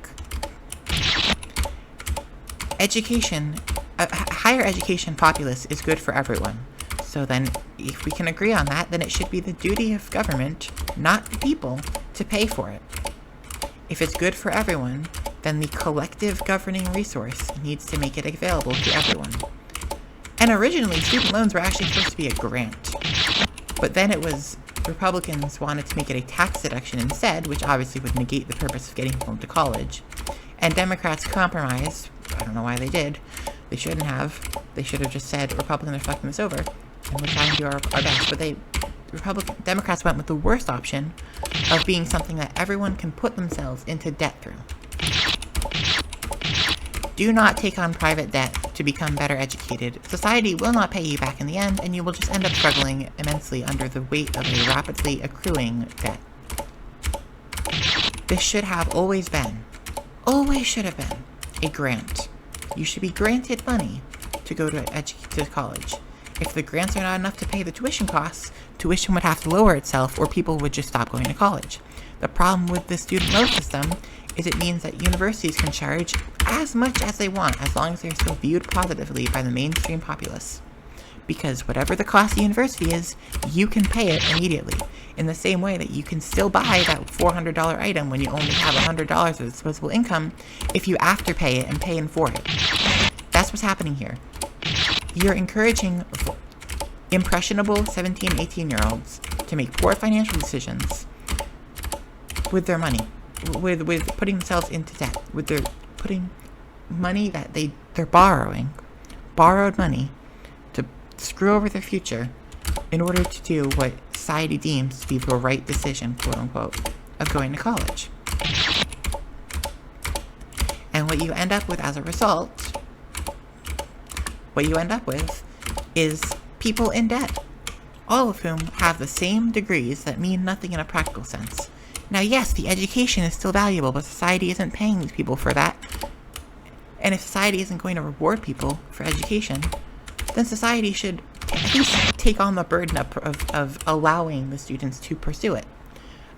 Education, higher education populace is good for everyone. So then, if we can agree on that, then it should be the duty of government, not the people, to pay for it. If it's good for everyone, then the collective governing resource needs to make it available to everyone. And originally, student loans were actually supposed to be a grant. But then it was, Republicans wanted to make it a tax deduction instead, which obviously would negate the purpose of getting people into college. And Democrats compromised. I don't know why they did. They shouldn't have. They should have just said, Republicans are fucking this over, and we're trying to do our best. But Democrats went with the worst option of being something that everyone can put themselves into debt through. Do not take on private debt to become better educated. Society will not pay you back in the end, and you will just end up struggling immensely under the weight of a rapidly accruing debt. This should have always should have been, a grant. You should be granted money to go to college. If the grants are not enough to pay the tuition costs, tuition would have to lower itself, or people would just stop going to college. The problem with the student loan system is it means that universities can charge as much as they want, as long as they're still viewed positively by the mainstream populace. Because whatever the cost of the university is, you can pay it immediately. In the same way that you can still buy that $400 item when you only have $100 of disposable income if you afterpay it and pay in for it. That's what's happening here. You're encouraging impressionable 17, 18-year-olds to make poor financial decisions with their money, with putting themselves into debt, with their putting money that they're borrowed money to screw over their future in order to do what society deems to be the right decision, quote unquote, of going to college. And what you end up with as a result, is people in debt, all of whom have the same degrees that mean nothing in a practical sense. Now, yes, the education is still valuable, but society isn't paying these people for that. And if society isn't going to reward people for education, then society should at least take on the burden of allowing the students to pursue it.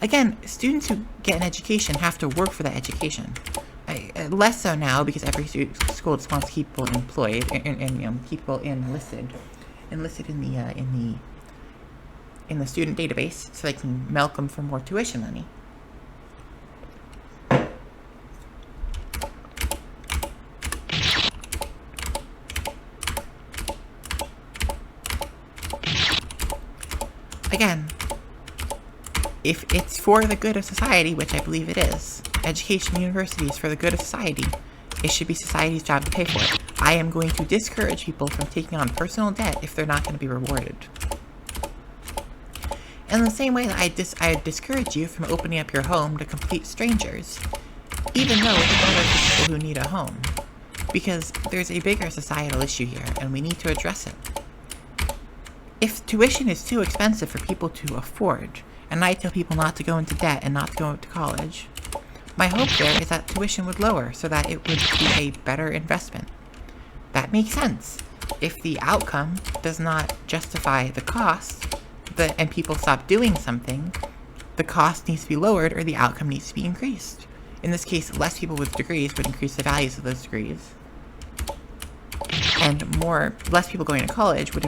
Again, students who get an education have to work for that education. Less so now, because every school just wants to keep people employed and keep people enlisted in the student database, so they can milk them for more tuition money. Again, if it's for the good of society, which I believe it is, education universities for the good of society, it should be society's job to pay for it. I am going to discourage people from taking on personal debt if they're not going to be rewarded. In the same way that I discourage you from opening up your home to complete strangers, even though it's better for people who need a home, because there's a bigger societal issue here, and we need to address it. If tuition is too expensive for people to afford, and I tell people not to go into debt and not to go to college, my hope there is that tuition would lower so that it would be a better investment. That makes sense. If the outcome does not justify the cost, and people stop doing something, the cost needs to be lowered or the outcome needs to be increased. In this case, less people with degrees would increase the values of those degrees. And less people going to college would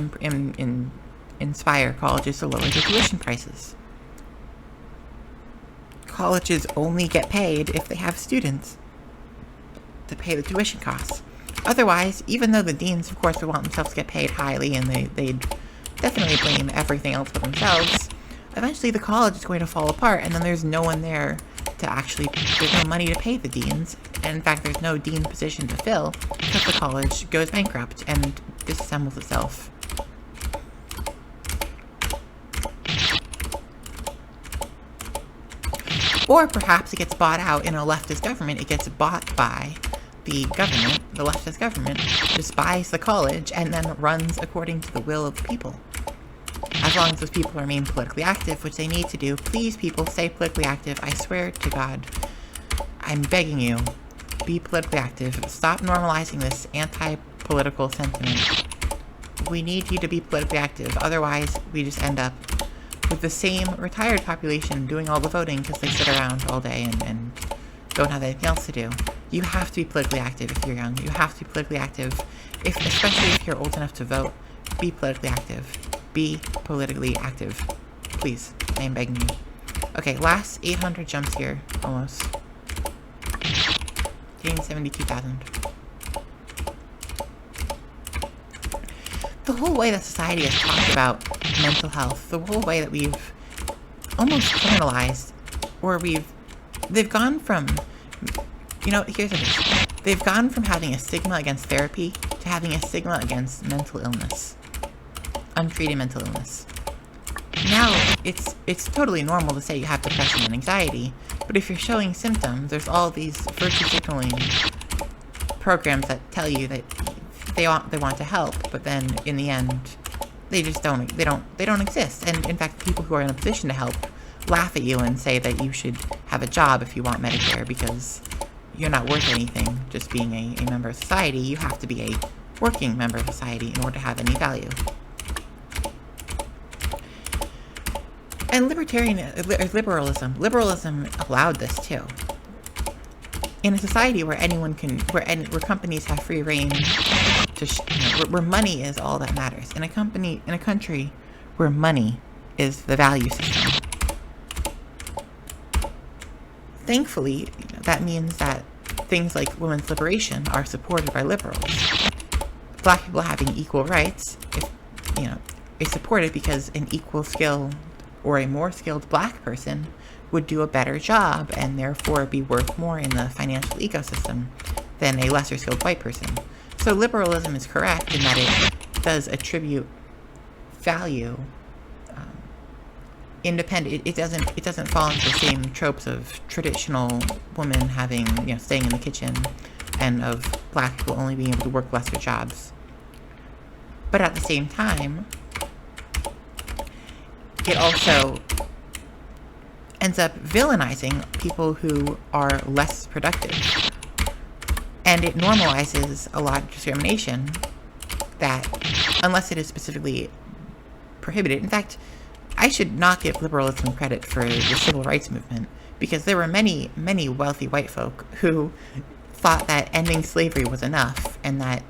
inspire colleges to lower their tuition prices. colleges only get paid if they have students to pay the tuition costs. Otherwise, even though the deans, of course, would want themselves to get paid highly, and they'd definitely blame everything else but themselves, eventually the college is going to fall apart, and then there's no one there to actually, there's no money to pay the deans, and in fact there's no dean position to fill, because the college goes bankrupt and disassembles itself. Or perhaps it gets bought out in a leftist government. It gets bought by the government, the leftist government, just buys the college and then runs according to the will of the people. As long as those people remain politically active, which they need to do. Please, people, stay politically active. I swear to God, I'm begging you, be politically active. Stop normalizing this anti-political sentiment. We need you to be politically active. Otherwise, we just end up with the same retired population doing all the voting because they sit around all day and don't have anything else to do. You have to be politically active if you're young. You have to be politically active, especially if you're old enough to vote. Be politically active. Be politically active. Please, I am begging you. Okay, last 800 jumps here, almost. Getting 72,000. The whole way that society has talked about mental health, the whole way that we've almost criminalized, or they've gone from, here's the thing. They've gone from having a stigma against therapy to having a stigma against mental illness. Untreated mental illness. Now, it's totally normal to say you have depression and anxiety, but if you're showing symptoms, there's all these virtue signaling programs that tell you that they want to help, but then in the end, they just don't exist. And in fact, people who are in a position to help laugh at you and say that you should have a job if you want Medicare because you're not worth anything just being a member of society. You have to be a working member of society in order to have any value. And liberalism allowed this too. In a society where where companies have free reign to, where money is all that matters. In a country where money is the value system. Thankfully, that means that things like women's liberation are supported by liberals. Black people having equal rights, is supported because an equal skill or a more skilled black person would do a better job and therefore be worth more in the financial ecosystem than a lesser skilled white person. So liberalism is correct in that it does attribute value independent. It doesn't fall into the same tropes of traditional women having, staying in the kitchen and of black people only being able to work lesser jobs. But at the same time, it also ends up villainizing people who are less productive. And it normalizes a lot of discrimination that, unless it is specifically prohibited. In fact, I should not give liberalism credit for the civil rights movement, because there were many, many wealthy white folk who thought that ending slavery was enough, and that,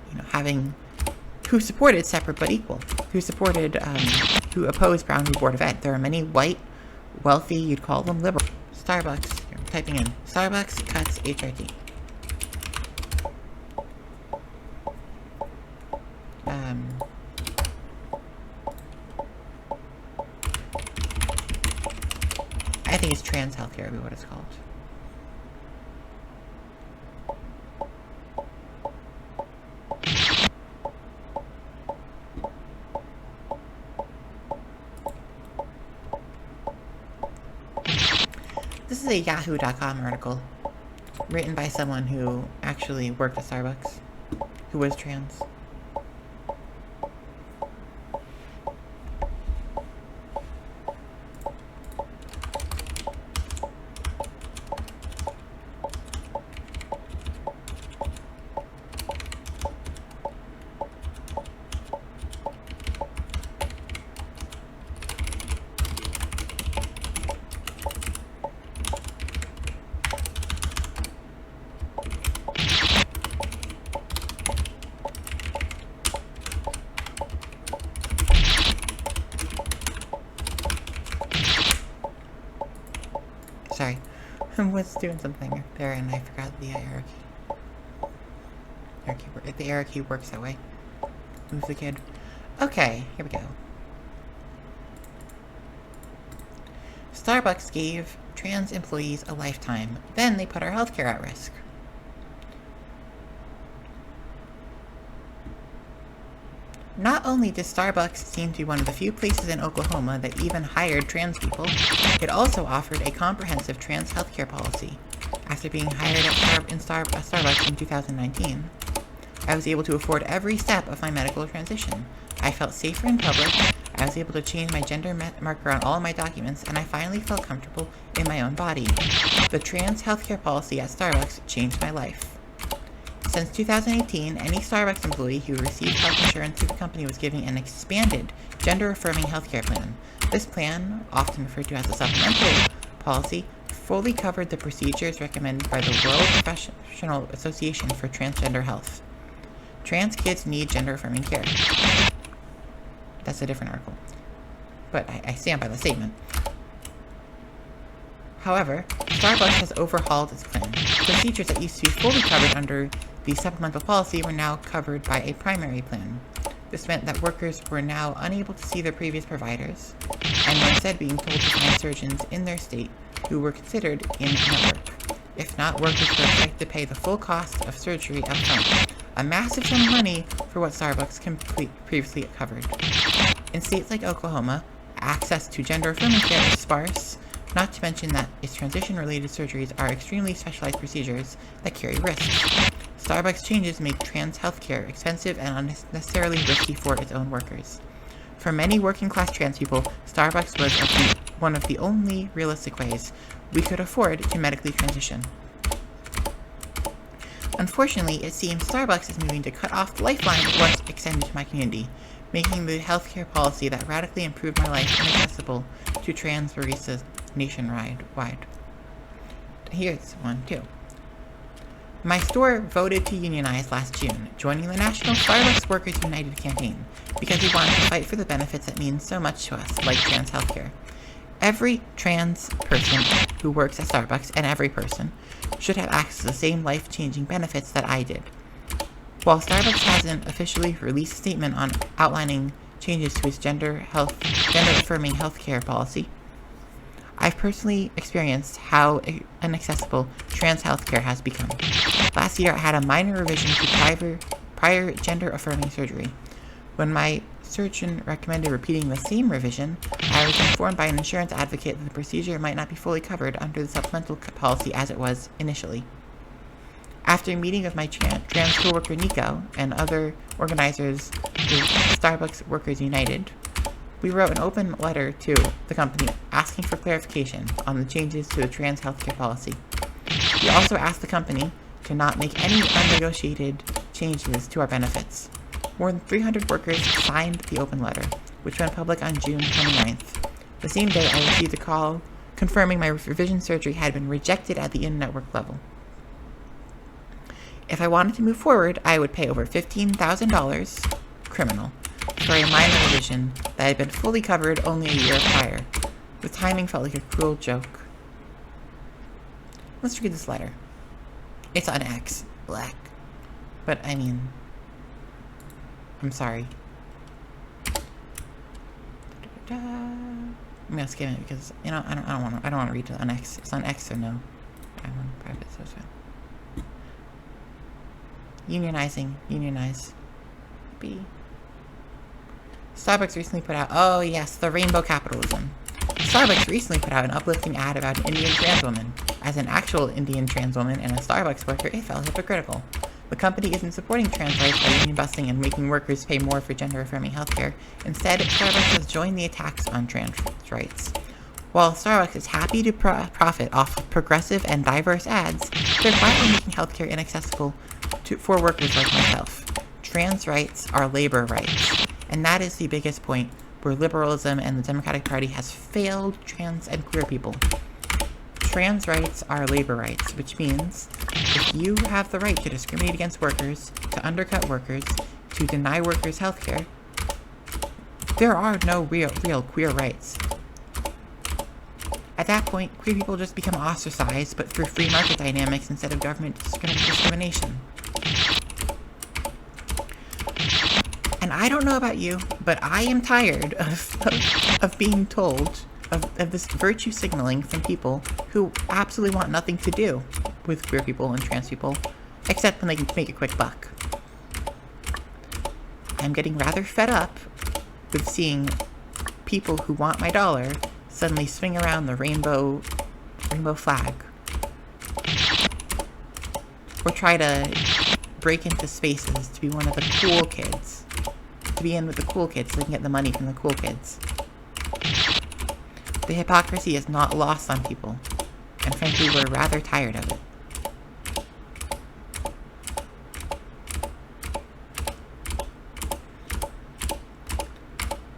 who supported separate but equal, who opposed Brown v. Board of Ed. There are many white, wealthy, you'd call them liberal. Starbucks, I'm typing in, Starbucks cuts HRT. I think it's trans healthcare, would be what it's called. This is a Yahoo.com article written by someone who actually worked at Starbucks, who was trans. Sorry. I was doing something there and I forgot the arrow key. The arrow key works that way. Move the kid. Okay, here we go. Starbucks gave trans employees a lifetime. Then they put our healthcare at risk. Not only did Starbucks seem to be one of the few places in Oklahoma that even hired trans people, it also offered a comprehensive trans healthcare policy. After being hired at Starbucks in 2019, I was able to afford every step of my medical transition. I felt safer in public, I was able to change my gender marker on all of my documents, and I finally felt comfortable in my own body. The trans healthcare policy at Starbucks changed my life. Since 2018, any Starbucks employee who received health insurance through the company was given an expanded, gender-affirming healthcare plan. This plan, often referred to as a supplemental policy, fully covered the procedures recommended by the World Professional Association for Transgender Health. Trans kids need gender-affirming care. That's a different article. But I stand by the statement. However, Starbucks has overhauled its plan. Procedures that used to be fully covered under the supplemental policy were now covered by a primary plan. This meant that workers were now unable to see their previous providers, and were instead being told to find surgeons in their state who were considered in-network. If not, workers were expected to pay the full cost of surgery up front, a massive sum of money for what Starbucks previously covered. In states like Oklahoma, access to gender-affirming care is sparse, not to mention that its transition-related surgeries are extremely specialized procedures that carry risks. Starbucks changes make trans healthcare expensive and unnecessarily risky for its own workers. For many working-class trans people, Starbucks was one of the only realistic ways we could afford to medically transition. Unfortunately, it seems Starbucks is moving to cut off the lifeline it once extended to my community, making the healthcare policy that radically improved my life inaccessible to trans baristas nationwide. Here's one, too. My store voted to unionize last June, joining the National Starbucks Workers United campaign, because we wanted to fight for the benefits that mean so much to us, like trans healthcare. Every trans person who works at Starbucks, and every person, should have access to the same life-changing benefits that I did. While Starbucks hasn't officially released a statement on outlining changes to its gender-affirming healthcare policy, I've personally experienced how inaccessible trans healthcare has become. Last year, I had a minor revision to prior gender-affirming surgery. When my surgeon recommended repeating the same revision, I was informed by an insurance advocate that the procedure might not be fully covered under the supplemental policy as it was initially. After a meeting with my trans coworker Nico and other organizers with Starbucks Workers United, we wrote an open letter to the company asking for clarification on the changes to the trans healthcare policy. We also asked the company to not make any unnegotiated changes to our benefits. More than 300 workers signed the open letter, which went public on June 29th. The same day, I received a call confirming my revision surgery had been rejected at the in-network level. If I wanted to move forward, I would pay over $15,000, criminal, for a minor revision that had been fully covered only a year prior. The timing felt like a cruel joke. Let's read this letter. It's on X, black. But I mean, I'm sorry. I'm gonna skim it because I don't want to read it on X. It's on X or no. I want private, so it's fine. Unionize. B. Starbucks recently put out, oh yes, the rainbow capitalism. Starbucks recently put out an uplifting ad about an Indian trans woman. As an actual Indian trans woman and a Starbucks worker, it felt hypocritical. The company isn't supporting trans rights by union busting and making workers pay more for gender-affirming healthcare. Instead, Starbucks has joined the attacks on trans rights. While Starbucks is happy to profit off of progressive and diverse ads, they're quietly making healthcare inaccessible for workers like myself. Trans rights are labor rights, and that is the biggest point where liberalism and the Democratic Party has failed trans and queer people. Trans rights are labor rights, which means if you have the right to discriminate against workers, to undercut workers, to deny workers healthcare, there are no real queer rights. At that point, queer people just become ostracized, but through free market dynamics instead of government discrimination. And I don't know about you, but I am tired of being told of this virtue signaling from people who absolutely want nothing to do with queer people and trans people, except when they can make a quick buck. I'm getting rather fed up with seeing people who want my dollar suddenly swing around the rainbow flag, or try to break into spaces to be one of the cool kids, to be in with the cool kids so they can get the money from the cool kids. The hypocrisy is not lost on people, and frankly, we're rather tired of it.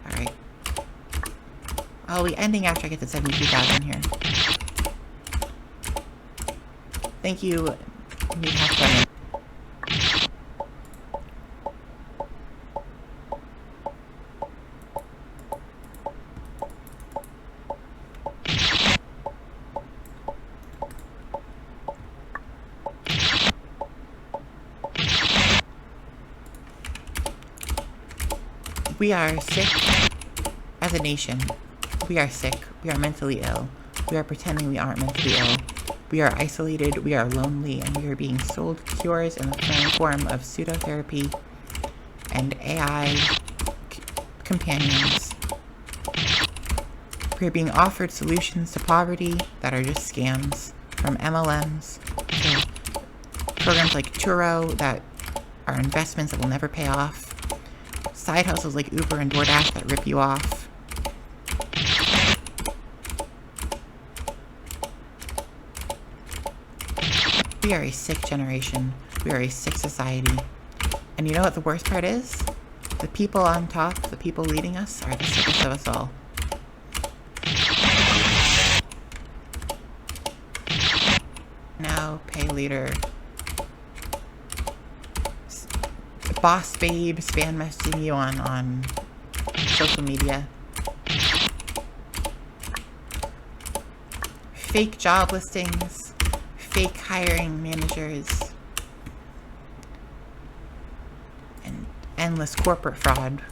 Alright. I'll be ending after I get to 72,000 here. Thank you, Meat Half Bunny. We are sick as a nation. We are sick. We are mentally ill. We are pretending we aren't mentally ill. We are isolated. We are lonely. And we are being sold cures in the form of pseudotherapy and AI companions. We are being offered solutions to poverty that are just scams, from MLMs to programs like Turo that are investments that will never pay off. Side hustles like Uber and DoorDash that rip you off. We are a sick generation. We are a sick society. And you know what the worst part is? The people on top, the people leading us, are the sickest of us all. Now, pay leader. Boss babe spam messaging you on social media. Fake job listings, fake hiring managers, and endless corporate fraud.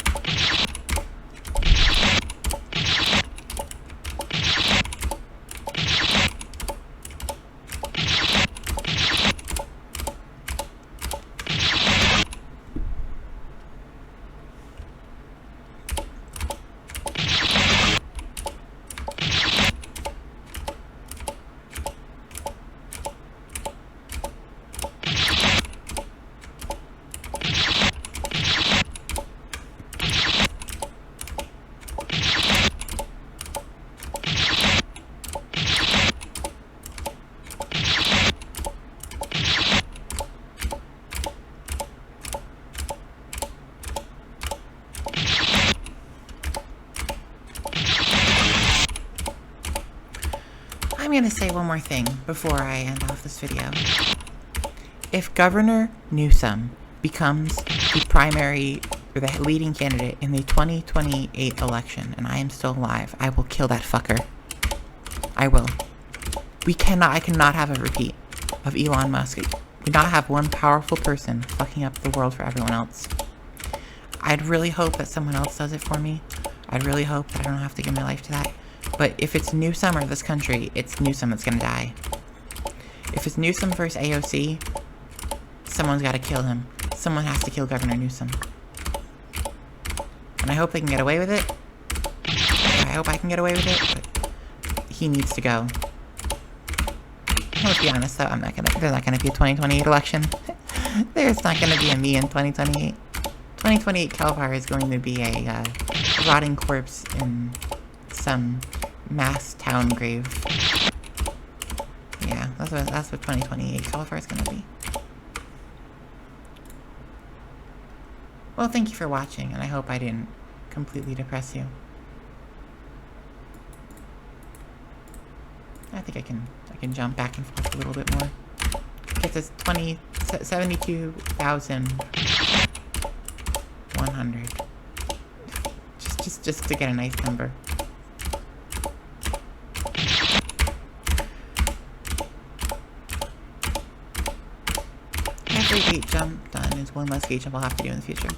I'm gonna say one more thing before I end off this video. If Governor Newsom becomes the primary or the leading candidate in the 2028 election and I am still alive, I will kill that fucker. I will. I cannot have a repeat of Elon Musk. We not have one powerful person fucking up the world for everyone else. I'd really hope that someone else does it for me. I'd really hope that I don't have to give my life to that. But if it's Newsom or this country, it's Newsom that's gonna die. If it's Newsom versus AOC, someone's gotta kill him. Someone has to kill Governor Newsom. And I hope they can get away with it. I hope I can get away with it, but he needs to go. Let's be honest though, there's not gonna be a 2028 election. There's not gonna be a me in 2028. 2028 Calvar is going to be a rotting corpse in some mass town grave. Yeah, that's what 2028 Calvar is gonna be. Well, thank you for watching, and I hope I didn't completely depress you. I think I can jump back and forth a little bit more. Get this 72,100. Just to get a nice number. every gate jump done is one less gate jump I'll have to do in the future.